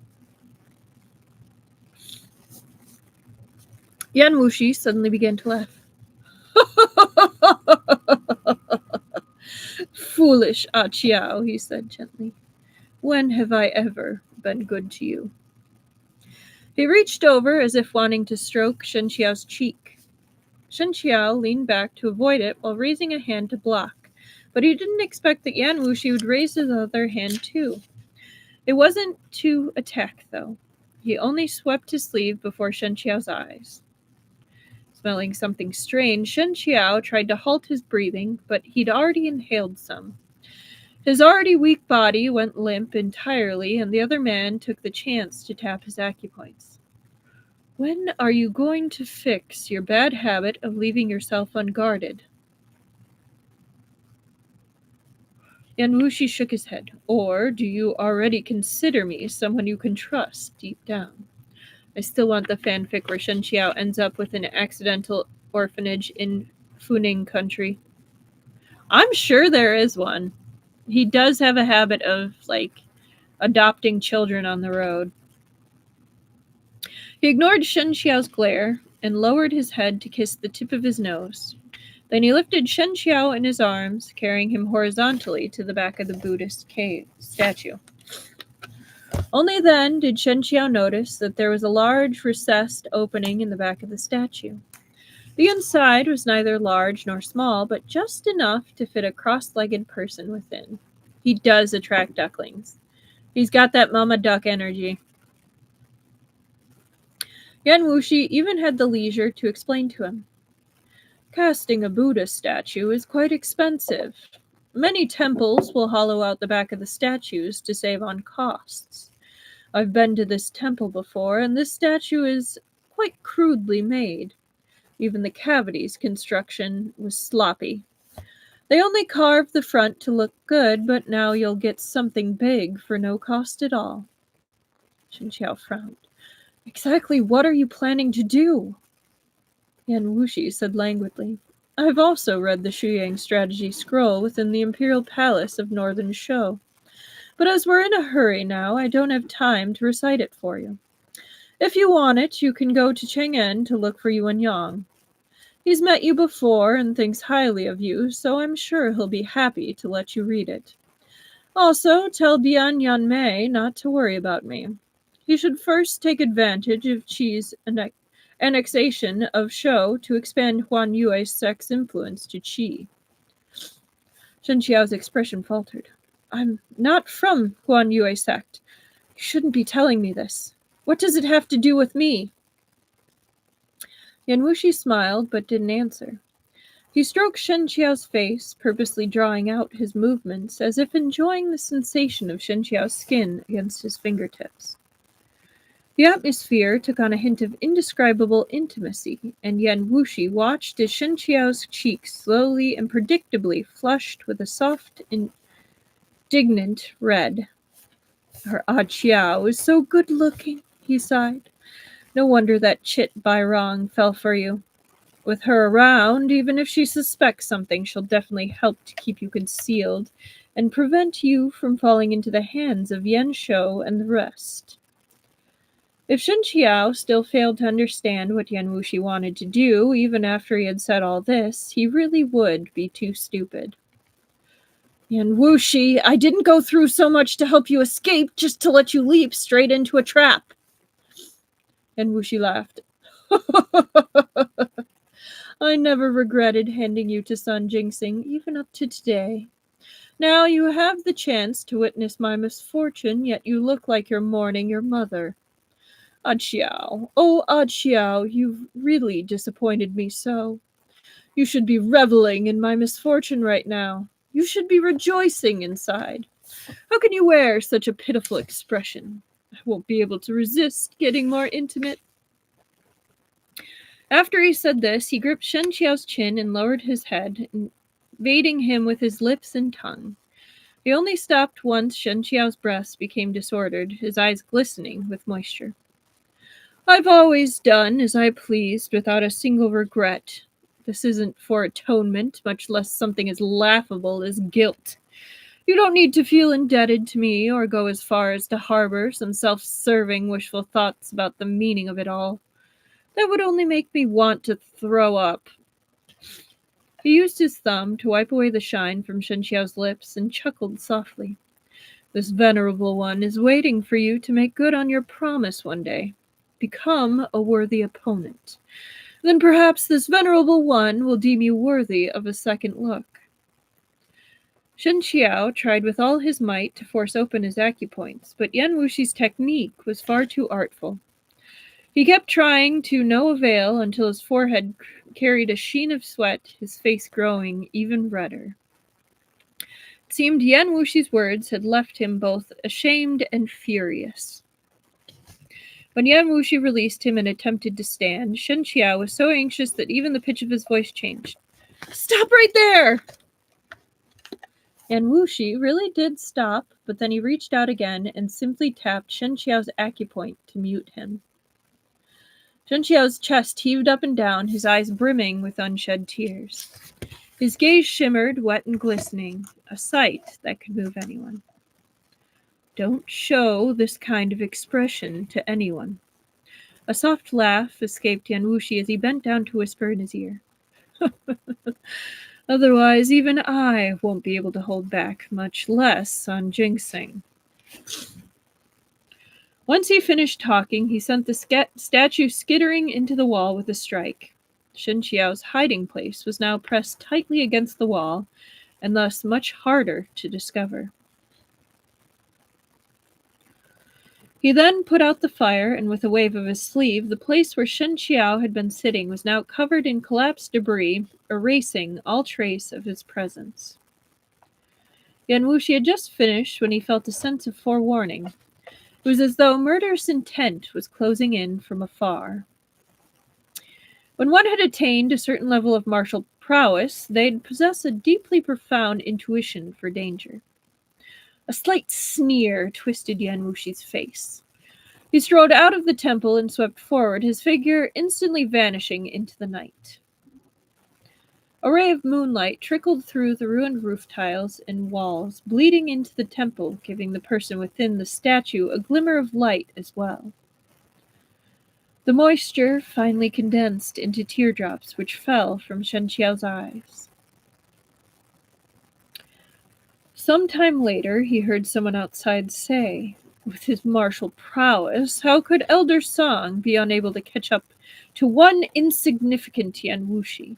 [SPEAKER 1] Yan Wushi suddenly began to laugh. Foolish Qiao, he said gently. When have I ever been good to you? He reached over as if wanting to stroke Shen Qiao's cheek. Shen Qiao leaned back to avoid it while raising a hand to block, but he didn't expect that Yan Wushi would raise his other hand too. It wasn't to attack, though. He only swept his sleeve before Shen Qiao's eyes. Smelling something strange, Shen Qiao tried to halt his breathing, but he'd already inhaled some. His already weak body went limp entirely, and the other man took the chance to tap his acupoints. When are you going to fix your bad habit of leaving yourself unguarded? Yan Wushi shook his head. Or do you already consider me someone you can trust deep down? I still want the fanfic where Shen Qiao ends up with an accidental orphanage in Funing country. I'm sure there is one. He does have a habit of, adopting children on the road. He ignored Shen Qiao's glare and lowered his head to kiss the tip of his nose. Then he lifted Shen Qiao in his arms, carrying him horizontally to the back of the Buddhist cave statue. Only then did Shen Qiao notice that there was a large recessed opening in the back of the statue. The inside was neither large nor small, but just enough to fit a cross-legged person within. He does attract ducklings. He's got that mama duck energy. Yan Wushi even had the leisure to explain to him. Casting a Buddha statue is quite expensive. Many temples will hollow out the back of the statues to save on costs. I've been to this temple before, and this statue is quite crudely made. Even the cavity's construction was sloppy. They only carved the front to look good, but now you'll get something big for no cost at all. Shen Qiao frowned. Exactly what are you planning to do? Yan Wushi said languidly. I've also read the Shuyang strategy scroll within the Imperial Palace of Northern Shou. But as we're in a hurry now, I don't have time to recite it for you. If you want it, you can go to Chang'an to look for Yuan Yang. He's met you before and thinks highly of you, so I'm sure he'll be happy to let you read it. Also, tell Bian Yanmei not to worry about me. He should first take advantage of Qi's annexation of Shou to expand Huan Yue's sex influence to Qi. Shen Qiao's expression faltered. I'm not from Huan Yue sect. You shouldn't be telling me this. What does it have to do with me? Yan Wushi smiled but didn't answer. He stroked Shen Qiao's face, purposely drawing out his movements, as if enjoying the sensation of Shen Qiao's skin against his fingertips. The atmosphere took on a hint of indescribable intimacy, and Yan Wushi watched as Shen Qiao's cheeks slowly and predictably flushed with a soft, indignant red. Her Qiao is so good-looking, he sighed. No wonder that chit Bai Rong fell for you. With her around, even if she suspects something, she'll definitely help to keep you concealed and prevent you from falling into the hands of Yan Shou and the rest. If Shen Qiao still failed to understand what Yan Wushi wanted to do, even after he had said all this, he really would be too stupid. Yan Wushi, I didn't go through so much to help you escape just to let you leap straight into a trap. Yan Wushi laughed. I never regretted handing you to Sun Jingxing, even up to today. Now you have the chance to witness my misfortune, yet you look like you're mourning your mother. Qiao, oh Qiao, you've really disappointed me so. You should be reveling in my misfortune right now. You should be rejoicing inside. How can you wear such a pitiful expression? I won't be able to resist getting more intimate. After he said this, he gripped Shen Qiao's chin and lowered his head, invading him with his lips and tongue. He only stopped once Shen Qiao's breasts became disordered, his eyes glistening with moisture. I've always done as I pleased without a single regret. This isn't for atonement, much less something as laughable as guilt. You don't need to feel indebted to me or go as far as to harbor some self-serving, wishful thoughts about the meaning of it all. That would only make me want to throw up. He used his thumb to wipe away the shine from Shen Qiao's lips and chuckled softly. This venerable one is waiting for you to make good on your promise one day. Become a worthy opponent. Then perhaps this venerable one will deem you worthy of a second look. Shen Qiao tried with all his might to force open his acupoints, but Yan Wushi's technique was far too artful. He kept trying to no avail until his forehead carried a sheen of sweat, his face growing even redder. It seemed Yan Wushi's words had left him both ashamed and furious. When Yan Wushi released him and attempted to stand, Shen Qiao was so anxious that even the pitch of his voice changed. Stop right there! Yan Wushi really did stop, but then he reached out again and simply tapped Shen Qiao's acupoint to mute him. Shen Qiao's chest heaved up and down, his eyes brimming with unshed tears. His gaze shimmered, wet and glistening, a sight that could move anyone. Don't show this kind of expression to anyone. A soft laugh escaped Yan Wushi as he bent down to whisper in his ear. Otherwise, even I won't be able to hold back, much less on jinxing. Once he finished talking, he sent the statue skittering into the wall with a strike. Shen Qiao's hiding place was now pressed tightly against the wall, and thus much harder to discover. He then put out the fire, and with a wave of his sleeve, the place where Shen Qiao had been sitting was now covered in collapsed debris, erasing all trace of his presence. Yan Wushi had just finished when he felt a sense of forewarning. It was as though murderous intent was closing in from afar. When one had attained a certain level of martial prowess, they'd possess a deeply profound intuition for danger. A slight sneer twisted Yan Wushi's face. He strode out of the temple and swept forward, his figure instantly vanishing into the night. A ray of moonlight trickled through the ruined roof tiles and walls, bleeding into the temple, giving the person within the statue a glimmer of light as well. The moisture finally condensed into teardrops which fell from Shen Qiao's eyes. Some time later, he heard someone outside say, with his martial prowess, how could Elder Song be unable to catch up to one insignificant Yan Wushi?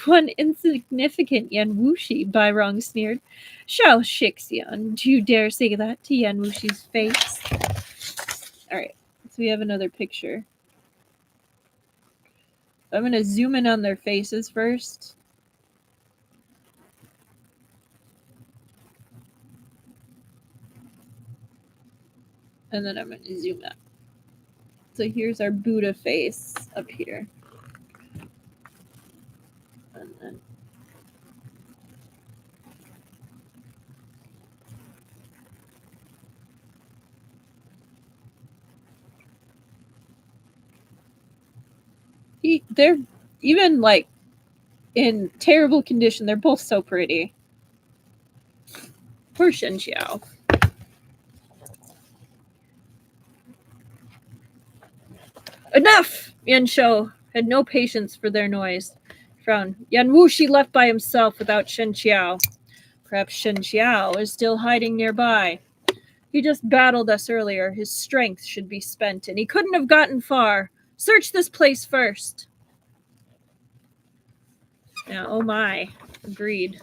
[SPEAKER 1] One insignificant Yan Wushi, Bairong sneered. Shao Shixian, do you dare say that to Yan Wushi's face? Alright, so we have another picture. I'm going to zoom in on their faces first. And then I'm going to zoom out. So here's our Buddha face up here. And then they're even like in terrible condition. They're both so pretty. Poor Shen Qiao. Enough! Yan Shou had no patience for their noise. Frowned. Yan Wushi left by himself without Shen Qiao. Perhaps Shen Qiao is still hiding nearby. He just battled us earlier. His strength should be spent, and he couldn't have gotten far. Search this place first. Yeah, oh my. Agreed.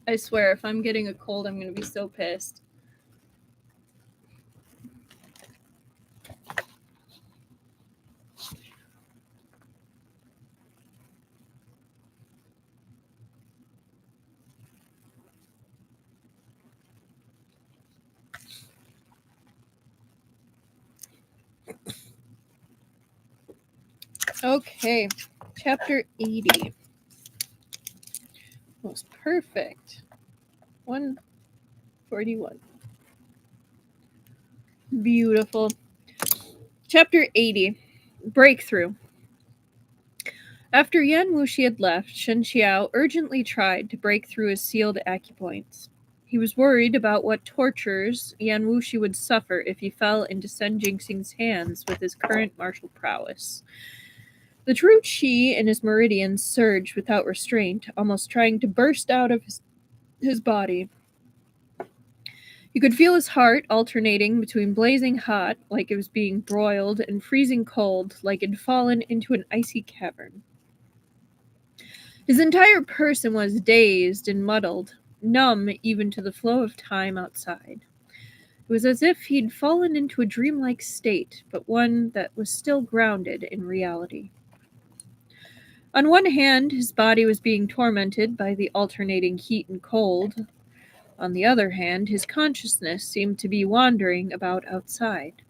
[SPEAKER 1] I swear, if I'm getting a cold, I'm going to be so pissed. Okay, chapter 80. Most perfect. 141. Beautiful. Chapter 80. Breakthrough. After Yan Wushi had left, Shen Qiao urgently tried to break through his sealed acupoints. He was worried about what tortures Yan Wushi would suffer if he fell into Sen Jingxing's hands with his current martial prowess. The true qi in his meridians surged without restraint, almost trying to burst out of his body. You could feel his heart alternating between blazing hot, like it was being broiled, and freezing cold, like it had fallen into an icy cavern. His entire person was dazed and muddled, numb even to the flow of time outside. It was as if he'd fallen into a dreamlike state, but one that was still grounded in reality. On one hand, his body was being tormented by the alternating heat and cold. On the other hand, his consciousness seemed to be wandering about outside.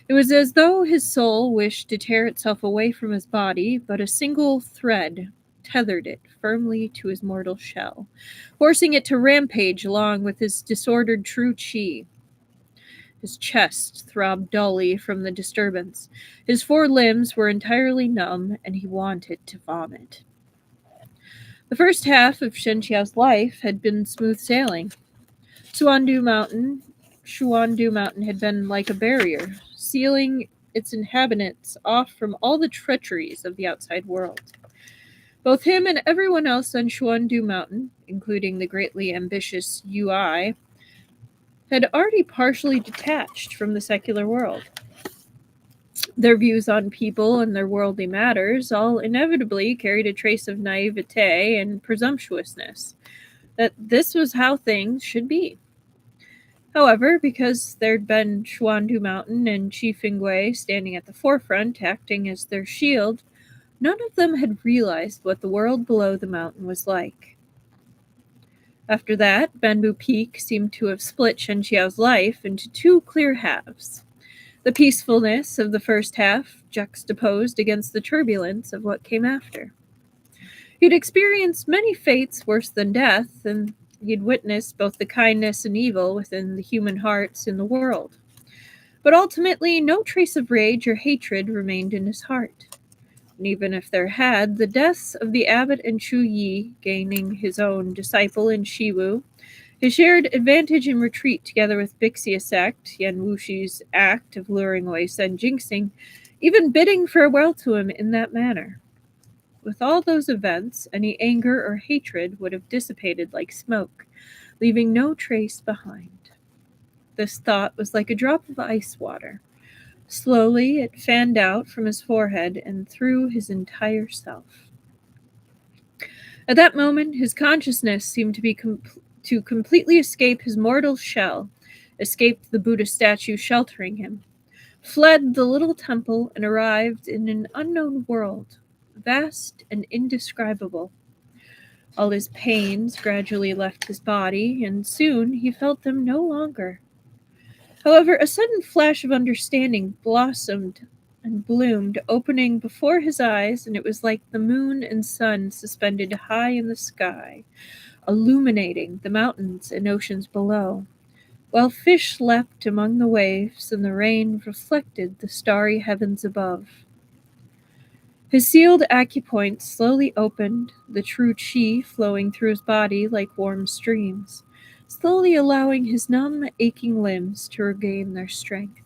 [SPEAKER 1] It was as though his soul wished to tear itself away from his body, but a single thread tethered it firmly to his mortal shell, forcing it to rampage along with his disordered true qi. His chest throbbed dully from the disturbance. His 4 limbs were entirely numb, and he wanted to vomit. The first half of Shen Qiao's life had been smooth sailing. Shuandu Mountain had been like a barrier, sealing its inhabitants off from all the treacheries of the outside world. Both him and everyone else on Shuandu Mountain, including the greatly ambitious Ui, had already partially detached from the secular world. Their views on people and their worldly matters all inevitably carried a trace of naivete and presumptuousness, that this was how things should be. However, because there'd been Shuandu Mountain and Qi Fengge standing at the forefront, acting as their shield, none of them had realized what the world below the mountain was like. After that, Bamboo Peak seemed to have split Shen Qiao's life into 2 clear halves. The peacefulness of the first half juxtaposed against the turbulence of what came after. He'd experienced many fates worse than death, and he'd witnessed both the kindness and evil within the human hearts in the world. But ultimately, no trace of rage or hatred remained in his heart. And even if there had, the deaths of the abbot and Chu Yi, gaining his own disciple in Shiwu, his shared advantage in retreat together with Bixia's sect, Yan Wushi's act of luring away Sen Jingxing, even bidding farewell to him in that manner. With all those events, any anger or hatred would have dissipated like smoke, leaving no trace behind. This thought was like a drop of ice water. Slowly, it fanned out from his forehead and through his entire self. At that moment, his consciousness seemed to completely escape his mortal shell, escaped the Buddha statue sheltering him, fled the little temple, and arrived in an unknown world, vast and indescribable. All his pains gradually left his body, and soon he felt them no longer. However, a sudden flash of understanding blossomed and bloomed, opening before his eyes, and it was like the moon and sun suspended high in the sky, illuminating the mountains and oceans below, while fish leapt among the waves and the rain reflected the starry heavens above. His sealed acupoints slowly opened, the true qi flowing through his body like warm streams, slowly allowing his numb, aching limbs to regain their strength.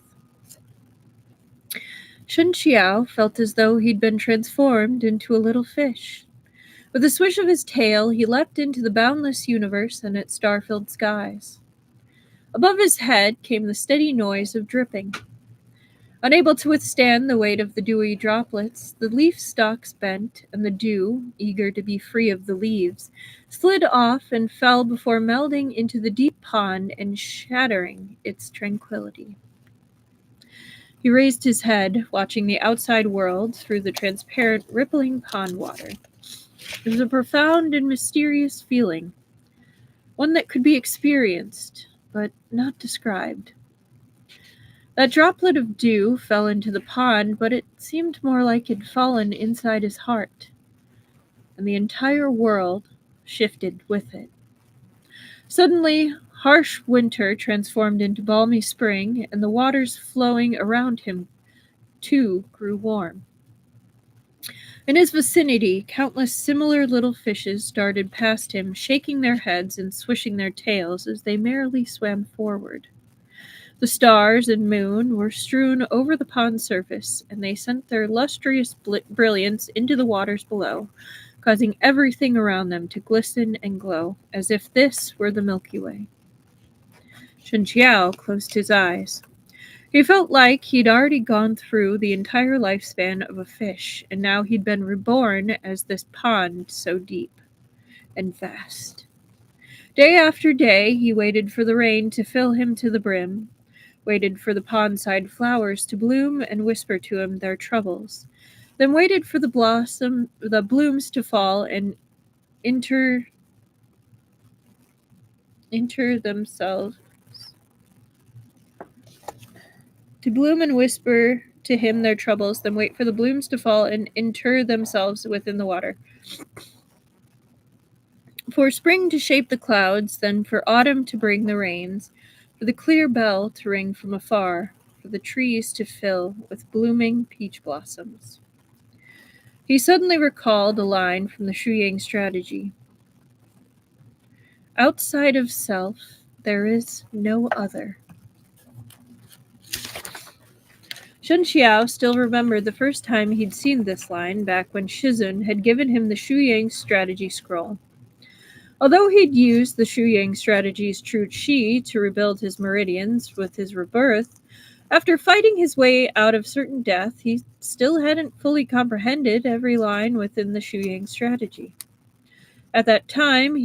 [SPEAKER 1] Shen Qiao felt as though he'd been transformed into a little fish. With a swish of his tail, he leapt into the boundless universe and its star-filled skies. Above his head came the steady noise of dripping. Unable to withstand the weight of the dewy droplets, the leaf stalks bent, and the dew, eager to be free of the leaves, slid off and fell before melding into the deep pond and shattering its tranquility. He raised his head, watching the outside world through the transparent, rippling pond water. It was a profound and mysterious feeling, one that could be experienced, but not described. That droplet of dew fell into the pond, but it seemed more like it had fallen inside his heart, and the entire world shifted with it. Suddenly, harsh winter transformed into balmy spring, and the waters flowing around him, too, grew warm. In his vicinity, countless similar little fishes darted past him, shaking their heads and swishing their tails as they merrily swam forward. The stars and moon were strewn over the pond's surface, and they sent their lustrous brilliance into the waters below, causing everything around them to glisten and glow, as if this were the Milky Way. Shen Qiao closed his eyes. He felt like he'd already gone through the entire lifespan of a fish, and now he'd been reborn as this pond so deep and vast. Day after day, he waited for the rain to fill him to the brim, waited for the pondside flowers to bloom and whisper to him their troubles, then waited for the blooms to fall and enter themselves, to bloom and whisper to him their troubles, then wait for the blooms to fall and inter themselves within the water. For spring to shape the clouds, then for autumn to bring the rains, for the clear bell to ring from afar, for the trees to fill with blooming peach blossoms. He suddenly recalled a line from the Xie Ling strategy. Outside of self, there is no other. Shen Qiao still remembered the first time he'd seen this line back when Shizun had given him the Xie Ling strategy scroll. Although he'd used the Xie Ling strategy's true qi to rebuild his meridians with his rebirth, after fighting his way out of certain death, he still hadn't fully comprehended every line within the Xie Ling strategy. At that time,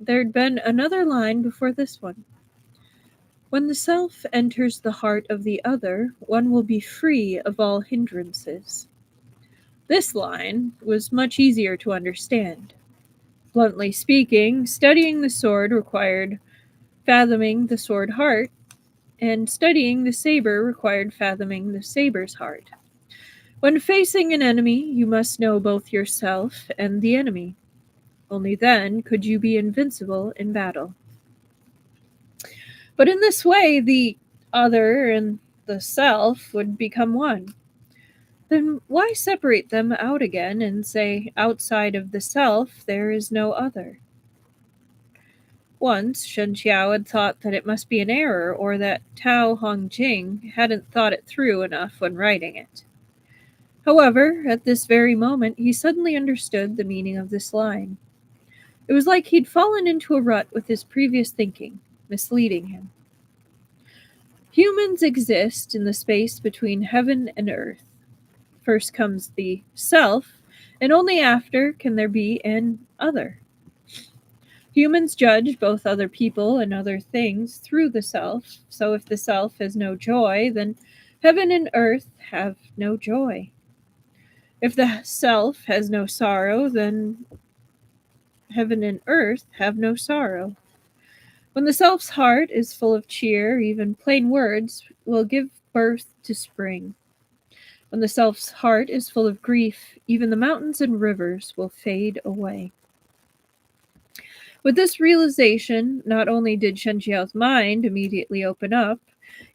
[SPEAKER 1] there'd been another line before this one. When the self enters the heart of the other, one will be free of all hindrances. This line was much easier to understand. Bluntly speaking, studying the sword required fathoming the sword heart, and studying the saber required fathoming the saber's heart. When facing an enemy, you must know both yourself and the enemy. Only then could you be invincible in battle. But in this way, the other and the self would become one. Then why separate them out again and say, outside of the self, there is no other? Once, Shen Qiao had thought that it must be an error, or that Tao Hongjing hadn't thought it through enough when writing it. However, at this very moment, he suddenly understood the meaning of this line. It was like he'd fallen into a rut with his previous thinking, misleading him. Humans exist in the space between heaven and earth. First comes the self, and only after can there be an other. Humans judge both other people and other things through the self, so if the self has no joy, then heaven and earth have no joy. If the self has no sorrow, then heaven and earth have no sorrow. When the self's heart is full of cheer, even plain words will give birth to spring. When the self's heart is full of grief, even the mountains and rivers will fade away. With this realization, not only did Shen Qiao's mind immediately open up,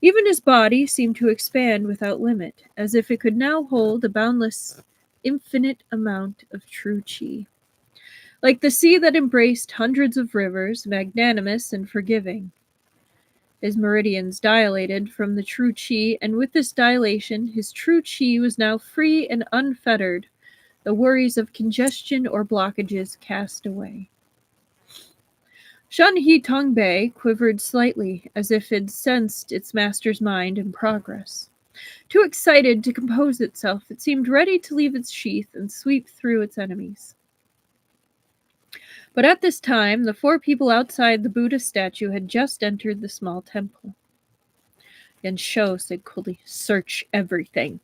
[SPEAKER 1] even his body seemed to expand without limit, as if it could now hold a boundless, infinite amount of true qi. Like the sea that embraced hundreds of rivers, magnanimous and forgiving. His meridians dilated from the true qi, and with this dilation, his true qi was now free and unfettered, the worries of congestion or blockages cast away. Shan He Tongbei quivered slightly, as if it sensed its master's mind in progress. Too excited to compose itself, it seemed ready to leave its sheath and sweep through its enemies. But at this time, the 4 people outside the Buddha statue had just entered the small temple. Yan Shou said coolly, "Search everything."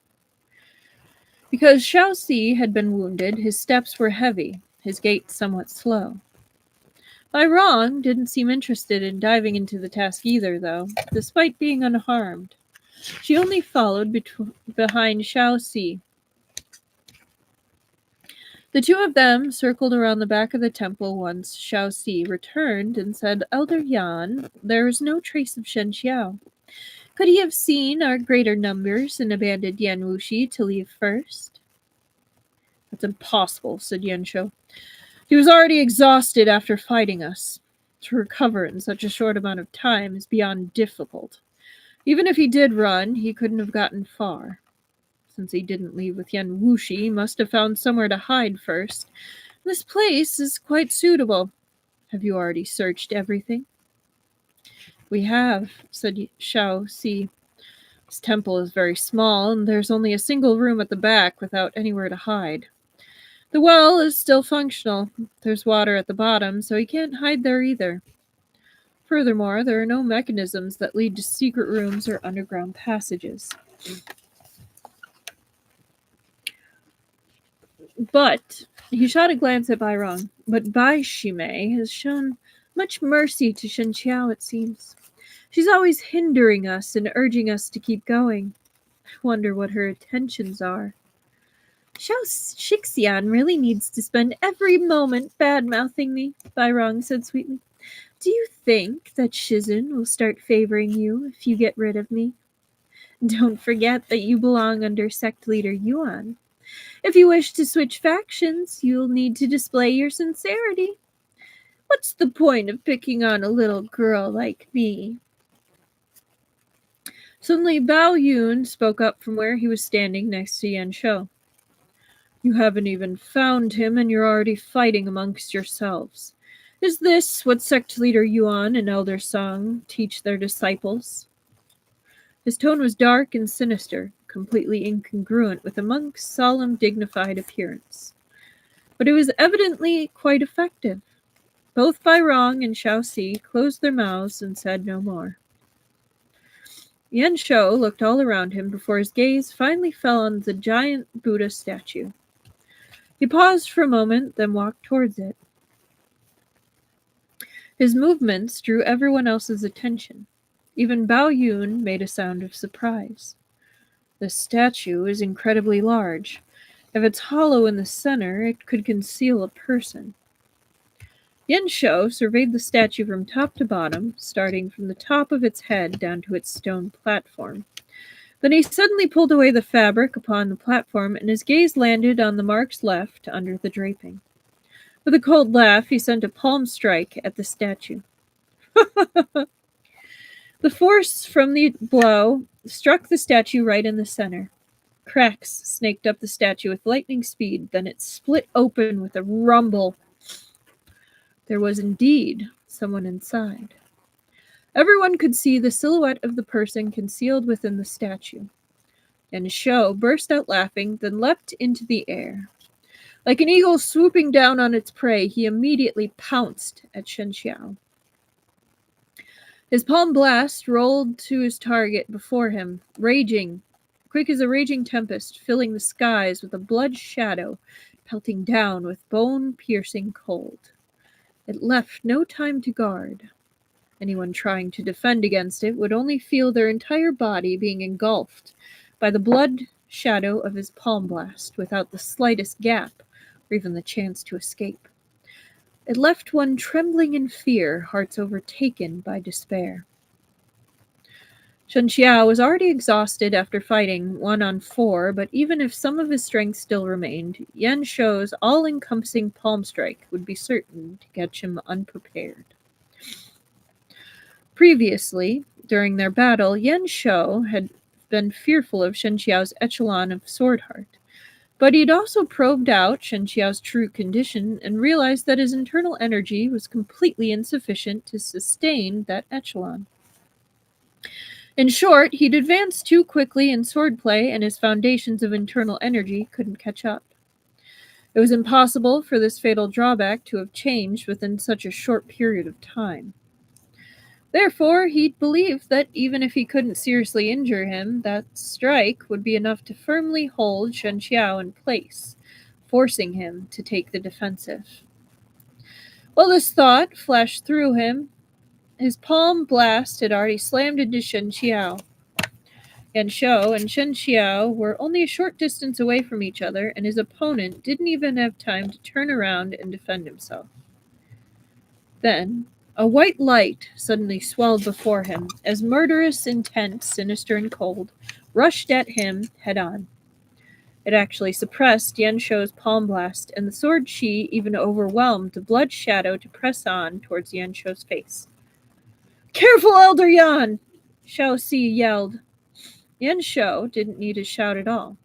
[SPEAKER 1] Because Xiao Si had been wounded, his steps were heavy, his gait somewhat slow. Bai Rong didn't seem interested in diving into the task either, though, despite being unharmed. She only followed behind Xiaoxi. The two of them circled around the back of the temple once Xiaoxi returned and said, "Elder Yan, there is no trace of Shen Qiao. Could he have seen our greater numbers and abandoned Yan Wushi to leave first?" "That's impossible," said Yan Shou. "He was already exhausted after fighting us. To recover in such a short amount of time is beyond difficult. Even if he did run, he couldn't have gotten far. Since he didn't leave with Yan Wushi, he must have found somewhere to hide first. This place is quite suitable. Have you already searched everything?" "We have," said Xiaoxi. "This temple is very small, and there's only a single room at the back without anywhere to hide. The well is still functional. There's water at the bottom, so he can't hide there either. Furthermore, there are no mechanisms that lead to secret rooms or underground passages. But," he shot a glance at Bairong, "but Bai Shimei has shown much mercy to Shen Qiao, it seems. She's always hindering us and urging us to keep going. I wonder what her intentions are." "Xiao Shixian really needs to spend every moment bad-mouthing me," Bairong said sweetly. "Do you think that Shizun will start favoring you if you get rid of me? Don't forget that you belong under sect leader Yuan. If you wish to switch factions, you'll need to display your sincerity. What's the point of picking on a little girl like me?" Suddenly Bao Yun spoke up from where he was standing next to Yan Shou. "You haven't even found him, and you're already fighting amongst yourselves. Is this what sect leader Yuan and Elder Song teach their disciples?" His tone was dark and sinister, completely incongruent with a monk's solemn, dignified appearance. But it was evidently quite effective. Both Bairong and Xiaoxi closed their mouths and said no more. Yan Shou looked all around him before his gaze finally fell on the giant Buddha statue. He paused for a moment, then walked towards it. His movements drew everyone else's attention. Even Bao Yun made a sound of surprise. The statue is incredibly large. If it's hollow in the center, it could conceal a person. Yan Shou surveyed the statue from top to bottom, starting from the top of its head down to its stone platform. Then he suddenly pulled away the fabric upon the platform, and his gaze landed on the marks left under the draping. With a cold laugh, he sent a palm strike at the statue. The force from the blow struck the statue right in the center. Cracks snaked up the statue with lightning speed, then it split open with a rumble. There was indeed someone inside. Everyone could see the silhouette of the person concealed within the statue. And Shou burst out laughing, then leapt into the air. Like an eagle swooping down on its prey, he immediately pounced at Shen Qiao. His palm blast rolled to his target before him, raging, quick as a raging tempest, filling the skies with a blood shadow, pelting down with bone-piercing cold. It left no time to guard. Anyone trying to defend against it would only feel their entire body being engulfed by the blood shadow of his palm blast without the slightest gap or even the chance to escape. It left one trembling in fear, hearts overtaken by despair. Shen Qiao was already exhausted after fighting 1-on-4, but even if some of his strength still remained, Yan Shou's all-encompassing palm strike would be certain to catch him unprepared. Previously, during their battle, Yan Shou had been fearful of Shen Qiao's echelon of sword heart, but he'd also probed out Shen Qiao's true condition and realized that his internal energy was completely insufficient to sustain that echelon. In short, he'd advanced too quickly in swordplay, and his foundations of internal energy couldn't catch up. It was impossible for this fatal drawback to have changed within such a short period of time. Therefore, he'd believed that even if he couldn't seriously injure him, that strike would be enough to firmly hold Shen Qiao in place, forcing him to take the defensive. While this thought flashed through him, his palm blast had already slammed into Shen Qiao. Yan Shou and Shen Qiao were only a short distance away from each other, and his opponent didn't even have time to turn around and defend himself. Then, a white light suddenly swelled before him, as murderous, intense, sinister, and cold rushed at him head-on. It actually suppressed Yan Shou's palm blast, and the sword chi even overwhelmed the blood shadow to press on towards Yan Shou's face. "Careful, Elder Yan!" Xiao Si yelled. Yan Shou didn't need a shout at all.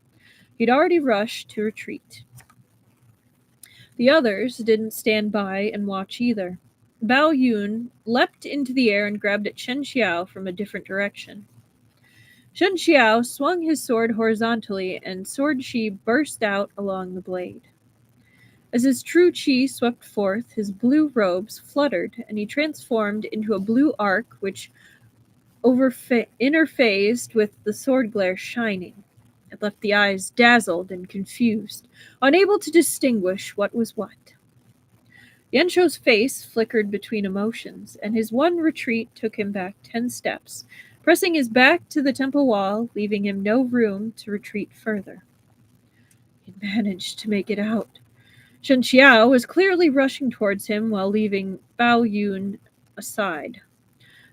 [SPEAKER 1] He'd already rushed to retreat. The others didn't stand by and watch either. Bao Yun leapt into the air and grabbed at Shen Qiao from a different direction. Shen Qiao swung his sword horizontally, and sword chi burst out along the blade. As his true chi swept forth, his blue robes fluttered, and he transformed into a blue arc which interphased with the sword glare shining. It left the eyes dazzled and confused, unable to distinguish what was what. Yan Shou's face flickered between emotions, and his one retreat took him back 10 steps, pressing his back to the temple wall, leaving him no room to retreat further. He'd managed to make it out. Shen Qiao was clearly rushing towards him while leaving Bao Yun aside.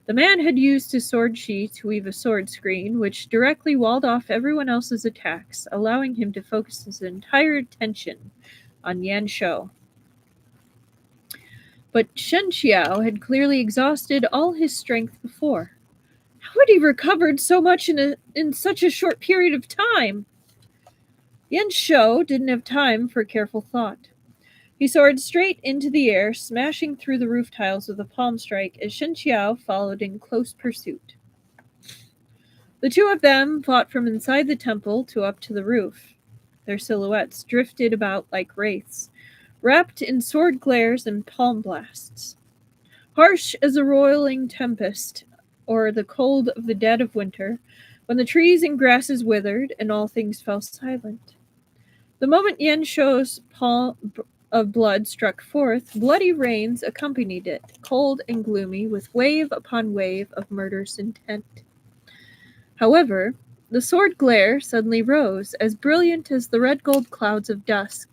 [SPEAKER 1] The man had used his sword chi to weave a sword screen, which directly walled off everyone else's attacks, allowing him to focus his entire attention on Yan Shou. But Shen Qiao had clearly exhausted all his strength before. How had he recovered so much in such a short period of time? Yan Shou didn't have time for careful thought. He soared straight into the air, smashing through the roof tiles with a palm strike as Shen Qiao followed in close pursuit. The two of them fought from inside the temple to up to the roof. Their silhouettes drifted about like wraiths, wrapped in sword glares and palm blasts. Harsh as a roiling tempest, or the cold of the dead of winter, when the trees and grasses withered and all things fell silent. The moment Yan Shou's palm of blood struck forth, bloody rains accompanied it, cold and gloomy, with wave upon wave of murderous intent. However, the sword glare suddenly rose, as brilliant as the red-gold clouds of dusk,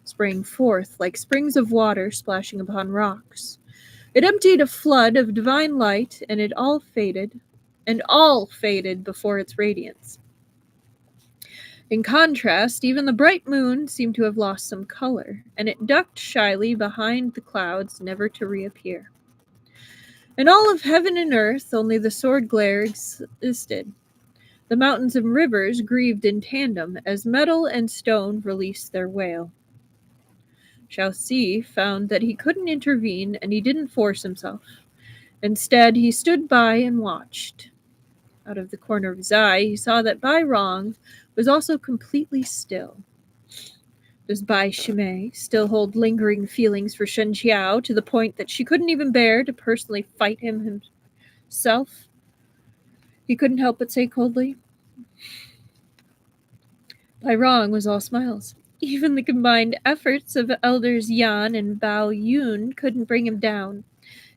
[SPEAKER 1] sprang forth like springs of water splashing upon rocks. It emptied a flood of divine light, and all faded before its radiance. In contrast, even the bright moon seemed to have lost some color, and it ducked shyly behind the clouds, never to reappear. In all of heaven and earth, only the sword glare existed. The mountains and rivers grieved in tandem as metal and stone released their wail. Xiao Si found that he couldn't intervene, and he didn't force himself. Instead, he stood by and watched. Out of the corner of his eye, he saw that Bai Rong was also completely still. Does Bai Shimei still hold lingering feelings for Shen Qiao to the point that she couldn't even bear to personally fight him himself? He couldn't help but say coldly. Bai Rong was all smiles. Even the combined efforts of Elders Yan and Bao Yun couldn't bring him down.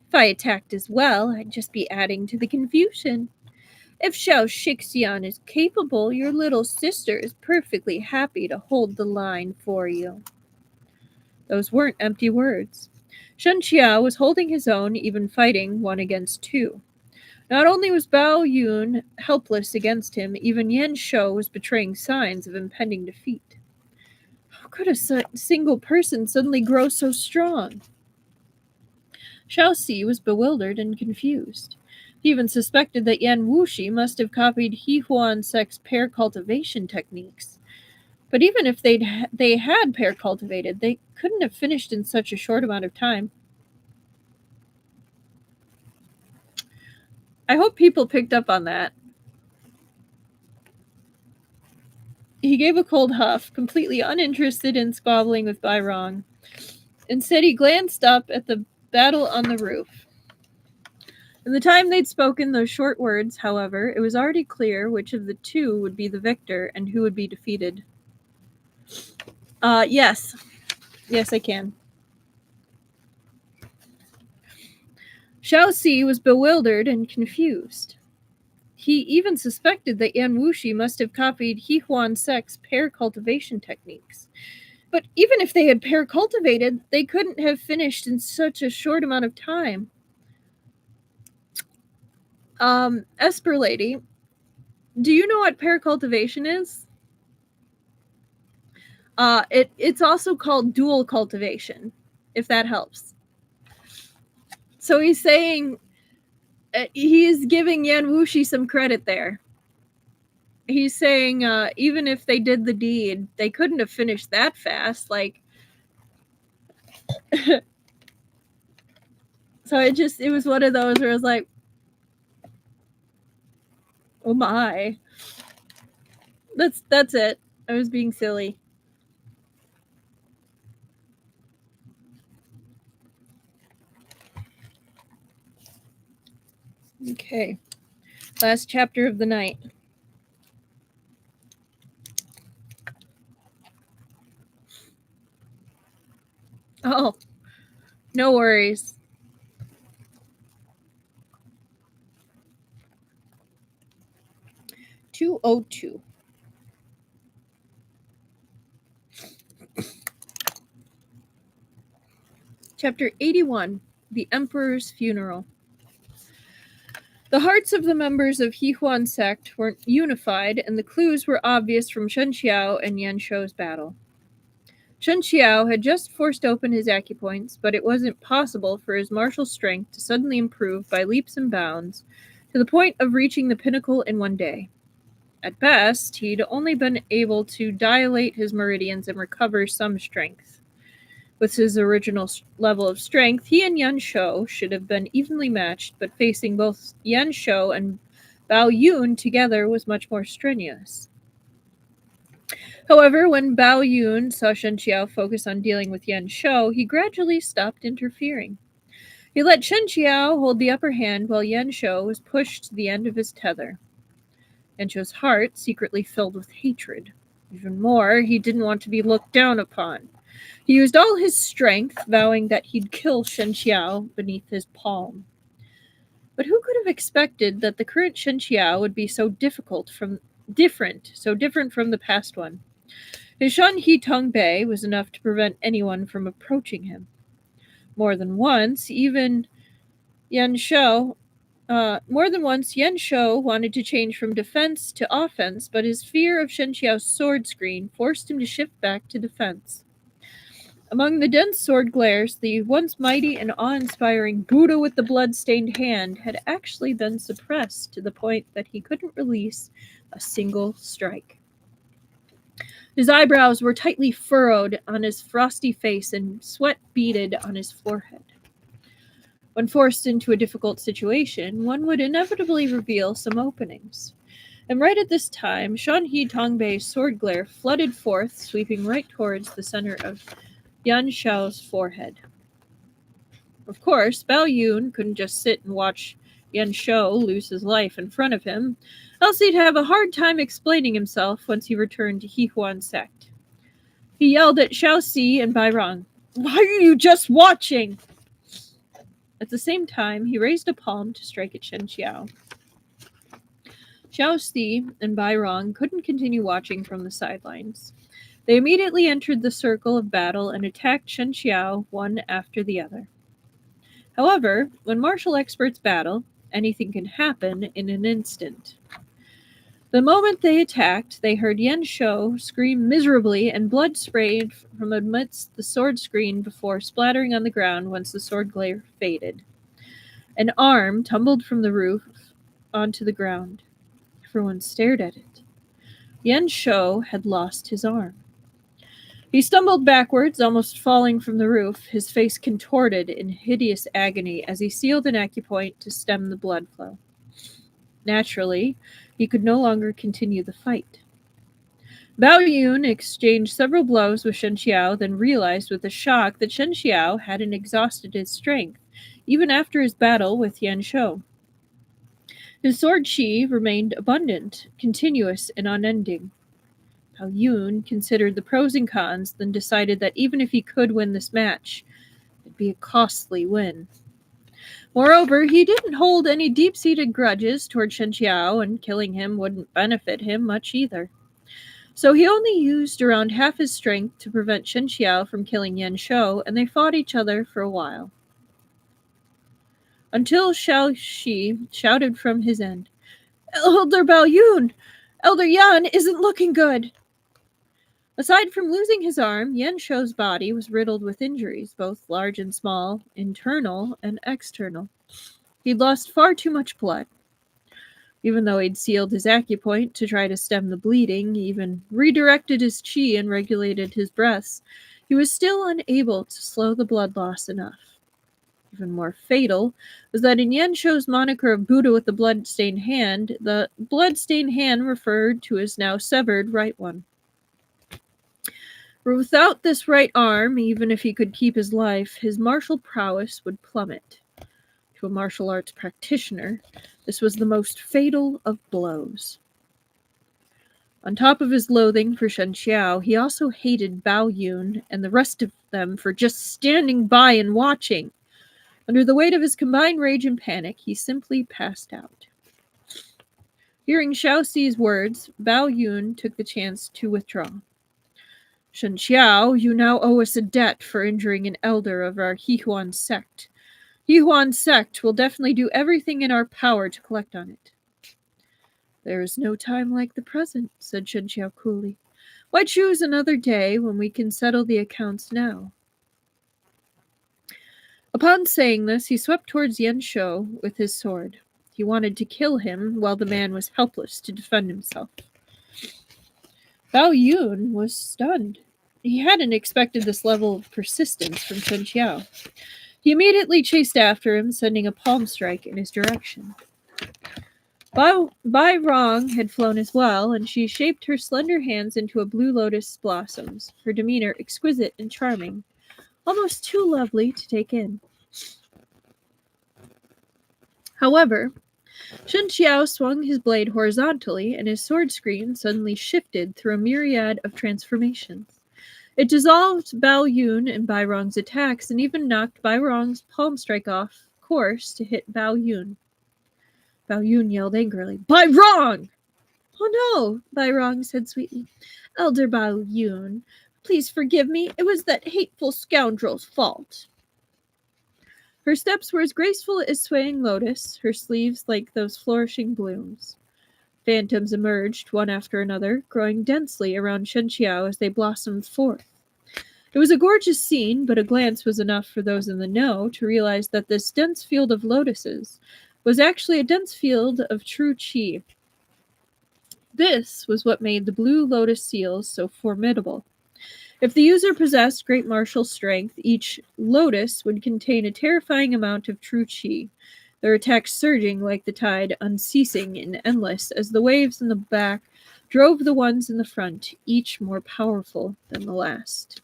[SPEAKER 1] If I attacked as well, I'd just be adding to the confusion. If Xiao Shixian is capable, your little sister is perfectly happy to hold the line for you. Those weren't empty words. Shen Qiao was holding his own, even fighting 1 against 2. Not only was Bao Yun helpless against him, even Yan Shou was betraying signs of impending defeat. How could a single person suddenly grow so strong? Xiao Si was bewildered and confused. He even suspected that Yan Wushi must have copied He Huan Sek's pair cultivation techniques. But even if they had pair cultivated, they couldn't have finished in such a short amount of time. I hope people picked up on that. He gave a cold huff, completely uninterested in squabbling with Bai Rong. Instead, he glanced up at the battle on the roof. In the time they'd spoken those short words, however, it was already clear which of the two would be the victor and who would be defeated. Yes. Yes, I can. Xiao Si was bewildered and confused. He even suspected that Yan Wushi must have copied He Huan Sek's pear cultivation techniques. But even if they had pear cultivated, they couldn't have finished in such a short amount of time. Esper Lady, do you know what pear cultivation is? It's also called dual cultivation, if that helps. So he's saying he's giving Yan Wushi some credit there. He's saying even if they did the deed, they couldn't have finished that fast. Like, so it was one of those where I was like, oh my. That's it. I was being silly. Okay. Last chapter of the night. Oh, no worries. (202). Chapter 81. The Emperor's Funeral. The hearts of the members of He Huan sect were unified, and the clues were obvious from Shen Qiao and Yan Shou's battle. Shen Qiao had just forced open his acupoints, but it wasn't possible for his martial strength to suddenly improve by leaps and bounds to the point of reaching the pinnacle in one day. At best, he'd only been able to dilate his meridians and recover some strength. With his original level of strength, he and Yan Shou should have been evenly matched, but facing both Yan Shou and Bao Yun together was much more strenuous. However, when Bao Yun saw Shen Qiao focus on dealing with Yan Shou, he gradually stopped interfering. He let Shen Qiao hold the upper hand while Yan Shou was pushed to the end of his tether. Yan Shou's heart secretly filled with hatred. Even more, he didn't want to be looked down upon. He used all his strength, vowing that he'd kill Shen Qiao beneath his palm. But who could have expected that the current Shen Qiao would be so different from the past one? His Shan He Tong Bei was enough to prevent anyone from approaching him. More than once, Yan Shou wanted to change from defense to offense, but his fear of Shen Qiao's sword screen forced him to shift back to defense. Among the dense sword glares, the once mighty and awe-inspiring Buddha with the blood-stained hand had actually been suppressed to the point that he couldn't release a single strike. His eyebrows were tightly furrowed on his frosty face and sweat beaded on his forehead. When forced into a difficult situation, one would inevitably reveal some openings. And right at this time, Shan He Tongbei's sword glare flooded forth, sweeping right towards the center of Yan Shao's forehead. Of course, Bao Yun couldn't just sit and watch Yan Shou lose his life in front of him, else he'd have a hard time explaining himself once he returned to He Huan sect. He yelled at Xiao Si and Bai Rong, "Why are you just watching?" At the same time, he raised a palm to strike at Shen Qiao. Xiao Si and Bai Rong couldn't continue watching from the sidelines. They immediately entered the circle of battle and attacked Shen Qiao one after the other. However, when martial experts battle, anything can happen in an instant. The moment they attacked, they heard Yan Shou scream miserably, and blood sprayed from amidst the sword screen before splattering on the ground once the sword glare faded. An arm tumbled from the roof onto the ground. Everyone stared at it. Yan Shou had lost his arm. He stumbled backwards, almost falling from the roof, his face contorted in hideous agony as he sealed an acupoint to stem the blood flow. Naturally, he could no longer continue the fight. Bao Yun exchanged several blows with Shen Qiao, then realized with a shock that Shen Qiao hadn't exhausted his strength, even after his battle with Yan Shou. His sword chi remained abundant, continuous, and unending. Bao Yun considered the pros and cons, then decided that even if he could win this match, it'd be a costly win. Moreover, he didn't hold any deep-seated grudges toward Shen Qiao, and killing him wouldn't benefit him much either. So he only used around half his strength to prevent Shen Qiao from killing Yan Shou, and they fought each other for a while. Until Xiao Shi shouted from his end, "Elder Bao Yun! Elder Yan isn't looking good!" Aside from losing his arm, Yan Shou's body was riddled with injuries, both large and small, internal and external. He'd lost far too much blood. Even though he'd sealed his acupoint to try to stem the bleeding, even redirected his qi and regulated his breaths, he was still unable to slow the blood loss enough. Even more fatal was that in Yan Shou's moniker of Buddha with the blood-stained hand, the blood-stained hand referred to his now severed right one. For without this right arm, even if he could keep his life, his martial prowess would plummet. To a martial arts practitioner, this was the most fatal of blows. On top of his loathing for Shen Qiao, he also hated Bao Yun and the rest of them for just standing by and watching. Under the weight of his combined rage and panic, he simply passed out. Hearing Xiao Xi's words, Bao Yun took the chance to withdraw. "Shen Qiao, you now owe us a debt for injuring an elder of our Yihuan sect. Yihuan sect will definitely do everything in our power to collect on it." "There is no time like the present," said Shen Qiao coolly. "Why choose another day when we can settle the accounts now?" Upon saying this, he swept towards Yan Shou with his sword. He wanted to kill him while the man was helpless to defend himself. Bao Yun was stunned. He hadn't expected this level of persistence from Shen Qiao. He immediately chased after him, sending a palm strike in his direction. Bai Rong had flown as well, and she shaped her slender hands into a blue lotus blossoms, her demeanor exquisite and charming, almost too lovely to take in. However, Shen Qiao swung his blade horizontally, and his sword screen suddenly shifted through a myriad of transformations. It dissolved Bao Yun and Bai Rong's attacks, and even knocked Bai Rong's palm strike off course to hit Bao Yun. Bao Yun yelled angrily, "Bai Rong!" "Oh no," Bai Rong said sweetly. "Elder Bao Yun, please forgive me. It was that hateful scoundrel's fault." Her steps were as graceful as swaying lotus, her sleeves like those flourishing blooms. Phantoms emerged, one after another, growing densely around Shen Qiao as they blossomed forth. It was a gorgeous scene, but a glance was enough for those in the know to realize that this dense field of lotuses was actually a dense field of true qi. This was what made the blue lotus seals so formidable. If the user possessed great martial strength, each lotus would contain a terrifying amount of true qi, their attacks surging like the tide, unceasing and endless, as the waves in the back drove the ones in the front, each more powerful than the last.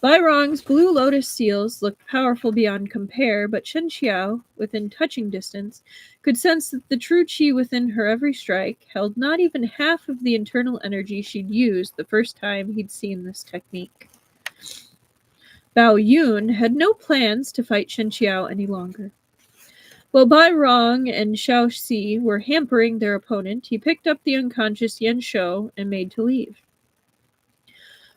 [SPEAKER 1] Bai Rong's blue lotus seals looked powerful beyond compare, but Shen Qiao, within touching distance, could sense that the true qi within her every strike held not even half of the internal energy she'd used the first time he'd seen this technique. Bao Yun had no plans to fight Shen Qiao any longer. While Bai Rong and Xiao Xi were hampering their opponent, he picked up the unconscious Yan Shou and made to leave.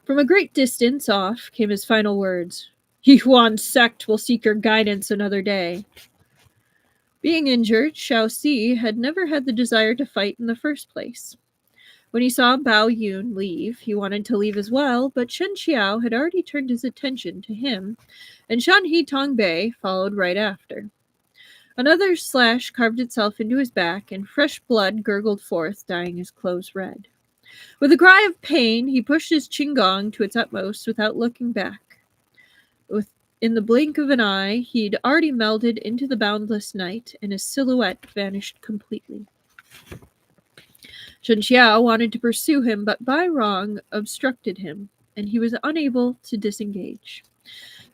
[SPEAKER 1] From a great distance off came his final words. "Yihuan sect will seek your guidance another day." Being injured, Xiao Xi had never had the desire to fight in the first place. When he saw Bao Yun leave, he wanted to leave as well, but Shen Qiao had already turned his attention to him, and Shanhe Tongbei followed right after. Another slash carved itself into his back, and fresh blood gurgled forth, dyeing his clothes red. With a cry of pain, he pushed his qinggong to its utmost without looking back. In the blink of an eye, he'd already melded into the boundless night, and his silhouette vanished completely. Shen Qiao wanted to pursue him, but Bai Rong obstructed him, and he was unable to disengage.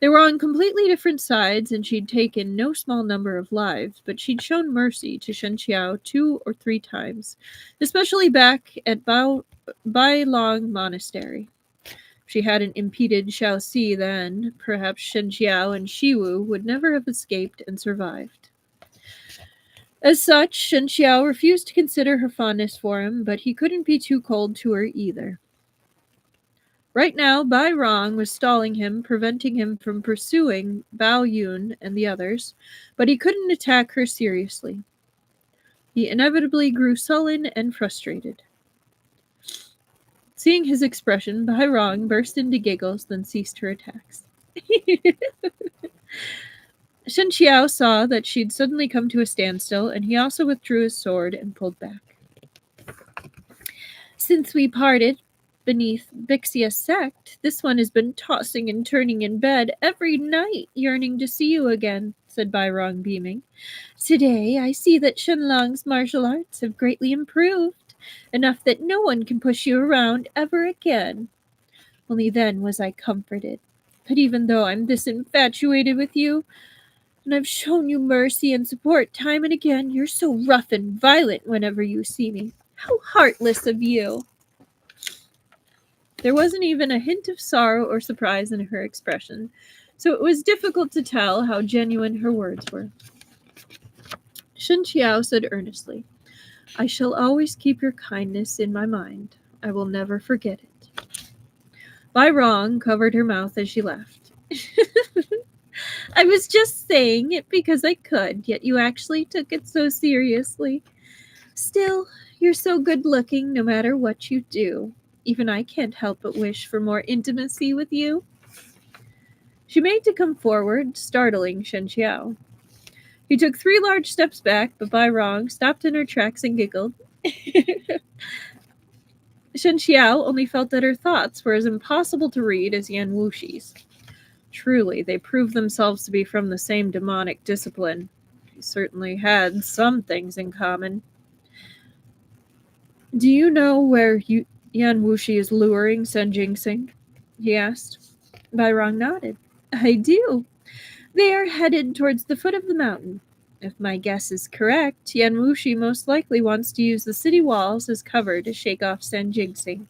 [SPEAKER 1] They were on completely different sides, and she'd taken no small number of lives, but she'd shown mercy to Shen Qiao 2 or 3 times, especially back at Bai Long Monastery. If she hadn't impeded Xiao Si then, perhaps Shen Qiao and Shiwu would never have escaped and survived. As such, Shen Qiao refused to consider her fondness for him, but he couldn't be too cold to her either. Right now, Bai Rong was stalling him, preventing him from pursuing Bao Yun and the others, but he couldn't attack her seriously. He inevitably grew sullen and frustrated. Seeing his expression, Bai Rong burst into giggles, then ceased her attacks. Shen Qiao saw that she'd suddenly come to a standstill, and he also withdrew his sword and pulled back. Since we parted beneath Bixia's sect, this one has been tossing and turning in bed every night, yearning to see you again, said Bai Rong, beaming. Today, I see that Shen Lang's martial arts have greatly improved, enough that no one can push you around ever again. Only then was I comforted. But even though I'm this infatuated with you, and I've shown you mercy and support time and again, you're so rough and violent whenever you see me. How heartless of you! There wasn't even a hint of sorrow or surprise in her expression, so it was difficult to tell how genuine her words were. Shen Qiao said earnestly, I shall always keep your kindness in my mind. I will never forget it. Bai Rong covered her mouth as she laughed. I was just saying it because I could, yet you actually took it so seriously. Still, you're so good-looking no matter what you do. Even I can't help but wish for more intimacy with you. She made to come forward, startling Shen Qiao. He took 3 large steps back, but Bai Rong stopped in her tracks and giggled. Shen Qiao only felt that her thoughts were as impossible to read as Yan Wushi's. Truly, they proved themselves to be from the same demonic discipline. They certainly had some things in common. Do you know where Yan Wushi is luring Sen Jingsing? He asked. Bai Rong nodded. I do. They are headed towards the foot of the mountain. If my guess is correct, Yan Wushi most likely wants to use the city walls as cover to shake off Sen Jingsing.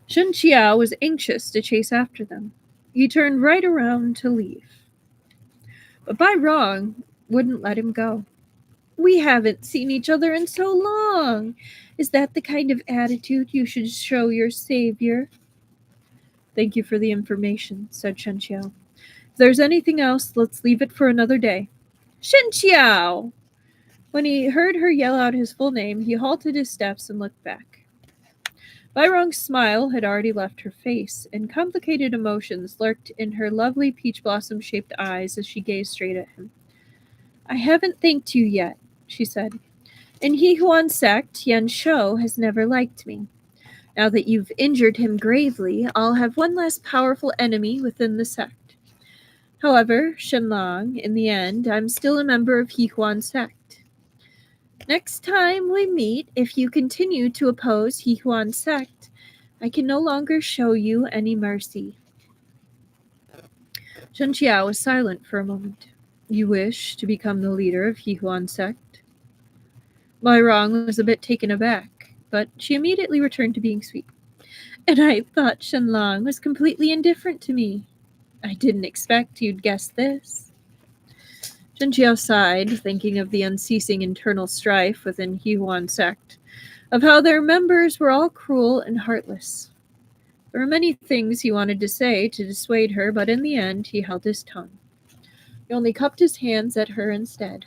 [SPEAKER 1] Shen Qiao was anxious to chase after them. He turned right around to leave. But Bai Rong wouldn't let him go. We haven't seen each other in so long. Is that the kind of attitude you should show your savior? Thank you for the information, said Shen Qiao. If there's anything else, let's leave it for another day. Shen Qiao! When he heard her yell out his full name, he halted his steps and looked back. Bai Rong's smile had already left her face, and complicated emotions lurked in her lovely peach blossom-shaped eyes as she gazed straight at him. I haven't thanked you yet, she said. In Yihuan sect, Yan Shou has never liked me. Now that you've injured him gravely, I'll have one less powerful enemy within the sect. However, Shen Lang, in the end, I'm still a member of Yihuan sect. Next time we meet, if you continue to oppose Yihuan sect, I can no longer show you any mercy. Shen Qiao was silent for a moment. You wish to become the leader of Yihuan sect? Bai Rong was a bit taken aback, but she immediately returned to being sweet. And I thought Shen Lang was completely indifferent to me. I didn't expect you'd guess this. Shen Qiao sighed, thinking of the unceasing internal strife within Yihuan sect, of how their members were all cruel and heartless. There were many things he wanted to say to dissuade her, but in the end he held his tongue. He only cupped his hands at her instead.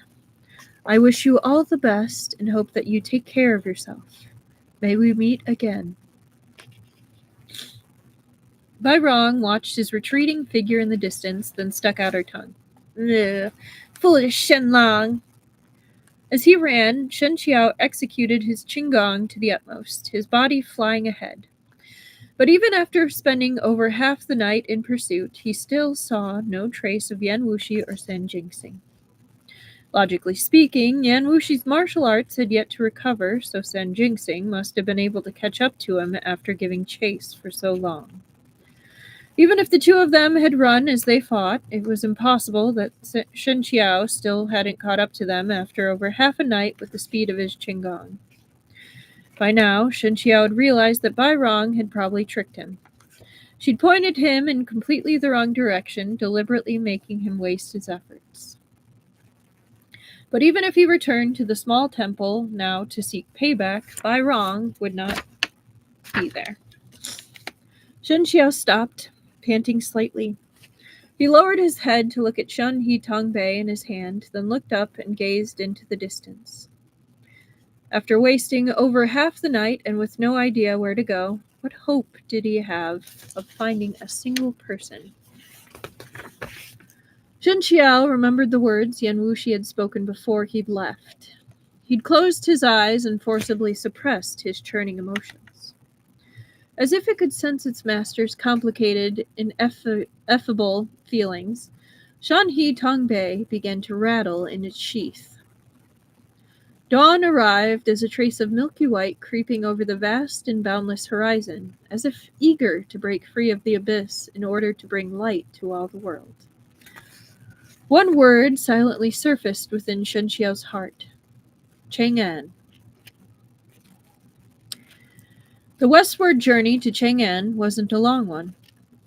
[SPEAKER 1] I wish you all the best and hope that you take care of yourself. May we meet again. Bai Rong watched his retreating figure in the distance, then stuck out her tongue. Ugh, foolish Shen Lang. As he ran, Shen Qiao executed his qinggong to the utmost, his body flying ahead. But even after spending over half the night in pursuit, he still saw no trace of Yan Wushi or Sen Jingsing. Logically speaking, Yan Wushi's martial arts had yet to recover, so Sen Jingsing must have been able to catch up to him after giving chase for so long. Even if the two of them had run as they fought, it was impossible that Shen Qiao still hadn't caught up to them after over half a night with the speed of his qinggong. By now, Shen Qiao had realized that Bai Rong had probably tricked him. She'd pointed him in completely the wrong direction, deliberately making him waste his efforts. But even if he returned to the small temple now to seek payback, Bai Rong would not be there. Shen Qiao stopped, panting slightly. He lowered his head to look at Shen Qiao in his hand, then looked up and gazed into the distance. After wasting over half the night and with no idea where to go, what hope did he have of finding a single person? Shen Qiao remembered the words Yan Wushi had spoken before he'd left. He'd closed his eyes and forcibly suppressed his churning emotions. As if it could sense its master's complicated, ineffable feelings, Shen Qiao began to rattle in its sheath. Dawn arrived as a trace of milky white creeping over the vast and boundless horizon, as if eager to break free of the abyss in order to bring light to all the world. One word silently surfaced within Shen Qiao's heart. Chang'an. The westward journey to Chang'an wasn't a long one.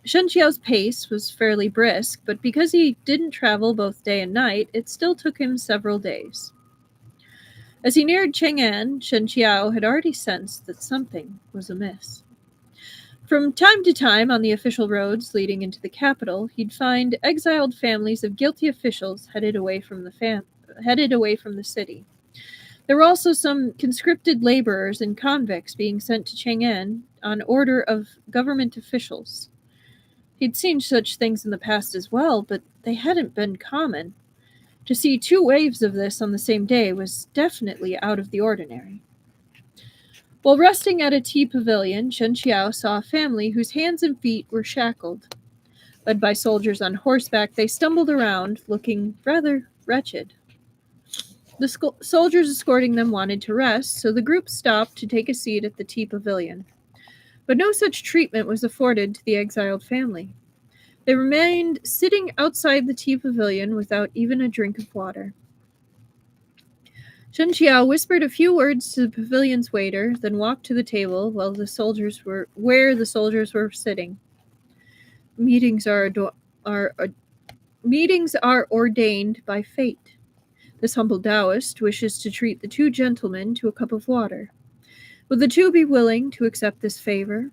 [SPEAKER 1] Shen Qiao's pace was fairly brisk, but because he didn't travel both day and night, it still took him several days. As he neared Chang'an, Shen Qiao had already sensed that something was amiss. From time to time on the official roads leading into the capital, he'd find exiled families of guilty officials headed away from the city. There were also some conscripted laborers and convicts being sent to Chang'an on order of government officials. He'd seen such things in the past as well, but they hadn't been common. To see two waves of this on the same day was definitely out of the ordinary. While resting at a tea pavilion, Shen Qiao saw a family whose hands and feet were shackled. Led by soldiers on horseback, they stumbled around, looking rather wretched. The soldiers escorting them wanted to rest, so the group stopped to take a seat at the tea pavilion. But no such treatment was afforded to the exiled family. They remained sitting outside the tea pavilion without even a drink of water. Shen Qiao whispered a few words to the pavilion's waiter, then walked to the table where the soldiers were sitting. Meetings are ordained by fate. This humble Taoist wishes to treat the two gentlemen to a cup of water. Would the two be willing to accept this favor?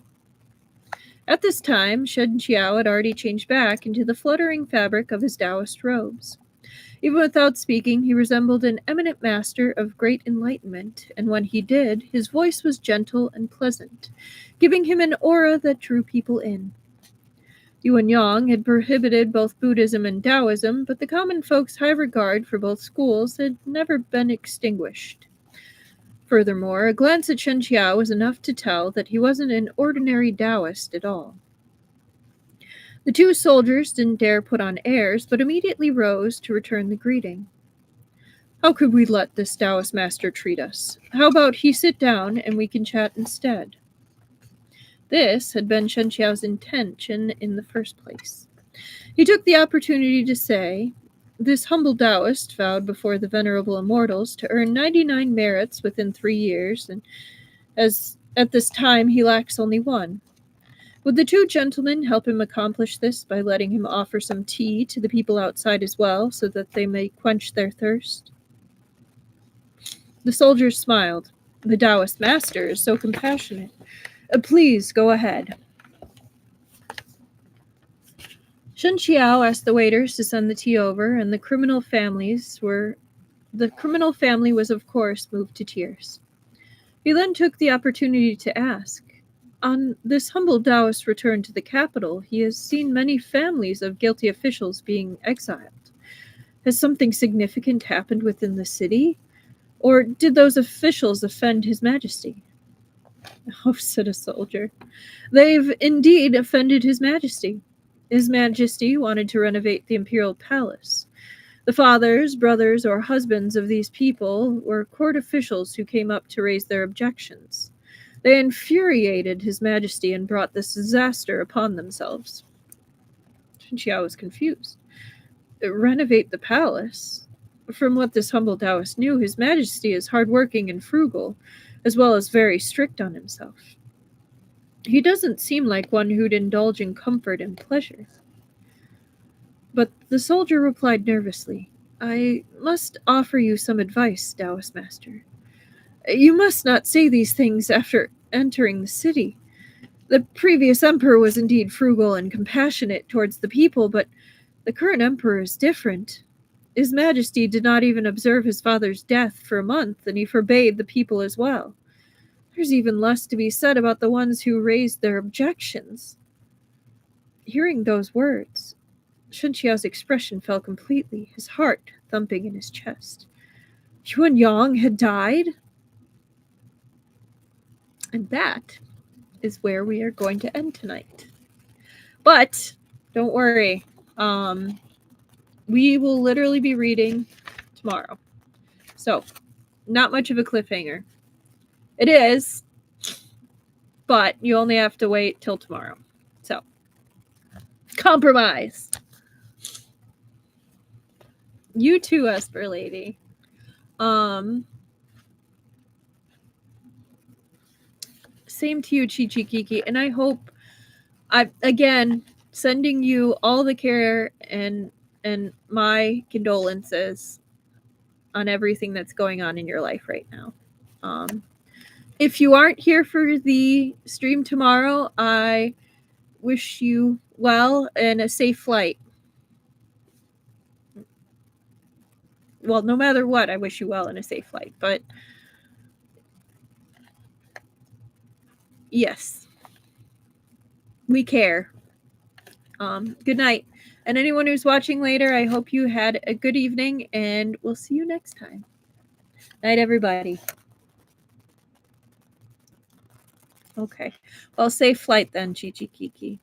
[SPEAKER 1] At this time, Shen Qiao had already changed back into the fluttering fabric of his Taoist robes. Even without speaking, he resembled an eminent master of great enlightenment, and when he did, his voice was gentle and pleasant, giving him an aura that drew people in. Yuan Yang had prohibited both Buddhism and Taoism, but the common folk's high regard for both schools had never been extinguished. Furthermore, a glance at Shen Qiao was enough to tell that he wasn't an ordinary Taoist at all. The two soldiers didn't dare put on airs, but immediately rose to return the greeting. How could we let this Taoist master treat us? How about he sit down and we can chat instead? This had been Shen Qiao's intention in the first place. He took the opportunity to say, this humble Taoist vowed before the venerable immortals to earn 99 merits within 3 years, and as at this time he lacks only one. Would the two gentlemen help him accomplish this by letting him offer some tea to the people outside as well, so that they may quench their thirst? The soldiers smiled. The Taoist master is so compassionate. Please, go ahead. Shen Qiao asked the waiters to send the tea over, and the criminal family was of course moved to tears. He then took the opportunity to ask, on this humble Taoist return to the capital, he has seen many families of guilty officials being exiled. Has something significant happened within the city? Or did those officials offend His Majesty? Oh, said a soldier, they've indeed offended His Majesty. His Majesty wanted to renovate the imperial palace. The fathers, brothers, or husbands of these people were court officials who came up to raise their objections. They infuriated His Majesty and brought this disaster upon themselves. Shen Qiao was confused. Renovate the palace? From what this humble Taoist knew, His Majesty is hardworking and frugal. as well as very strict on himself. He doesn't seem like one who'd indulge in comfort and pleasure. But the soldier replied nervously, I must offer you some advice, Taoist master. You must not say these things after entering the city. The previous emperor was indeed frugal and compassionate towards the people, but the current emperor is different. His Majesty did not even observe his father's death for a month, and he forbade the people as well. There's even less to be said about the ones who raised their objections. Hearing those words, Shen Qiao's expression fell completely, his heart thumping in his chest. Yuan Yang had died? And that is where we are going to end tonight. But don't worry. We will literally be reading tomorrow. So, not much of a cliffhanger. It is, but you only have to wait till tomorrow. So, compromise. You too, Esper Lady. Same to you, Chi Chi Kiki, and I hope again sending you all the care and my condolences on everything that's going on in your life right now. If you aren't here for the stream tomorrow, I wish you well and a safe flight. Well, no matter what, I wish you well and a safe flight. But yes, we care. Good night. And anyone who's watching later, I hope you had a good evening, and we'll see you next time. Night, everybody. Okay. Well, safe flight then, Chi Chi Kiki.